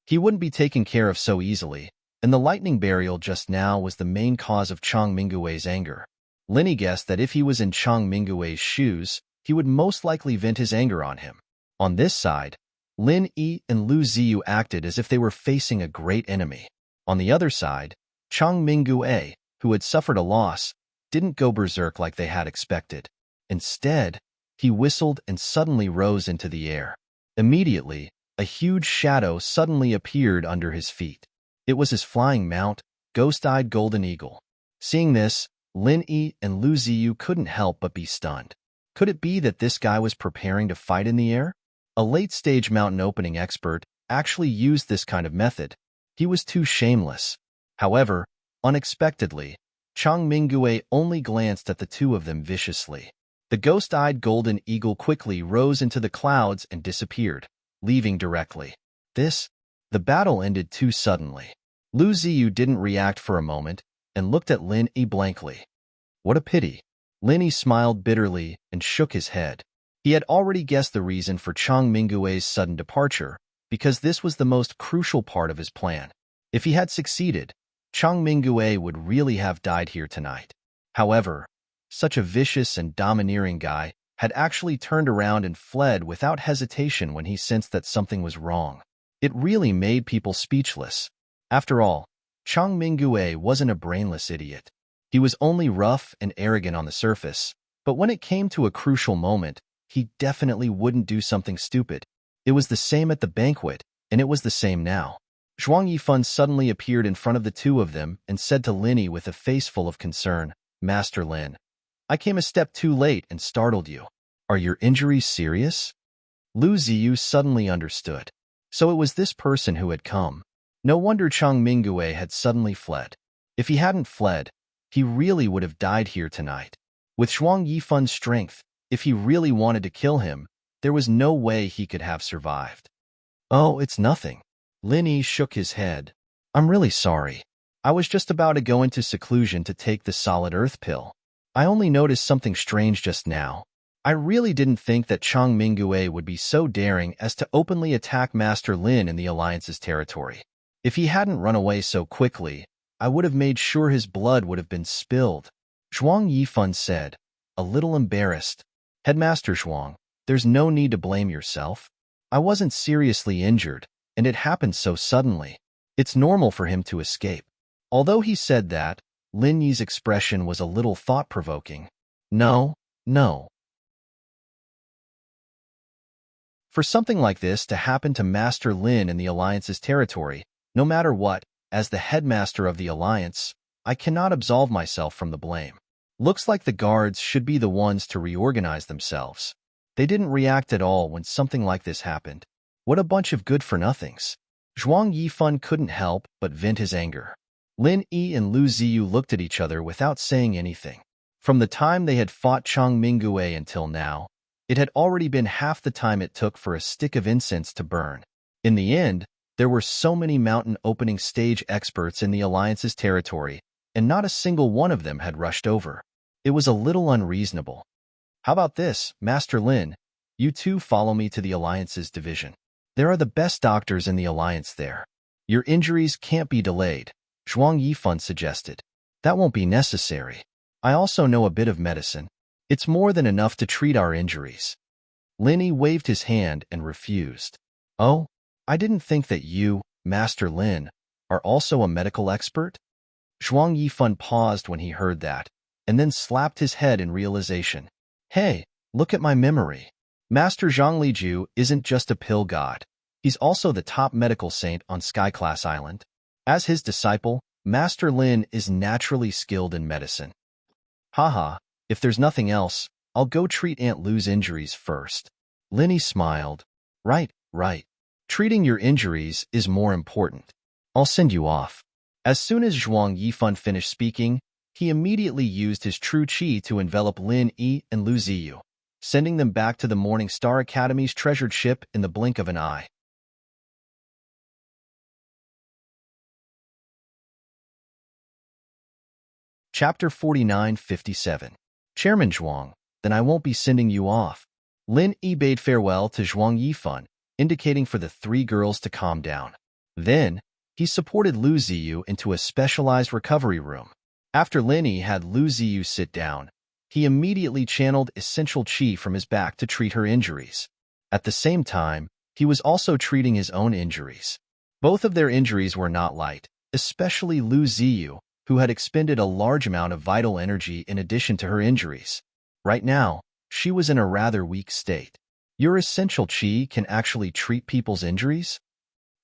He wouldn't be taken care of so easily, and the lightning burial just now was the main cause of Chang Mingue's anger. Lin Yi guessed that if he was in Chang Mingue's shoes, he would most likely vent his anger on him. On this side, Lin Yi and Lu Ziyu acted as if they were facing a great enemy. On the other side, Chang Mingue, who had suffered a loss, didn't go berserk like they had expected. Instead, he whistled and suddenly rose into the air. Immediately, a huge shadow suddenly appeared under his feet. It was his flying mount, ghost-eyed golden eagle. Seeing this, Lin Yi and Lu Ziyu couldn't help but be stunned. Could it be that this guy was preparing to fight in the air? A late-stage mountain opening expert actually used this kind of method. He was too shameless. However, unexpectedly, Chang Mingue only glanced at the two of them viciously. The ghost-eyed golden eagle quickly rose into the clouds and disappeared, leaving directly. The battle ended too suddenly. Lu Ziyu didn't react for a moment and looked at Lin Yi blankly. What a pity. Linny smiled bitterly and shook his head. He had already guessed the reason for Chang Mingue's sudden departure, because this was the most crucial part of his plan. If he had succeeded, Chang Mingue would really have died here tonight. However, such a vicious and domineering guy had actually turned around and fled without hesitation when he sensed that something was wrong. It really made people speechless. After all, Chang Mingue wasn't a brainless idiot. He was only rough and arrogant on the surface, but when it came to a crucial moment, he definitely wouldn't do something stupid. It was the same at the banquet, and it was the same now. Zhuang Yifan suddenly appeared in front of the two of them and said to Linny with a face full of concern, "Master Lin, I came a step too late and startled you. Are your injuries serious?" Lu Ziyu suddenly understood. So it was this person who had come. No wonder Chang Mingue had suddenly fled. If he hadn't fled, he really would have died here tonight. With Zhuang Yifan's strength, if he really wanted to kill him, there was no way he could have survived. "Oh, it's nothing." Linny shook his head. "I'm really sorry. I was just about to go into seclusion to take the solid earth pill. I only noticed something strange just now. I really didn't think that Chang Mingue would be so daring as to openly attack Master Lin in the Alliance's territory. If he hadn't run away so quickly, I would have made sure his blood would have been spilled." Zhuang Yifan said, a little embarrassed. "Headmaster Zhuang, there's no need to blame yourself. I wasn't seriously injured, and it happened so suddenly. It's normal for him to escape." Although he said that, Lin Yi's expression was a little thought-provoking. No. For something like this to happen to Master Lin in the Alliance's territory, no matter what, as the headmaster of the Alliance, I cannot absolve myself from the blame. Looks like the guards should be the ones to reorganize themselves. They didn't react at all when something like this happened. What a bunch of good-for-nothings. Zhuang Yifan couldn't help but vent his anger. Lin Yi and Lu Ziyu looked at each other without saying anything. From the time they had fought Chang Mingue until now, it had already been half the time it took for a stick of incense to burn. In the end, there were so many mountain opening stage experts in the Alliance's territory, and not a single one of them had rushed over. It was a little unreasonable. "How about this, Master Lin? You two follow me to the Alliance's division. There are the best doctors in the Alliance there. Your injuries can't be delayed," Zhuang Yifan suggested. "That won't be necessary. I also know a bit of medicine. It's more than enough to treat our injuries." Linny waved his hand and refused. "Oh, I didn't think that you, Master Lin, are also a medical expert?" Zhuang Yifan paused when he heard that, and then slapped his head in realization. "Hey, look at my memory. Master Zhang Liju isn't just a pill god. He's also the top medical saint on Sky-class Island. As his disciple, Master Lin is naturally skilled in medicine." "Haha, if there's nothing else, I'll go treat Aunt Lu's injuries first." Linny smiled. Right. Treating your injuries is more important. I'll send you off." As soon as Zhuang Yifan finished speaking, he immediately used his true qi to envelop Lin Yi and Lu Ziyu, sending them back to the Morning Star Academy's treasured ship in the blink of an eye. Chapter 4957. Chairman Zhuang, then I won't be sending you off. Lin Yi bade farewell to Zhuang Yifan, indicating for the three girls to calm down. Then, he supported Lu Ziyu into a specialized recovery room. After Lin Yi had Lu Ziyu sit down, he immediately channeled essential qi from his back to treat her injuries. At the same time, he was also treating his own injuries. Both of their injuries were not light, especially Lu Ziyu, who had expended a large amount of vital energy in addition to her injuries. Right now, she was in a rather weak state. Your essential qi can actually treat people's injuries?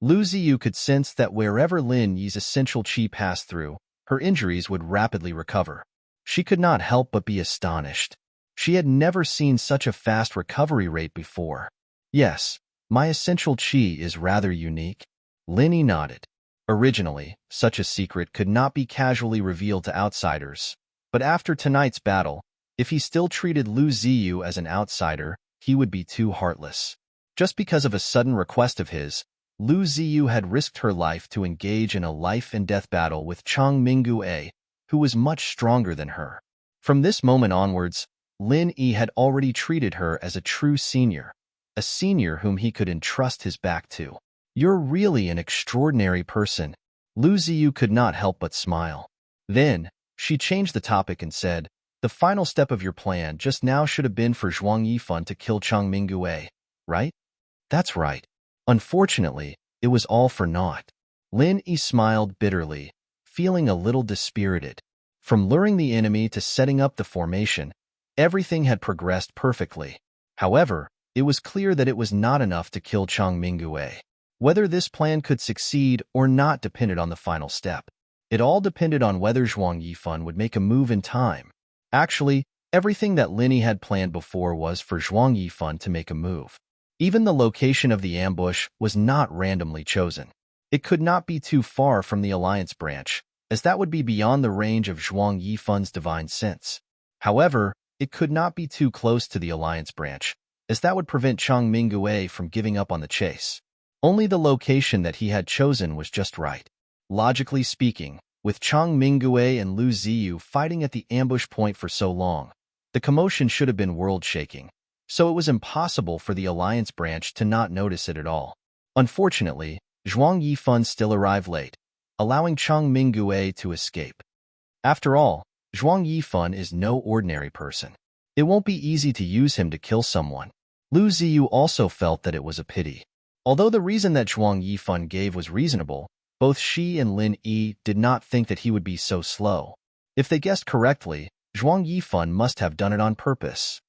Lu Ziyu could sense that wherever Lin Yi's essential qi passed through, her injuries would rapidly recover. She could not help but be astonished. She had never seen such a fast recovery rate before. "Yes, my essential qi is rather unique." Lin Yi nodded. Originally, such a secret could not be casually revealed to outsiders, but after tonight's battle, if he still treated Lu Ziyu as an outsider, he would be too heartless. Just because of a sudden request of his, Lu Ziyu had risked her life to engage in a life-and-death battle with Chang Mingue, who was much stronger than her. From this moment onwards, Lin Yi had already treated her as a true senior, a senior whom he could entrust his back to. "You're really an extraordinary person." Lu Ziyu could not help but smile. Then, she changed the topic and said, "The final step of your plan just now should have been for Zhuang Yifan to kill Chang Mingyue, right?" "That's right. Unfortunately, it was all for naught." Lin Yi smiled bitterly, feeling a little dispirited. From luring the enemy to setting up the formation, everything had progressed perfectly. However, it was clear that it was not enough to kill Chang Mingyue. Whether this plan could succeed or not depended on the final step. It all depended on whether Zhuang Yifan would make a move in time. Actually, everything that Lin Yi had planned before was for Zhuang Yifan to make a move. Even the location of the ambush was not randomly chosen. It could not be too far from the Alliance branch, as that would be beyond the range of Zhuang Yifan's divine sense. However, it could not be too close to the Alliance branch, as that would prevent Chang Mingyue from giving up on the chase. Only the location that he had chosen was just right. Logically speaking, with Chang Mingyue and Lu Ziyu fighting at the ambush point for so long, the commotion should have been world-shaking, so it was impossible for the Alliance branch to not notice it at all. Unfortunately, Zhuang Yifan still arrived late, allowing Chang Mingyue to escape. After all, Zhuang Yifan is no ordinary person. It won't be easy to use him to kill someone. Lu Ziyu also felt that it was a pity. Although the reason that Zhuang Yifan gave was reasonable, both she and Lin Yi did not think that he would be so slow. If they guessed correctly, Zhuang Yifan must have done it on purpose.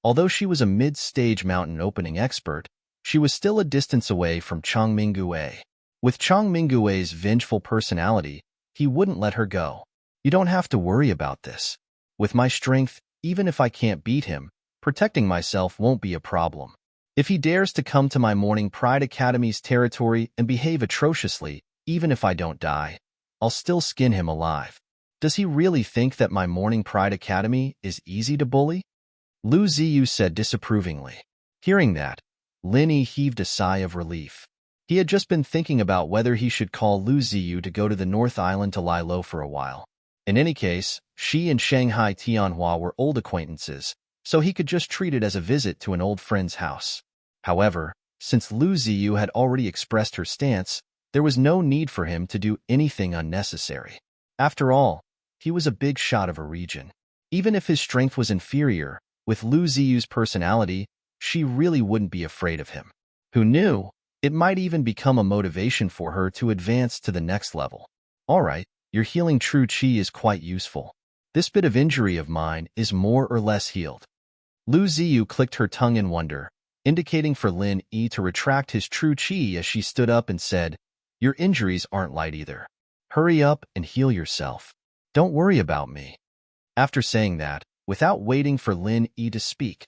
Although she was a mid-stage mountain opening expert, she was still a distance away from Chang Mingyue. With Chang Mingyue's vengeful personality, he wouldn't let her go. "You don't have to worry about this. With my strength, even if I can't beat him, protecting myself won't be a problem. If he dares to come to my Morning Pride Academy's territory and behave atrociously, even if I don't die, I'll still skin him alive. Does he really think that my Morning Pride Academy is easy to bully?" Lu Ziyu said disapprovingly. Hearing that, Lin Yi heaved a sigh of relief. He had just been thinking about whether he should call Lu Ziyu to go to the North Island to lie low for a while. In any case, she and Shanghai Tianhua were old acquaintances, so he could just treat it as a visit to an old friend's house. However, since Lu Ziyu had already expressed her stance, there was no need for him to do anything unnecessary. After all, he was a big shot of a region. Even if his strength was inferior, with Lu Ziyu's personality, she really wouldn't be afraid of him. Who knew? It might even become a motivation for her to advance to the next level. "All right, your healing true qi is quite useful. This bit of injury of mine is more or less healed." Lu Ziyu clicked her tongue in wonder, indicating for Lin Yi to retract his true qi as she stood up and said, "Your injuries aren't light either. Hurry up and heal yourself. Don't worry about me." After saying that, without waiting for Lin Yi to speak,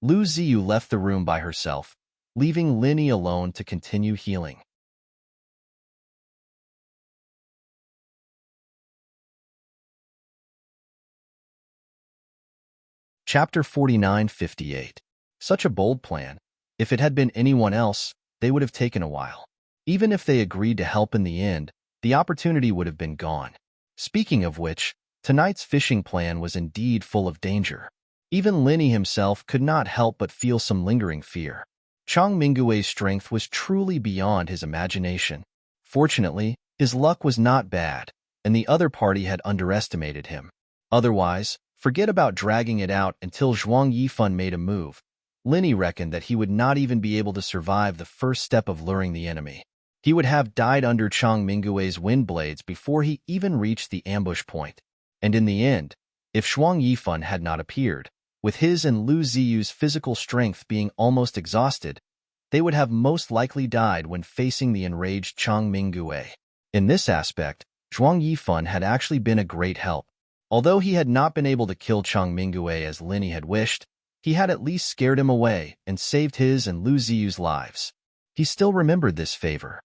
Lu Ziyu left the room by herself, leaving Lin Yi alone to continue healing. Chapter 4958. Such a bold plan. If it had been anyone else, they would have taken a while. Even if they agreed to help in the end, the opportunity would have been gone. Speaking of which, tonight's fishing plan was indeed full of danger. Even Lin Yi himself could not help but feel some lingering fear. Chang Mingyue's strength was truly beyond his imagination. Fortunately, his luck was not bad, and the other party had underestimated him. Otherwise, forget about dragging it out until Zhuang Yifan made a move. Lin Yi reckoned that he would not even be able to survive the first step of luring the enemy. He would have died under Chang Mingyue's wind blades before he even reached the ambush point. And in the end, if Zhuang Yifan had not appeared, with his and Lu Ziyu's physical strength being almost exhausted, they would have most likely died when facing the enraged Chang Mingyue. In this aspect, Zhuang Yifan had actually been a great help. Although he had not been able to kill Chang Mingyue as Lin Yi had wished, he had at least scared him away and saved his and Lu Ziyu's lives. He still remembered this favor.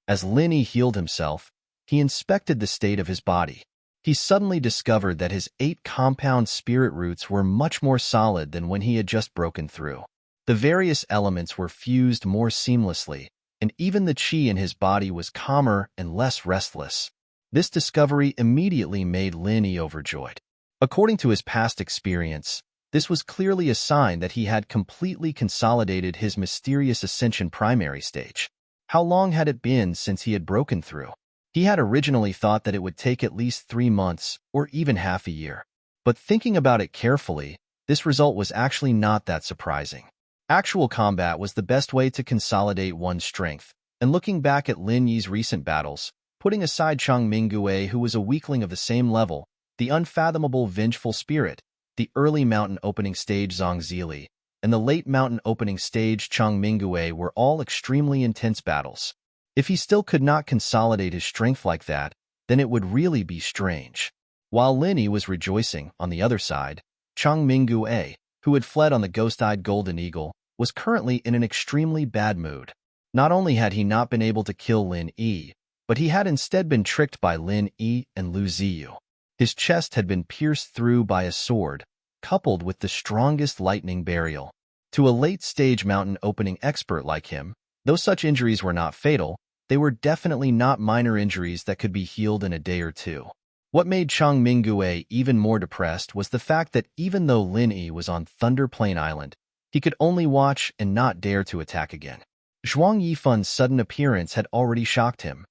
As Lin Yi healed himself, he inspected the state of his body. He suddenly discovered that his 8 compound spirit roots were much more solid than when he had just broken through. The various elements were fused more seamlessly, and even the qi in his body was calmer and less restless. This discovery immediately made Lin Yi overjoyed. According to his past experience, this was clearly a sign that he had completely consolidated his mysterious ascension primary stage. How long had it been since he had broken through? He had originally thought that it would take at least 3 months or even half a year. But thinking about it carefully, this result was actually not that surprising. Actual combat was the best way to consolidate one's strength, and looking back at Lin Yi's recent battles, putting aside Chang Mingyue, who was a weakling of the same level, the unfathomable vengeful spirit, the early mountain opening stage Zhang Zili, and the late mountain opening stage Chang Mingyue were all extremely intense battles. If he still could not consolidate his strength like that, then it would really be strange. While Lin Yi was rejoicing, on the other side, Chang Mingyue, who had fled on the ghost-eyed golden eagle, was currently in an extremely bad mood. Not only had he not been able to kill Lin Yi, but he had instead been tricked by Lin Yi and Lu Ziyu. His chest had been pierced through by a sword, coupled with the strongest lightning burial. To a late-stage mountain opening expert like him, though such injuries were not fatal, they were definitely not minor injuries that could be healed in a day or two. What made Chang Mingyue even more depressed was the fact that even though Lin Yi was on Thunder Plain Island, he could only watch and not dare to attack again. Zhuang Yifun's sudden appearance had already shocked him.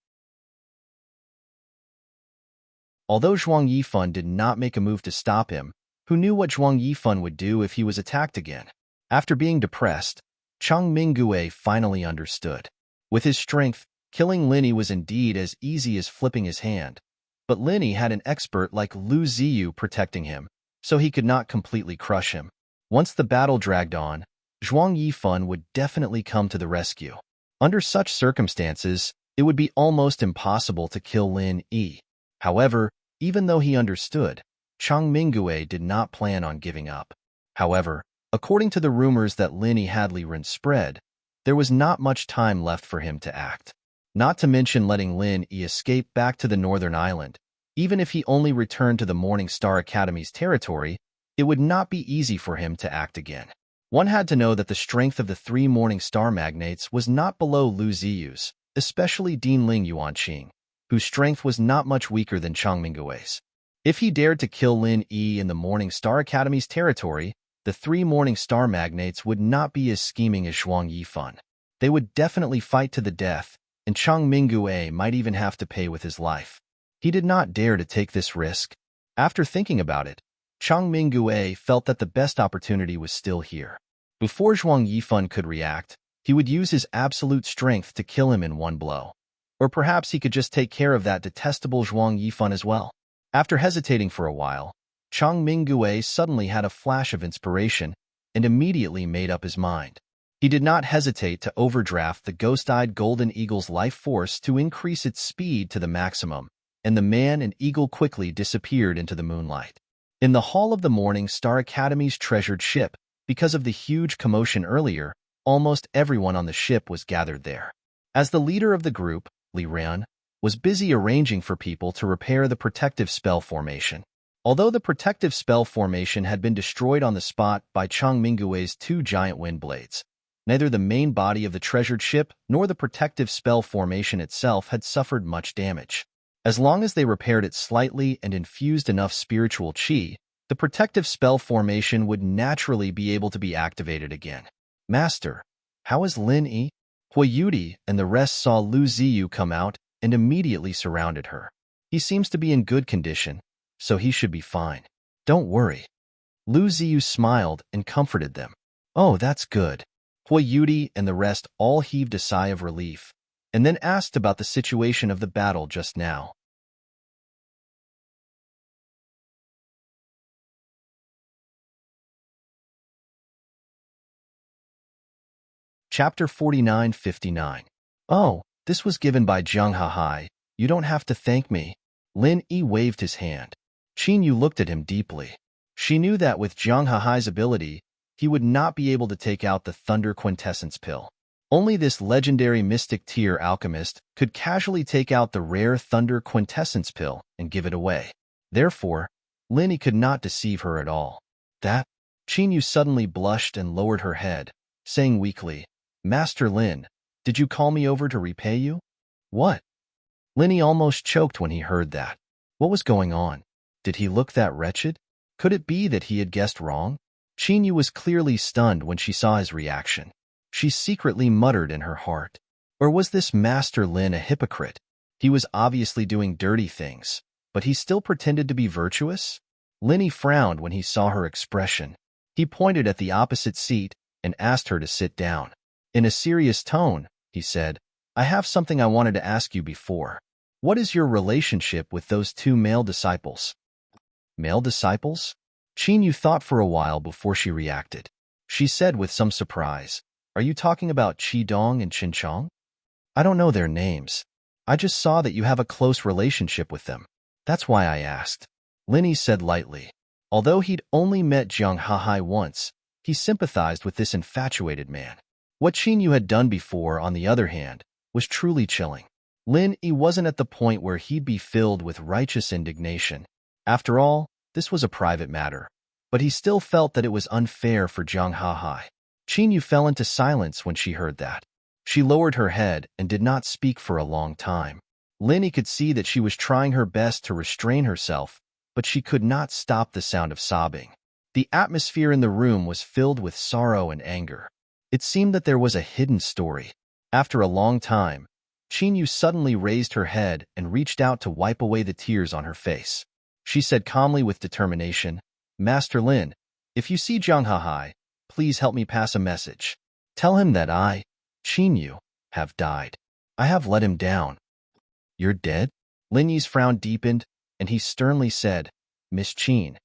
Although Zhuang Yifun did not make a move to stop him, who knew what Zhuang Yifun would do if he was attacked again? After being depressed, Chang Mingyue finally understood. With his strength, killing Lin Yi was indeed as easy as flipping his hand. But Lin Yi had an expert like Lu Ziyu protecting him, so he could not completely crush him. Once the battle dragged on, Zhuang Yifun would definitely come to the rescue. Under such circumstances, it would be almost impossible to kill Lin Yi. However, even though he understood, Chang Mingyue did not plan on giving up. However, according to the rumors that Lin Yi had spread, there was not much time left for him to act. Not to mention letting Lin Yi escape back to the northern island. Even if he only returned to the Morning Star Academy's territory, it would not be easy for him to act again. One had to know that the strength of the 3 Morning Star magnates was not below Lu Ziyu's, especially Dean Ling Yuanqing, whose strength was not much weaker than Chang Minggue's. If he dared to kill Lin Yi in the Morning Star Academy's territory, the 3 Morning Star magnates would not be as scheming as Zhuang Yifun. They would definitely fight to the death, and Chang Mingyue might even have to pay with his life. He did not dare to take this risk. After thinking about it, Chang Mingyue felt that the best opportunity was still here. Before Zhuang Yifun could react, he would use his absolute strength to kill him in one blow. Or perhaps he could just take care of that detestable Zhuang Yifun as well. After hesitating for a while, Chang Mingyue suddenly had a flash of inspiration and immediately made up his mind. He did not hesitate to overdraft the ghost-eyed golden eagle's life force to increase its speed to the maximum, and the man and eagle quickly disappeared into the moonlight. In the hall of the Morning Star Academy's treasured ship, because of the huge commotion earlier, almost everyone on the ship was gathered there. As the leader of the group, Li Ran, was busy arranging for people to repair the protective spell formation. Although the protective spell formation had been destroyed on the spot by Chang Mingyue's 2 giant wind blades, neither the main body of the treasured ship nor the protective spell formation itself had suffered much damage. As long as they repaired it slightly and infused enough spiritual qi, the protective spell formation would naturally be able to be activated again. Master, how is Lin Yi? Huayudi and the rest saw Lu Ziyu come out and immediately surrounded her. He seems to be in good condition, so he should be fine. Don't worry. Lu Ziyu smiled and comforted them. Oh, that's good. Huayudi and the rest all heaved a sigh of relief, and then asked about the situation of the battle just now. Chapter 49-59. Oh, this was given by Zhang Hahai. You don't have to thank me. Lin Yi waved his hand. Qin Yu looked at him deeply. She knew that with Zhang Hahai's ability, he would not be able to take out the Thunder Quintessence Pill. Only this legendary mystic tier alchemist could casually take out the rare Thunder Quintessence Pill and give it away. Therefore, Lin Yi could not deceive her at all. That? Qin Yu suddenly blushed and lowered her head, saying weakly, Master Lin, Did you call me over to repay you? What? Linny almost choked when he heard that. What was going on? Did he look that wretched? Could it be that he had guessed wrong? Chinyu was clearly stunned when she saw his reaction. She secretly muttered in her heart. Or was this Master Lin a hypocrite? He was obviously doing dirty things, but he still pretended to be virtuous? Linny frowned when he saw her expression. He pointed at the opposite seat and asked her to sit down. In a serious tone, he said, I have something I wanted to ask you before. What is your relationship with those two male disciples? Male disciples? Chinyu thought for a while before she reacted. She said with some surprise, Are you talking about Qidong and Qinchong? I don't know their names. I just saw that you have a close relationship with them. That's why I asked. Linny said lightly. Although he'd only met Jiang Hahai once, he sympathized with this infatuated man. What Chinyu had done before, on the other hand, was truly chilling. Lin Yi wasn't at the point where he'd be filled with righteous indignation. After all, this was a private matter. But he still felt that it was unfair for Jiang Hahai. Chinyu fell into silence when she heard that. She lowered her head and did not speak for a long time. Lin Yi could see that she was trying her best to restrain herself, but she could not stop the sound of sobbing. The atmosphere in the room was filled with sorrow and anger. It seemed that there was a hidden story. After a long time, Chinyu suddenly raised her head and reached out to wipe away the tears on her face. She said calmly with determination, Master Lin, if you see Jiang Hahai, please help me pass a message. Tell him that I, Chinyu, have died. I have let him down. You're dead? Lin Yi's frown deepened, and he sternly said, Miss Qin,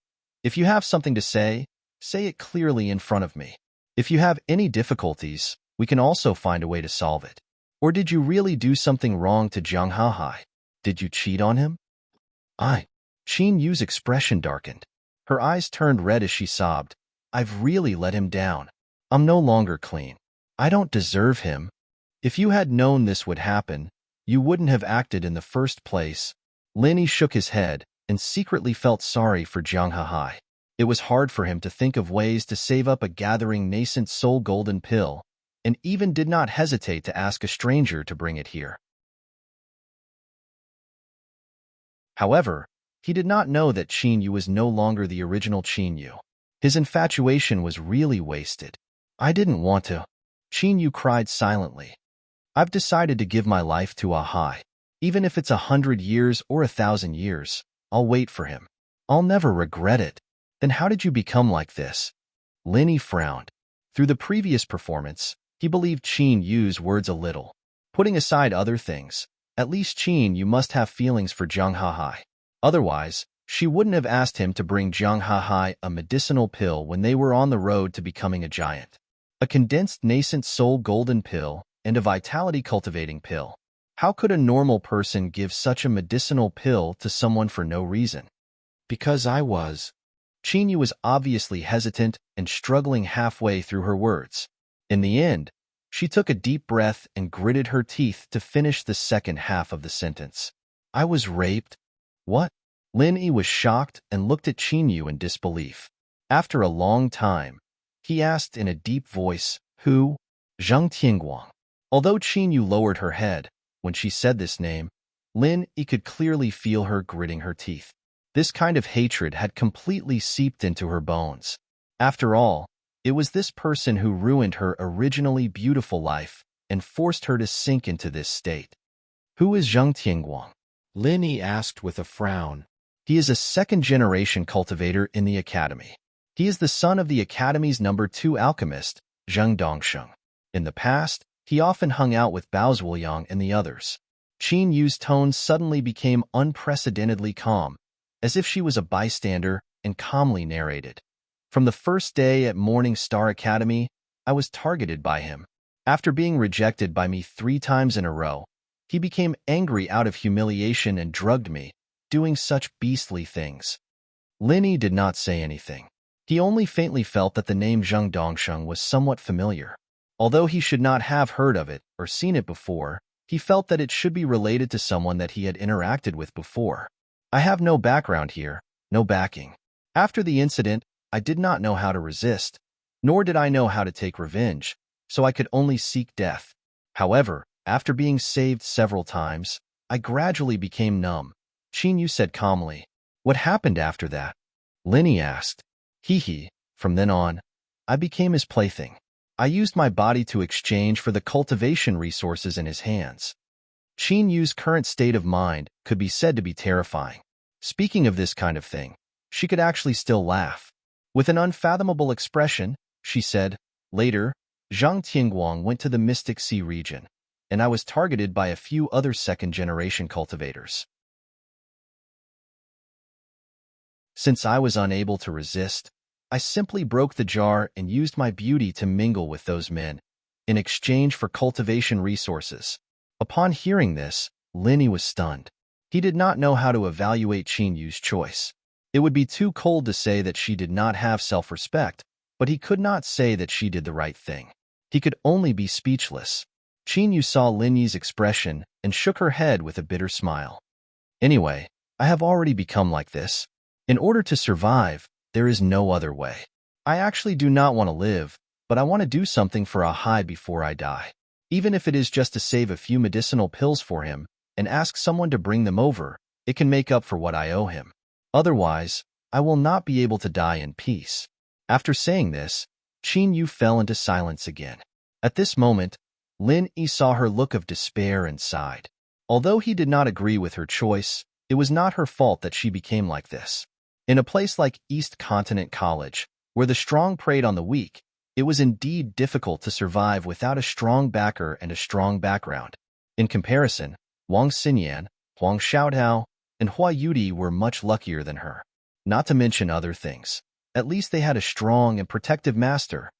if you have something to say it clearly in front of me. If you have any difficulties, we can also find a way to solve it. Or did you really do something wrong to Jiang Hahai? Did you cheat on him? Qin Yu's expression darkened. Her eyes turned red as she sobbed. I've really let him down. I'm no longer clean. I don't deserve him. If you had known this would happen, you wouldn't have acted in the first place. Lin Yi shook his head and secretly felt sorry for Jiang Hahai. It was hard for him to think of ways to save up a gathering nascent soul golden pill, and even did not hesitate to ask a stranger to bring it here. However, he did not know that Qin Yu was no longer the original Qin Yu. His infatuation was really wasted. I didn't want to. Qin Yu cried silently. I've decided to give my life to Ahai. Even if it's 100 years or 1,000 years, I'll wait for him. I'll never regret it. Then how did you become like this? Lin Yi frowned. Through the previous performance, he believed Qin Yu's words a little. Putting aside other things, at least Qin Yu must have feelings for Jiang Hahai. Otherwise, she wouldn't have asked him to bring Jiang Hahai a medicinal pill when they were on the road to becoming a giant. A condensed nascent soul golden pill and a vitality cultivating pill. How could a normal person give such a medicinal pill to someone for no reason? Because I was. Qin Yu was obviously hesitant and struggling halfway through her words. In the end, she took a deep breath and gritted her teeth to finish the second half of the sentence. I was raped? What? Lin Yi was shocked and looked at Qin Yu in disbelief. After a long time, he asked in a deep voice, Who? Zhang Tianguang. Although Qin Yu lowered her head when she said this name, Lin Yi could clearly feel her gritting her teeth. This kind of hatred had completely seeped into her bones. After all, it was this person who ruined her originally beautiful life and forced her to sink into this state. Who is Zhang Tianguang? Lin Yi asked with a frown. He is a second-generation cultivator in the academy. He is the son of the academy's number 2 alchemist, Zheng Dongsheng. In the past, he often hung out with Bao Zhuoyang and the others. Qin Yu's tone suddenly became unprecedentedly calm, as if she was a bystander, and calmly narrated. From the first day at Morning Star Academy, I was targeted by him. After being rejected by me 3 times in a row, he became angry out of humiliation and drugged me, doing such beastly things. Lin Yi did not say anything. He only faintly felt that the name Zheng Dongsheng was somewhat familiar. Although he should not have heard of it or seen it before, he felt that it should be related to someone that he had interacted with before. I have no background here, no backing. After the incident, I did not know how to resist, nor did I know how to take revenge, so I could only seek death. However, after being saved several times, I gradually became numb. Qin said calmly. What happened after that? Linny asked. Hee. From then on, I became his plaything. I used my body to exchange for the cultivation resources in his hands. Qin Yu's current state of mind could be said to be terrifying. Speaking of this kind of thing, she could actually still laugh. With an unfathomable expression, she said, later, Zhang Tianguang went to the Mystic Sea region, and I was targeted by a few other second-generation cultivators. Since I was unable to resist, I simply broke the jar and used my beauty to mingle with those men, in exchange for cultivation resources. Upon hearing this, Linny was stunned. He did not know how to evaluate Qin Yu's choice. It would be too cold to say that she did not have self-respect, but he could not say that she did the right thing. He could only be speechless. Qin Yu saw Linny's expression and shook her head with a bitter smile. Anyway, I have already become like this. In order to survive, there is no other way. I actually do not want to live, but I want to do something for Ahai before I die. Even if it is just to save a few medicinal pills for him and ask someone to bring them over, it can make up for what I owe him. Otherwise, I will not be able to die in peace. After saying this, Qin Yu fell into silence again. At this moment, Lin Yi saw her look of despair and sighed. Although he did not agree with her choice, it was not her fault that she became like this. In a place like East Continent College, where the strong preyed on the weak, it was indeed difficult to survive without a strong backer and a strong background. In comparison, Wang Xinyan, Huang Xiaodao, and Hua Yudi were much luckier than her. Not to mention other things. At least they had a strong and protective master.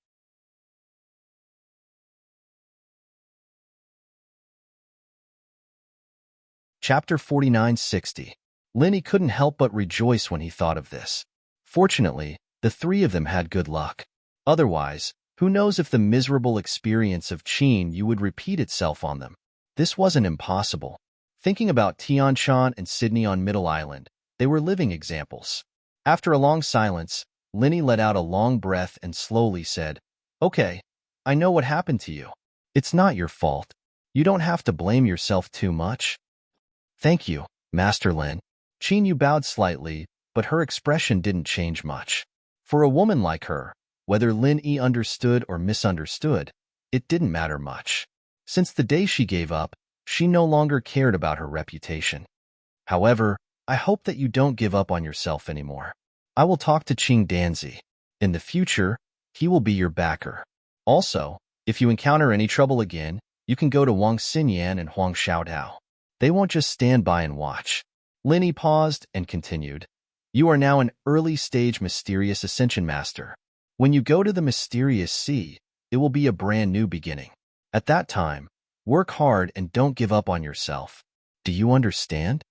Chapter 4960. Linny couldn't help but rejoice when he thought of this. Fortunately, the three of them had good luck. Otherwise, who knows if the miserable experience of Qin Yu would repeat itself on them. This wasn't impossible. Thinking about Tianshan and Sydney on Middle Island, they were living examples. After a long silence, Linny let out a long breath and slowly said, Okay, I know what happened to you. It's not your fault. You don't have to blame yourself too much. Thank you, Master Lin. Qin Yu bowed slightly, but her expression didn't change much. For a woman like her, whether Lin Yi understood or misunderstood, it didn't matter much. Since the day she gave up, she no longer cared about her reputation. However, I hope that you don't give up on yourself anymore. I will talk to Qing Danzi. In the future, he will be your backer. Also, if you encounter any trouble again, you can go to Wang Xinyan and Huang Xiaodao. They won't just stand by and watch. Linny paused and continued. You are now an early-stage mysterious ascension master. When you go to the mysterious sea, it will be a brand new beginning. At that time, work hard and don't give up on yourself. Do you understand?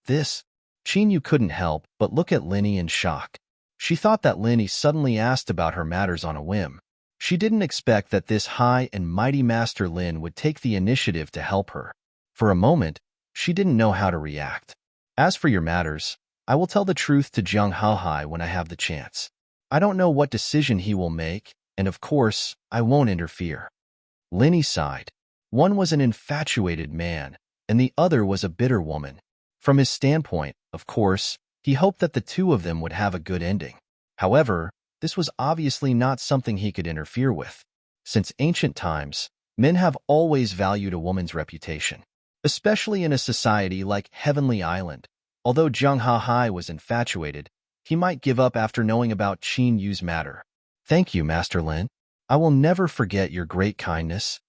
This, Qin Yu couldn't help but look at Linny in shock. She thought that Linny suddenly asked about her matters on a whim. She didn't expect that this high and mighty Master Lin would take the initiative to help her. For a moment, she didn't know how to react. As for your matters, I will tell the truth to Jiang Haohai when I have the chance. I don't know what decision he will make, and of course, I won't interfere. Linny sighed. One was an infatuated man, and the other was a bitter woman. From his standpoint, of course, he hoped that the two of them would have a good ending. However, this was obviously not something he could interfere with. Since ancient times, men have always valued a woman's reputation, especially in a society like Heavenly Island. Although Jiang Haohai was infatuated, he might give up after knowing about Qin Yu's matter. Thank you, Master Lin. I will never forget your great kindness.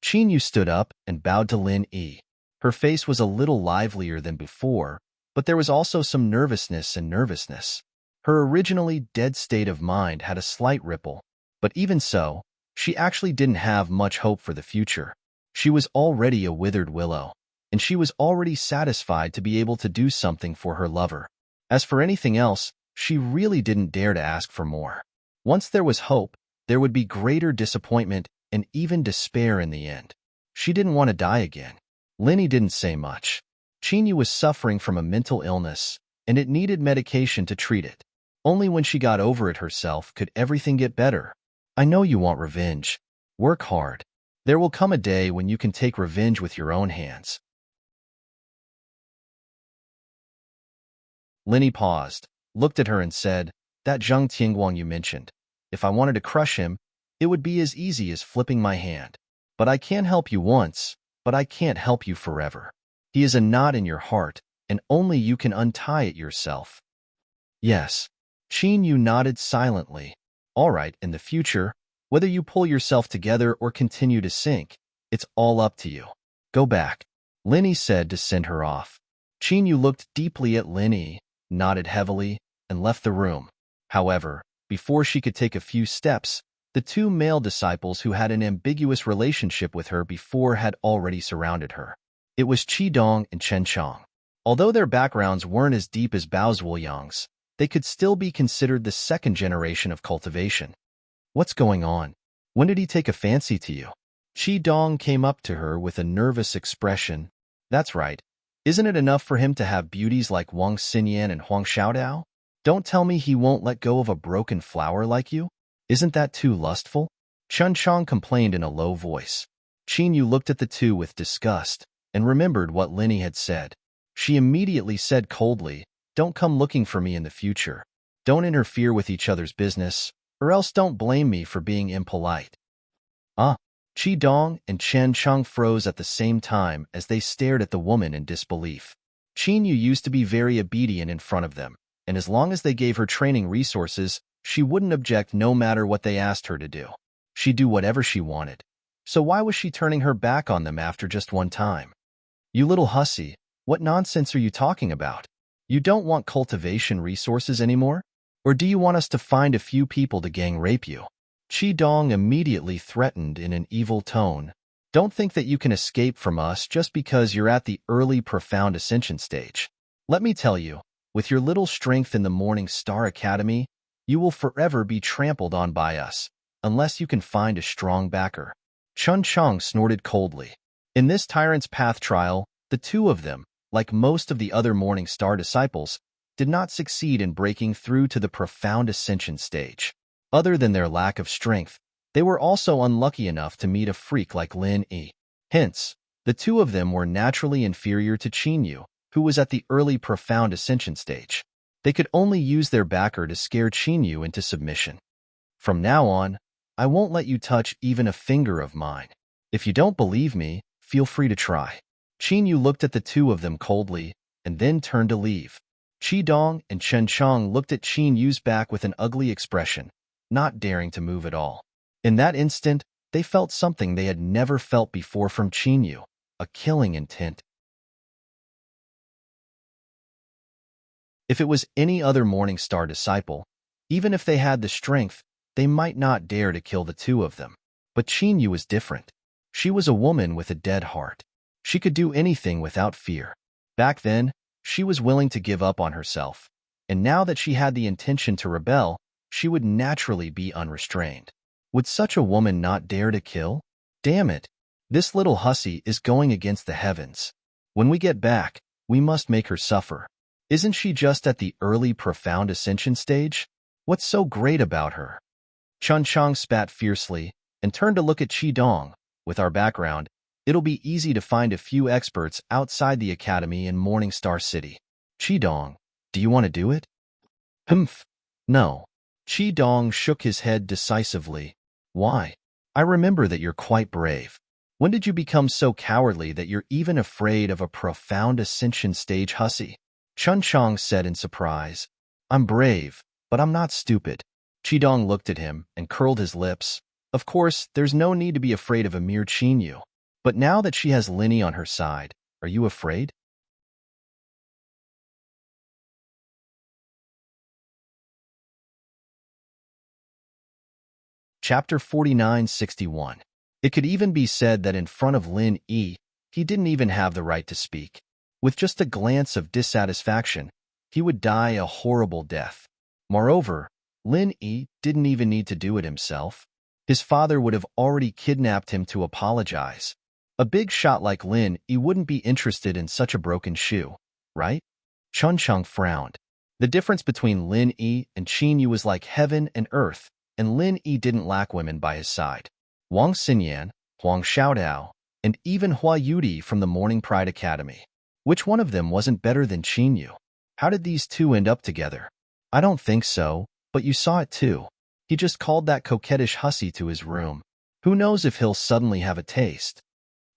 Qin Yu stood up and bowed to Lin Yi. Her face was a little livelier than before, but there was also some nervousness. Her originally dead state of mind had a slight ripple, but even so, she actually didn't have much hope for the future. She was already a withered willow, and she was already satisfied to be able to do something for her lover. As for anything else, she really didn't dare to ask for more. Once there was hope, there would be greater disappointment and even despair in the end. She didn't want to die again. Linny didn't say much. Qin Yu was suffering from a mental illness, and it needed medication to treat it. Only when she got over it herself could everything get better. I know you want revenge. Work hard. There will come a day when you can take revenge with your own hands. Linny paused, looked at her and said, that Zheng Tianguang you mentioned. If I wanted to crush him, it would be as easy as flipping my hand. But I can help you once, but I can't help you forever. He is a knot in your heart, and only you can untie it yourself. Yes. Qin Yu nodded silently. All right, in the future, whether you pull yourself together or continue to sink, it's all up to you. Go back, Linny said to send her off. Qin Yu looked deeply at Linny, nodded heavily, and left the room. However, before she could take a few steps, the two male disciples who had an ambiguous relationship with her before had already surrounded her. It was Qidong and Chen Chong. Although their backgrounds weren't as deep as Bao Zhuoyang's, they could still be considered the second generation of cultivation. What's going on? When did he take a fancy to you? Qidong came up to her with a nervous expression. That's right. Isn't it enough for him to have beauties like Wang Xinyan and Huang Xiaodao? Don't tell me he won't let go of a broken flower like you? Isn't that too lustful? Chen Chong complained in a low voice. Qin Yu looked at the two with disgust and remembered what Linny had said. She immediately said coldly, don't come looking for me in the future. Don't interfere with each other's business, or else don't blame me for being impolite. Qidong and Chen Chong froze at the same time as they stared at the woman in disbelief. Qin Yu used to be very obedient in front of them, and as long as they gave her training resources, she wouldn't object no matter what they asked her to do. She'd do whatever she wanted. So why was she turning her back on them after just one time? You little hussy, what nonsense are you talking about? You don't want cultivation resources anymore? Or do you want us to find a few people to gang rape you? Qidong immediately threatened in an evil tone. Don't think that you can escape from us just because you're at the early profound ascension stage. Let me tell you, with your little strength in the Morning Star Academy, you will forever be trampled on by us, unless you can find a strong backer. Chen Chong snorted coldly. In this Tyrant's Path trial, the two of them, like most of the other Morning Star disciples, did not succeed in breaking through to the profound ascension stage. Other than their lack of strength, they were also unlucky enough to meet a freak like Lin Yi. Hence, the two of them were naturally inferior to Qin Yu, who was at the early profound ascension stage. They could only use their backer to scare Qin Yu into submission. From now on, I won't let you touch even a finger of mine. If you don't believe me, feel free to try. Qin Yu looked at the two of them coldly, and then turned to leave. Qidong and Chen Chong looked at Qin Yu's back with an ugly expression, not daring to move at all. In that instant, they felt something they had never felt before from Qin Yu, a killing intent. If it was any other Morning Star disciple, even if they had the strength, they might not dare to kill the two of them. But Qin Yu was different. She was a woman with a dead heart. She could do anything without fear. Back then, she was willing to give up on herself, and now that she had the intention to rebel, she would naturally be unrestrained. Would such a woman not dare to kill? Damn it! This little hussy is going against the heavens. When we get back, we must make her suffer. Isn't she just at the early profound ascension stage? What's so great about her? Chen Chong spat fiercely and turned to look at Qidong. With our background, it'll be easy to find a few experts outside the academy in Morning Star City. Qidong, do you want to do it? Humph. No. Qidong shook his head decisively. Why? I remember that you're quite brave. When did you become so cowardly that you're even afraid of a profound ascension stage hussy? Chen Chong said in surprise. I'm brave, but I'm not stupid. Qidong looked at him and curled his lips. Of course, there's no need to be afraid of a mere Qin Yu. But now that she has Linny on her side, are you afraid? Chapter 4961. It could even be said that in front of Lin Yi, he didn't even have the right to speak. With just a glance of dissatisfaction, he would die a horrible death. Moreover, Lin Yi didn't even need to do it himself. His father would have already kidnapped him to apologize. A big shot like Lin Yi wouldn't be interested in such a broken shoe, right? Chen Chong frowned. The difference between Lin Yi and Qin Yu was like heaven and earth, and Lin Yi didn't lack women by his side. Wang Xinyan, Huang Xiaodao, and even Hua Yudi from the Morning Pride Academy. Which one of them wasn't better than Qin Yu? How did these two end up together? I don't think so, but you saw it too. He just called that coquettish hussy to his room. Who knows if he'll suddenly have a taste?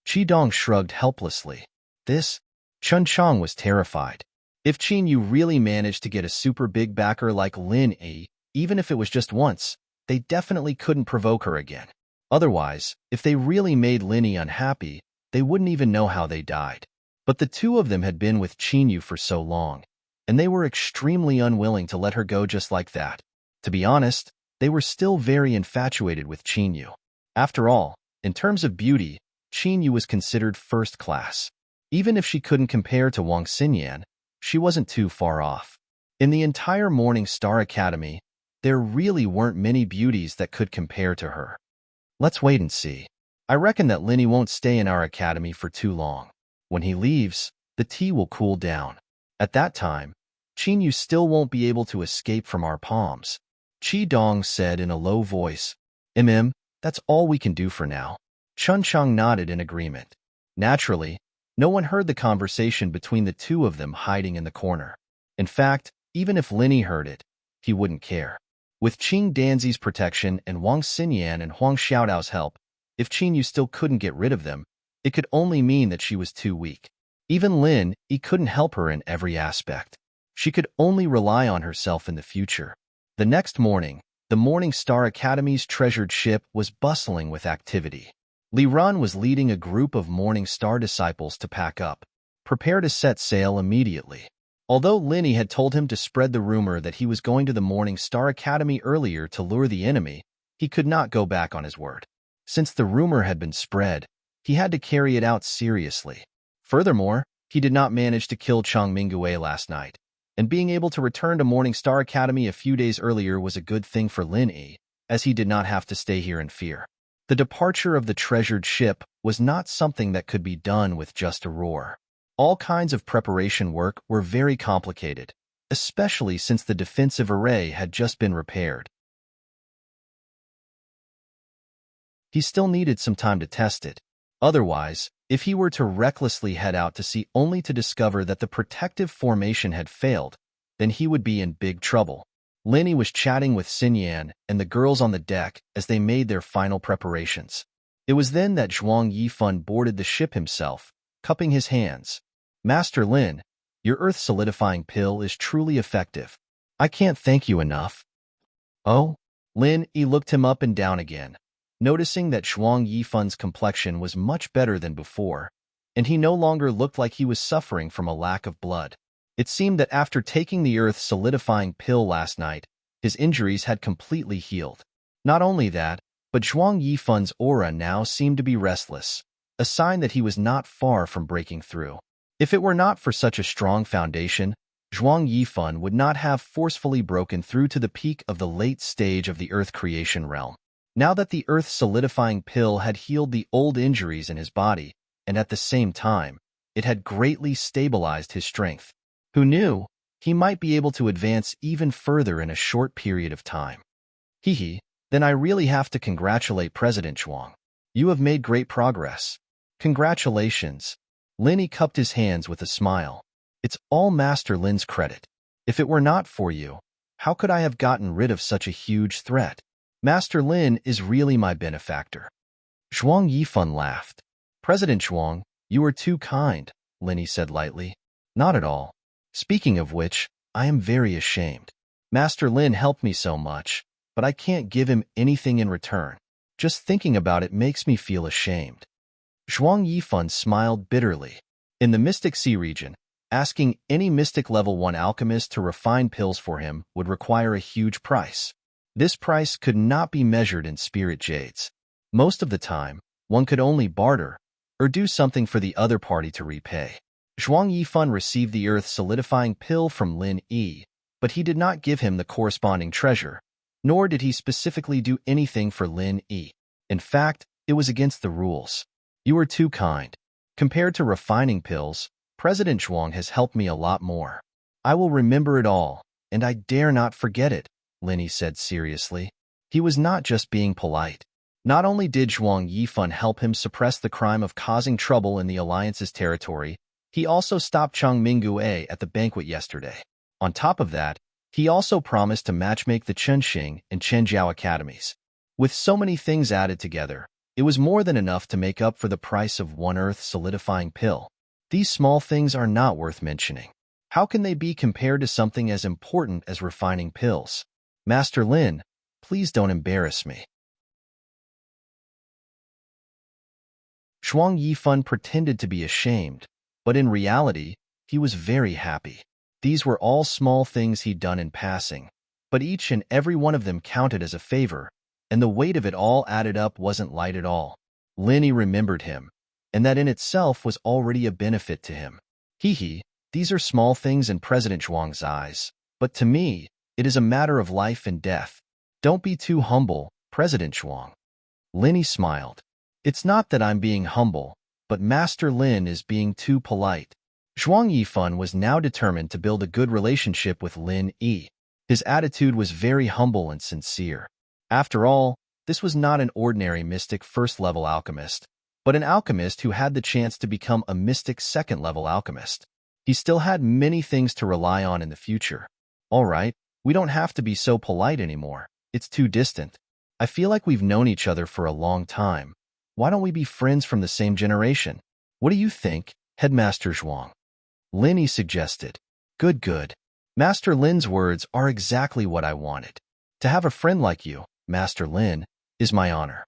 Qi Dong shrugged helplessly. This? Chun Chang was terrified. If Qin Yu really managed to get a super big backer like Lin Yi, even if it was just once, they definitely couldn't provoke her again. Otherwise, if they really made Lin Yi unhappy, they wouldn't even know how they died. But the two of them had been with Qin Yu for so long, and they were extremely unwilling to let her go just like that. To be honest, they were still very infatuated with Qin Yu. After all, in terms of beauty, Qin Yu was considered first class. Even if she couldn't compare to Wang Xinyan, she wasn't too far off. In the entire Morning Star Academy, there really weren't many beauties that could compare to her. Let's wait and see. I reckon that Linny won't stay in our academy for too long. When he leaves, the tea will cool down. At that time, Qin Yu still won't be able to escape from our palms. Qi Dong said in a low voice. That's all we can do for now. Chun Chang nodded in agreement. Naturally, no one heard the conversation between the two of them hiding in the corner. In fact, even if Linny heard it, he wouldn't care. With Qing Danzi's protection and Wang Xinyan and Huang Xiaodao's help, if Qin Yu still couldn't get rid of them, it could only mean that she was too weak. Even Lin Yi couldn't help her in every aspect. She could only rely on herself in the future. The next morning, the Morning Star Academy's treasured ship was bustling with activity. Li Ran was leading a group of Morning Star disciples to pack up, prepare to set sail immediately. Although Linny had told him to spread the rumor that he was going to the Morning Star Academy earlier to lure the enemy, he could not go back on his word. Since the rumor had been spread, he had to carry it out seriously. Furthermore, he did not manage to kill Chang Mingue last night, and being able to return to Morning Star Academy a few days earlier was a good thing for Lin Yi, as he did not have to stay here in fear. The departure of the treasured ship was not something that could be done with just a roar. All kinds of preparation work were very complicated, especially since the defensive array had just been repaired. He still needed some time to test it. Otherwise, if he were to recklessly head out to sea only to discover that the protective formation had failed, then he would be in big trouble. Linny was chatting with Xinyan and the girls on the deck as they made their final preparations. It was then that Zhuang Yifan boarded the ship himself, cupping his hands. Master Lin, your earth-solidifying pill is truly effective. I can't thank you enough. Oh? Lin Yi looked him up and down again, noticing that Zhuang Yifan's complexion was much better than before, and he no longer looked like he was suffering from a lack of blood. It seemed that after taking the earth-solidifying pill last night, his injuries had completely healed. Not only that, but Zhuang Yifan's aura now seemed to be restless, a sign that he was not far from breaking through. If it were not for such a strong foundation, Zhuang Yifan would not have forcefully broken through to the peak of the late stage of the earth creation realm. Now that the earth-solidifying pill had healed the old injuries in his body, and at the same time, it had greatly stabilized his strength. Who knew? He might be able to advance even further in a short period of time. Then I really have to congratulate President Zhuang. You have made great progress. Congratulations. Linny cupped his hands with a smile. It's all Master Lin's credit. If it were not for you, how could I have gotten rid of such a huge threat? Master Lin is really my benefactor. Zhuang Yifan laughed. President Zhuang, you are too kind, Linny said lightly. Not at all. Speaking of which, I am very ashamed. Master Lin helped me so much, but I can't give him anything in return. Just thinking about it makes me feel ashamed. Zhuang Yifan smiled bitterly. In the Mystic Sea region, asking any Mystic Level 1 alchemist to refine pills for him would require a huge price. This price could not be measured in spirit jades. Most of the time, one could only barter, or do something for the other party to repay. Zhuang Yifan received the earth-solidifying pill from Lin Yi, but he did not give him the corresponding treasure, nor did he specifically do anything for Lin Yi. In fact, it was against the rules. You are too kind. Compared to refining pills, President Zhuang has helped me a lot more. I will remember it all, and I dare not forget it, Linny said seriously. He was not just being polite. Not only did Zhuang Yifan help him suppress the crime of causing trouble in the Alliance's territory, he also stopped Chang Mingue at the banquet yesterday. On top of that, he also promised to matchmake the Chenxing and Chenjiao academies. With so many things added together, it was more than enough to make up for the price of one Earth solidifying pill. These small things are not worth mentioning. How can they be compared to something as important as refining pills? Master Lin, please don't embarrass me. Zhuang Yifan pretended to be ashamed, but in reality, he was very happy. These were all small things he'd done in passing, but each and every one of them counted as a favor, and the weight of it all added up wasn't light at all. Lin remembered him, and that in itself was already a benefit to him. Hee, these are small things in President Zhuang's eyes, but to me, it is a matter of life and death. Don't be too humble, President Zhuang. Lin smiled. It's not that I'm being humble, but Master Lin is being too polite. Zhuang Yifan was now determined to build a good relationship with Lin Yi. His attitude was very humble and sincere. After all, this was not an ordinary mystic first-level alchemist, but an alchemist who had the chance to become a mystic second-level alchemist. He still had many things to rely on in the future. All right, we don't have to be so polite anymore. It's too distant. I feel like we've known each other for a long time. Why don't we be friends from the same generation? What do you think, Headmaster Zhuang? Lin suggested. Good. Master Lin's words are exactly what I wanted. To have a friend like you, Master Lin, is my honor.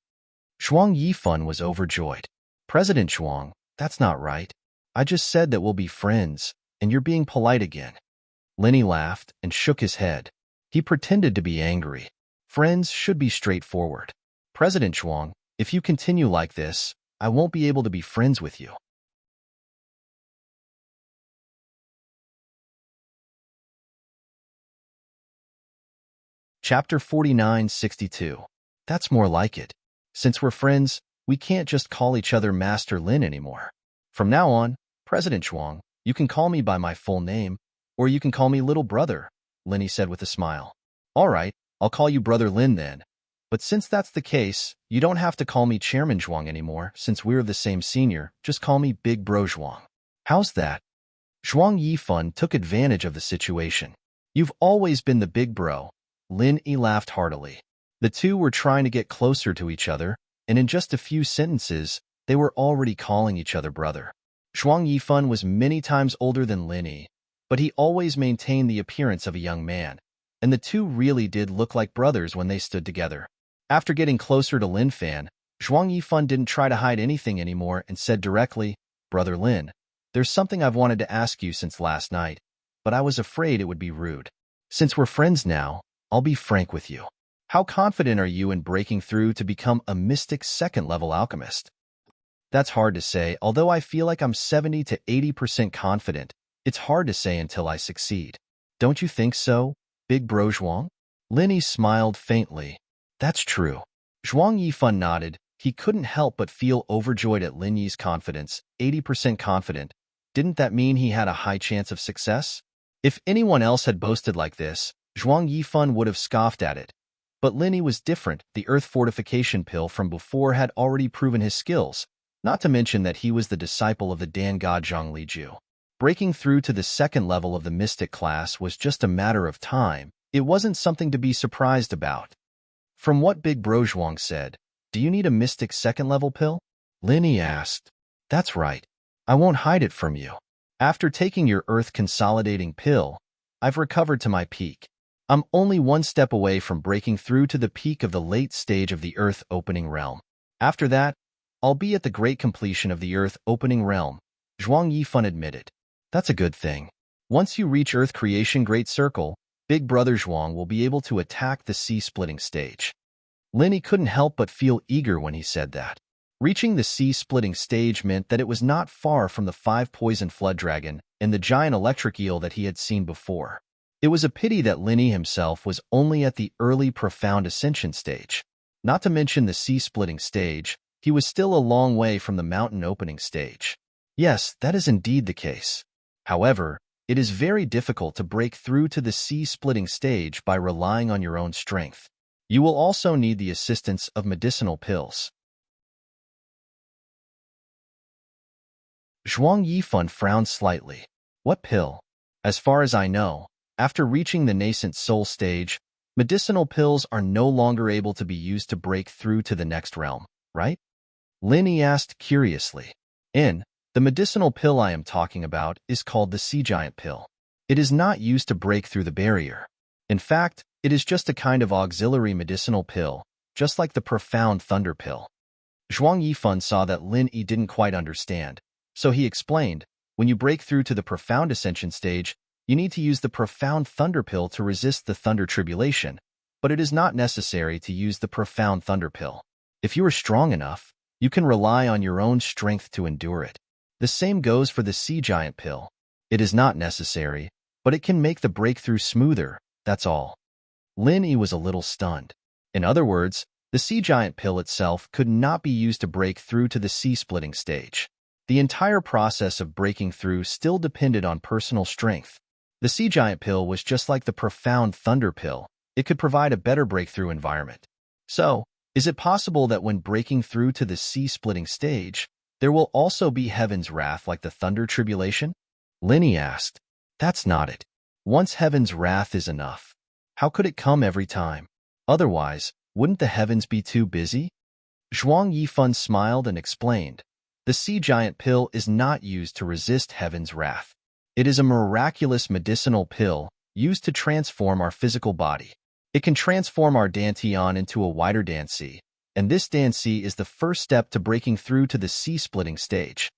Zhuang Yifan was overjoyed. President Zhuang, that's not right. I just said that we'll be friends, and you're being polite again. Lin laughed and shook his head. He pretended to be angry. Friends should be straightforward. President Zhuang, if you continue like this, I won't be able to be friends with you. Chapter 4962. That's more like it. Since we're friends, we can't just call each other Master Lin anymore. From now on, President Zhuang, you can call me by my full name, or you can call me Little Brother, Lin said with a smile. All right, I'll call you Brother Lin then. But since that's the case, you don't have to call me Chairman Zhuang anymore, since we're the same senior, just call me Big Bro Zhuang. How's that? Zhuang Yifan took advantage of the situation. You've always been the big bro. Lin laughed heartily. The two were trying to get closer to each other, and in just a few sentences, they were already calling each other brother. Zhuang Yifan was many times older than Lin, but he always maintained the appearance of a young man, and the two really did look like brothers when they stood together. After getting closer to Lin Fan, Zhuang Yifan didn't try to hide anything anymore and said directly, Brother Lin, there's something I've wanted to ask you since last night, but I was afraid it would be rude. Since we're friends now, I'll be frank with you. How confident are you in breaking through to become a mystic second-level alchemist? That's hard to say, although I feel like I'm 70 to 80% confident. It's hard to say until I succeed. Don't you think so, Big Bro Zhuang? Lin smiled faintly. That's true. Zhuang Yifan nodded. He couldn't help but feel overjoyed at Lin Yi's confidence, 80% confident. Didn't that mean he had a high chance of success? If anyone else had boasted like this, Zhuang Yifan would have scoffed at it. But Lin Yi was different. The earth fortification pill from before had already proven his skills, not to mention that he was the disciple of the Dan God Zhang Liju. Breaking through to the second level of the mystic class was just a matter of time. It wasn't something to be surprised about. From what Big Bro Zhuang said, do you need a mystic second-level pill? Lin asked. That's right. I won't hide it from you. After taking your earth-consolidating pill, I've recovered to my peak. I'm only one step away from breaking through to the peak of the late stage of the earth-opening realm. After that, I'll be at the great completion of the earth-opening realm, Zhuang Yifan admitted. That's a good thing. Once you reach Earth Creation Great Circle, Big Brother Zhuang will be able to attack the sea-splitting stage. Lin couldn't help but feel eager when he said that. Reaching the sea-splitting stage meant that it was not far from the 5-poison flood dragon and the giant electric eel that he had seen before. It was a pity that Lin himself was only at the early profound ascension stage. Not to mention the sea-splitting stage, he was still a long way from the mountain opening stage. Yes, that is indeed the case. However, it is very difficult to break through to the sea-splitting stage by relying on your own strength. You will also need the assistance of medicinal pills. Zhuang Yifan frowned slightly. What pill? As far as I know, after reaching the nascent soul stage, medicinal pills are no longer able to be used to break through to the next realm, right? Lin Yi asked curiously. The medicinal pill I am talking about is called the sea giant pill. It is not used to break through the barrier. In fact, it is just a kind of auxiliary medicinal pill, just like the profound thunder pill. Zhuang Yifan saw that Lin Yi didn't quite understand, so he explained, when you break through to the profound ascension stage, you need to use the profound thunder pill to resist the thunder tribulation, but it is not necessary to use the profound thunder pill. If you are strong enough, you can rely on your own strength to endure it. The same goes for the sea giant pill. It is not necessary, but it can make the breakthrough smoother, that's all. Lin Yi was a little stunned. In other words, the sea giant pill itself could not be used to break through to the sea-splitting stage. The entire process of breaking through still depended on personal strength. The sea giant pill was just like the profound thunder pill. It could provide a better breakthrough environment. So, is it possible that when breaking through to the sea-splitting stage, there will also be heaven's wrath like the thunder tribulation? Lin Yi asked. That's not it. Once heaven's wrath is enough, how could it come every time? Otherwise, wouldn't the heavens be too busy? Zhuang Yifan smiled and explained. The sea giant pill is not used to resist heaven's wrath. It is a miraculous medicinal pill used to transform our physical body. It can transform our dantian into a wider danci, and this danci is the first step to breaking through to the sea-splitting stage.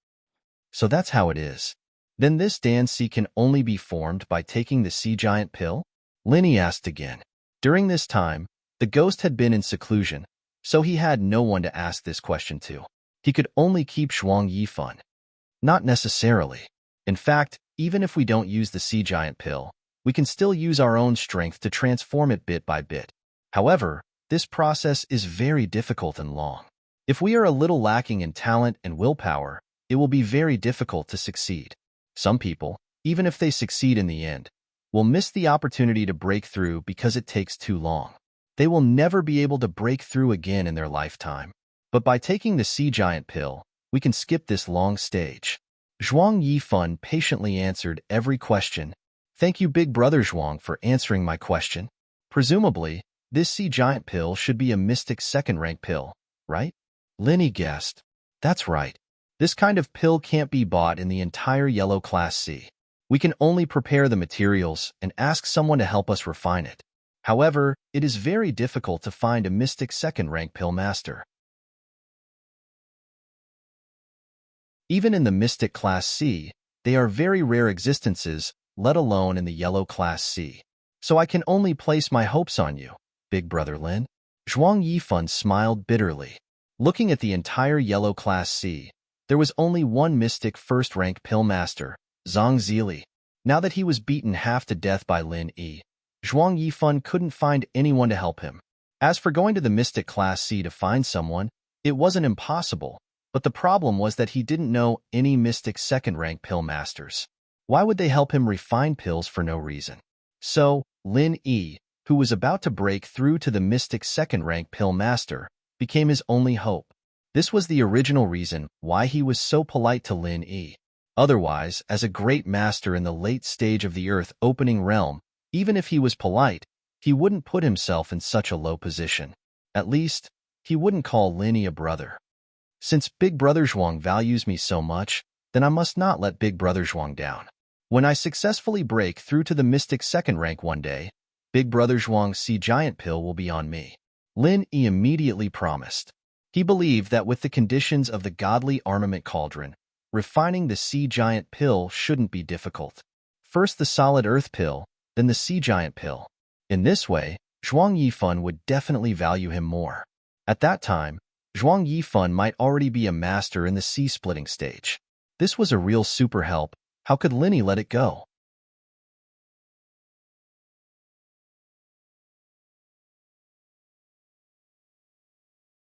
So that's how it is. Then this danci can only be formed by taking the sea giant pill? Lin Yi asked again. During this time, the ghost had been in seclusion, so he had no one to ask this question to. He could only keep Zhuang Yifan. Not necessarily. In fact, even if we don't use the sea giant pill, we can still use our own strength to transform it bit by bit. However, this process is very difficult and long. If we are a little lacking in talent and willpower, it will be very difficult to succeed. Some people, even if they succeed in the end, will miss the opportunity to break through because it takes too long. They will never be able to break through again in their lifetime. But by taking the sea giant pill, we can skip this long stage. Zhuang Yifan patiently answered every question. Thank you, Big Brother Zhuang, for answering my question. Presumably, this sea giant pill should be a mystic second-rank pill, right? Lin Yi guessed. That's right. This kind of pill can't be bought in the entire yellow class C. We can only prepare the materials and ask someone to help us refine it. However, it is very difficult to find a mystic second-rank pill master. Even in the mystic class C, they are very rare existences, let alone in the yellow class C. So I can only place my hopes on you, Big Brother Lin. Zhuang Yifan smiled bitterly. Looking at the entire yellow class C, there was only one mystic first-rank pill master, Zhang Zili. Now that he was beaten half to death by Lin Yi, Zhuang Yifan couldn't find anyone to help him. As for going to the mystic class C to find someone, it wasn't impossible, but the problem was that he didn't know any mystic second-rank pill masters. Why would they help him refine pills for no reason? So, Lin Yi, who was about to break through to the mystic second-rank pill master, became his only hope. This was the original reason why he was so polite to Lin Yi. Otherwise, as a great master in the late stage of the Earth opening realm, even if he was polite, he wouldn't put himself in such a low position. At least, he wouldn't call Lin Yi a brother. Since Big Brother Zhuang values me so much, then I must not let Big Brother Zhuang down. When I successfully break through to the mystic second rank one day, Big Brother Zhuang's sea giant pill will be on me. Lin Yi immediately promised. He believed that with the conditions of the godly armament cauldron, refining the sea giant pill shouldn't be difficult. First the solid earth pill, then the sea giant pill. In this way, Zhuang Yifan would definitely value him more. At that time, Zhuang Yifan might already be a master in the sea-splitting stage. This was a real super help. How could Lin Yi let it go?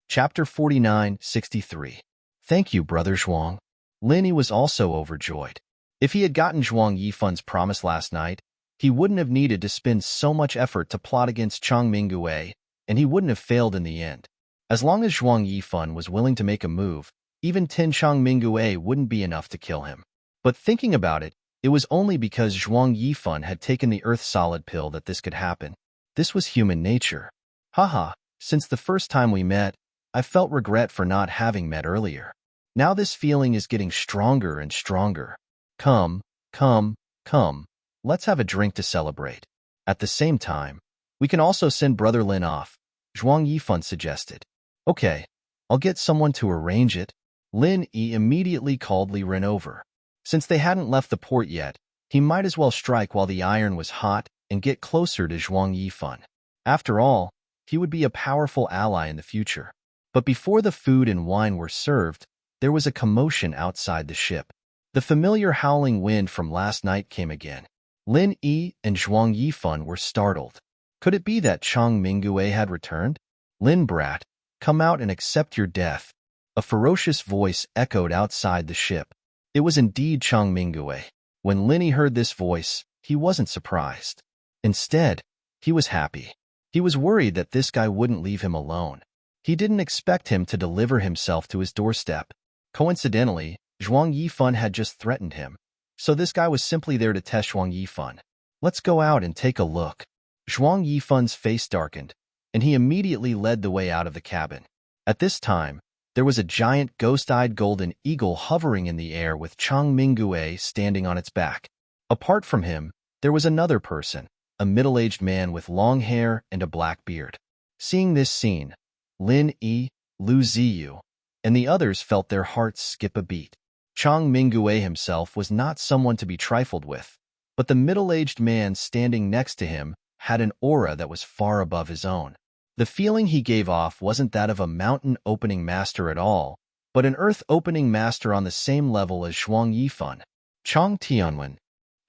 Chapter 49-63. Thank you, Brother Zhuang. Lin Yi was also overjoyed. If he had gotten Zhuang Yifan's promise last night, he wouldn't have needed to spend so much effort to plot against Chang Mingyue and he wouldn't have failed in the end. As long as Zhuang Yifan was willing to make a move, even Tin Chang Mingguei wouldn't be enough to kill him. But thinking about it, it was only because Zhuang Yifan had taken the Earth Solid pill that this could happen. This was human nature. Haha, since the first time we met, I felt regret for not having met earlier. Now this feeling is getting stronger and stronger. Come, come, come, let's have a drink to celebrate. At the same time, we can also send Brother Lin off, Zhuang Yifan suggested. Okay, I'll get someone to arrange it. Lin Yi immediately called Li Ren over. Since they hadn't left the port yet, he might as well strike while the iron was hot and get closer to Zhuang Yifan. After all, he would be a powerful ally in the future. But before the food and wine were served, there was a commotion outside the ship. The familiar howling wind from last night came again. Lin Yi and Zhuang Yifan were startled. Could it be that Chang Mingguei had returned? Lin brat, come out and accept your death. A ferocious voice echoed outside the ship. It was indeed Chang Mingguei. When Lin Yi heard this voice, he wasn't surprised. Instead, he was happy. He was worried that this guy wouldn't leave him alone. He didn't expect him to deliver himself to his doorstep. Coincidentally, Zhuang Yifan had just threatened him, so this guy was simply there to test Zhuang Yifan. Let's go out and take a look. Zhuang Yifan's face darkened, and he immediately led the way out of the cabin. At this time, there was a giant ghost-eyed golden eagle hovering in the air with Chang Mingguei standing on its back. Apart from him, there was another person, a middle-aged man with long hair and a black beard. Seeing this scene, Lin Yi, Lu Ziyu, and the others felt their hearts skip a beat. Chang Mingguei himself was not someone to be trifled with, but the middle-aged man standing next to him had an aura that was far above his own. The feeling he gave off wasn't that of a mountain-opening master at all, but an earth-opening master on the same level as Zhuang Yifan. Chang Tianwen.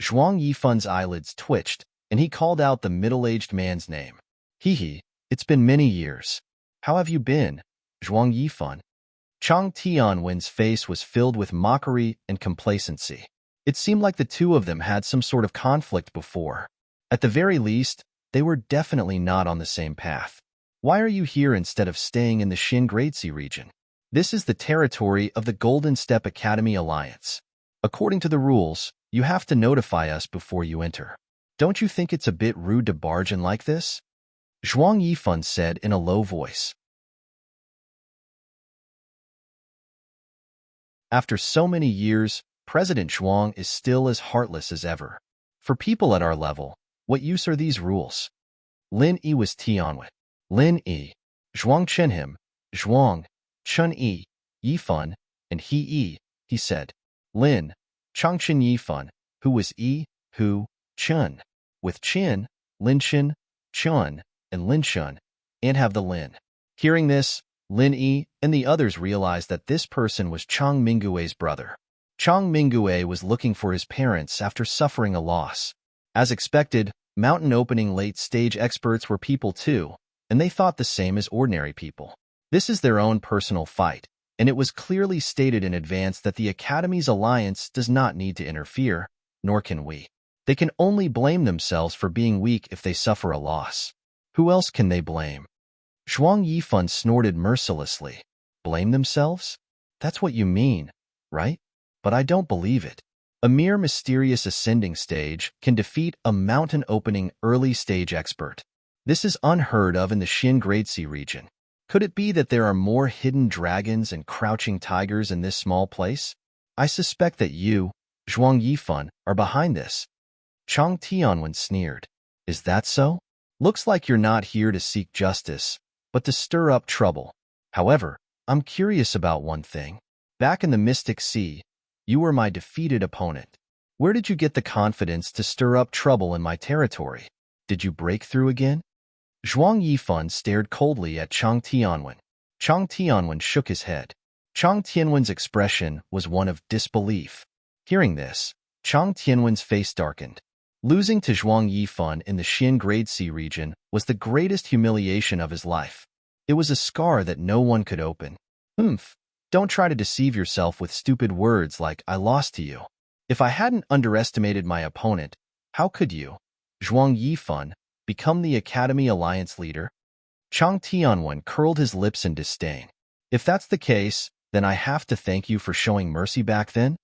Zhuang Yifan's eyelids twitched, and he called out the middle-aged man's name. Hee, it's been many years. How have you been, Zhuang Yifan? Chang Tianwen's face was filled with mockery and complacency. It seemed like the two of them had some sort of conflict before. At the very least, they were definitely not on the same path. Why are you here instead of staying in the Xingradzi region? This is the territory of the Golden Steppe Academy Alliance. According to the rules, you have to notify us before you enter. Don't you think it's a bit rude to barge in like this? Zhuang Yifan said in a low voice. After so many years, President Zhuang is still as heartless as ever. For people at our level, what use are these rules? Lin Yi was Tianwen. Lin Yi, Zhuang Chenhim, Zhuang, Chun Yi, Yifan, and He, he said. Lin, Changchen Yifan, who was Yi, Hu, Chun. With Chin, Lin Chin, Chun, and Lin Chun, and have the Lin. Hearing this, Lin Yi and the others realized that this person was Chang Mingguei's brother. Chang Mingguei was looking for his parents after suffering a loss. As expected, mountain opening late-stage experts were people too, and they thought the same as ordinary people. This is their own personal fight, and it was clearly stated in advance that the Academy's alliance does not need to interfere, nor can we. They can only blame themselves for being weak if they suffer a loss. Who else can they blame? Zhuang Yifan snorted mercilessly. Blame themselves? That's what you mean, right? But I don't believe it. A mere mysterious ascending stage can defeat a mountain-opening early-stage expert. This is unheard of in the Xingradzi region. Could it be that there are more hidden dragons and crouching tigers in this small place? I suspect that you, Zhuang Yifan, are behind this. Chang Tianwen sneered. Is that so? Looks like you're not here to seek justice, but to stir up trouble. However, I'm curious about one thing. Back in the Mystic Sea, you were my defeated opponent. Where did you get the confidence to stir up trouble in my territory? Did you break through again? Zhuang Yifan stared coldly at Chang Tianwen. Chang Tianwen shook his head. Chang Tianwen's expression was one of disbelief. Hearing this, Chang Tianwen's face darkened. Losing to Zhuang Yifan in the Xingradzi region was the greatest humiliation of his life. It was a scar that no one could open. Don't try to deceive yourself with stupid words like, I lost to you. If I hadn't underestimated my opponent, how could you, Zhuang Yifan, become the Academy Alliance leader? Chang Tianwen curled his lips in disdain. If that's the case, then I have to thank you for showing mercy back then?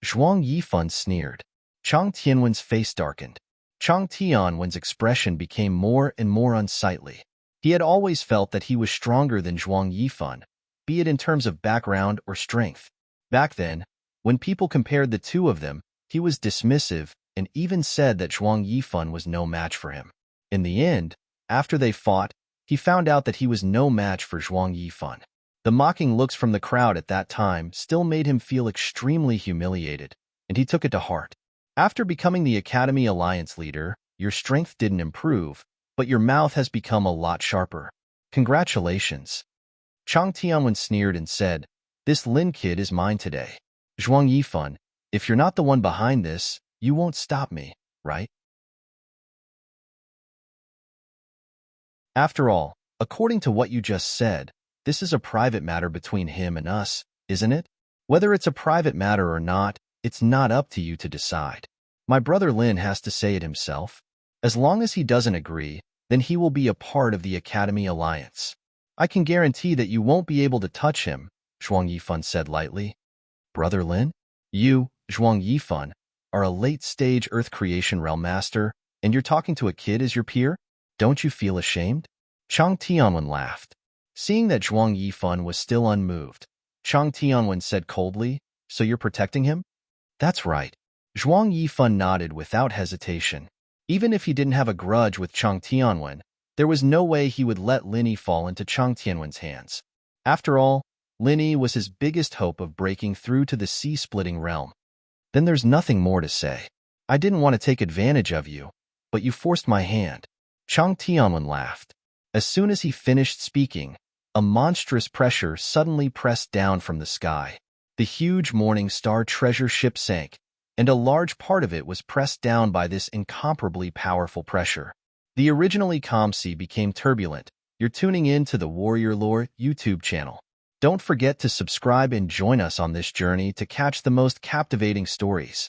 Zhuang Yifan sneered. Chang Tianwen's face darkened. Chang Tianwen's expression became more and more unsightly. He had always felt that he was stronger than Zhuang Yifan, be it in terms of background or strength. Back then, when people compared the two of them, he was dismissive and even said that Zhuang Yifan was no match for him. In the end, after they fought, he found out that he was no match for Zhuang Yifan. The mocking looks from the crowd at that time still made him feel extremely humiliated, and he took it to heart. After becoming the Academy Alliance leader, your strength didn't improve, but your mouth has become a lot sharper. Congratulations. Chang Tianwen sneered and said, "This Lin kid is mine today. Zhuang Yifan, if you're not the one behind this, you won't stop me, right?" After all, according to what you just said, this is a private matter between him and us, isn't it? Whether it's a private matter or not, it's not up to you to decide. My brother Lin has to say it himself. As long as he doesn't agree, then he will be a part of the Academy Alliance. I can guarantee that you won't be able to touch him, Zhuang Yifan said lightly. Brother Lin? You, Zhuang Yifan, are a late-stage Earth Creation Realm Master, and you're talking to a kid as your peer? Don't you feel ashamed? Chang Tianwen laughed. Seeing that Zhuang Yifan was still unmoved, Chang Tianwen said coldly, "So you're protecting him?" That's right. Zhuang Yifan nodded without hesitation. Even if he didn't have a grudge with Chang Tianwen, there was no way he would let Lin fall into Chang Tianwen's hands. After all, Lin was his biggest hope of breaking through to the sea-splitting realm. Then there's nothing more to say. I didn't want to take advantage of you, but you forced my hand. Chang Tianwen laughed. As soon as he finished speaking, a monstrous pressure suddenly pressed down from the sky. The huge Morning Star treasure ship sank, and a large part of it was pressed down by this incomparably powerful pressure. The originally calm sea became turbulent. You're tuning in to the Warrior Lore YouTube channel. Don't forget to subscribe and join us on this journey to catch the most captivating stories.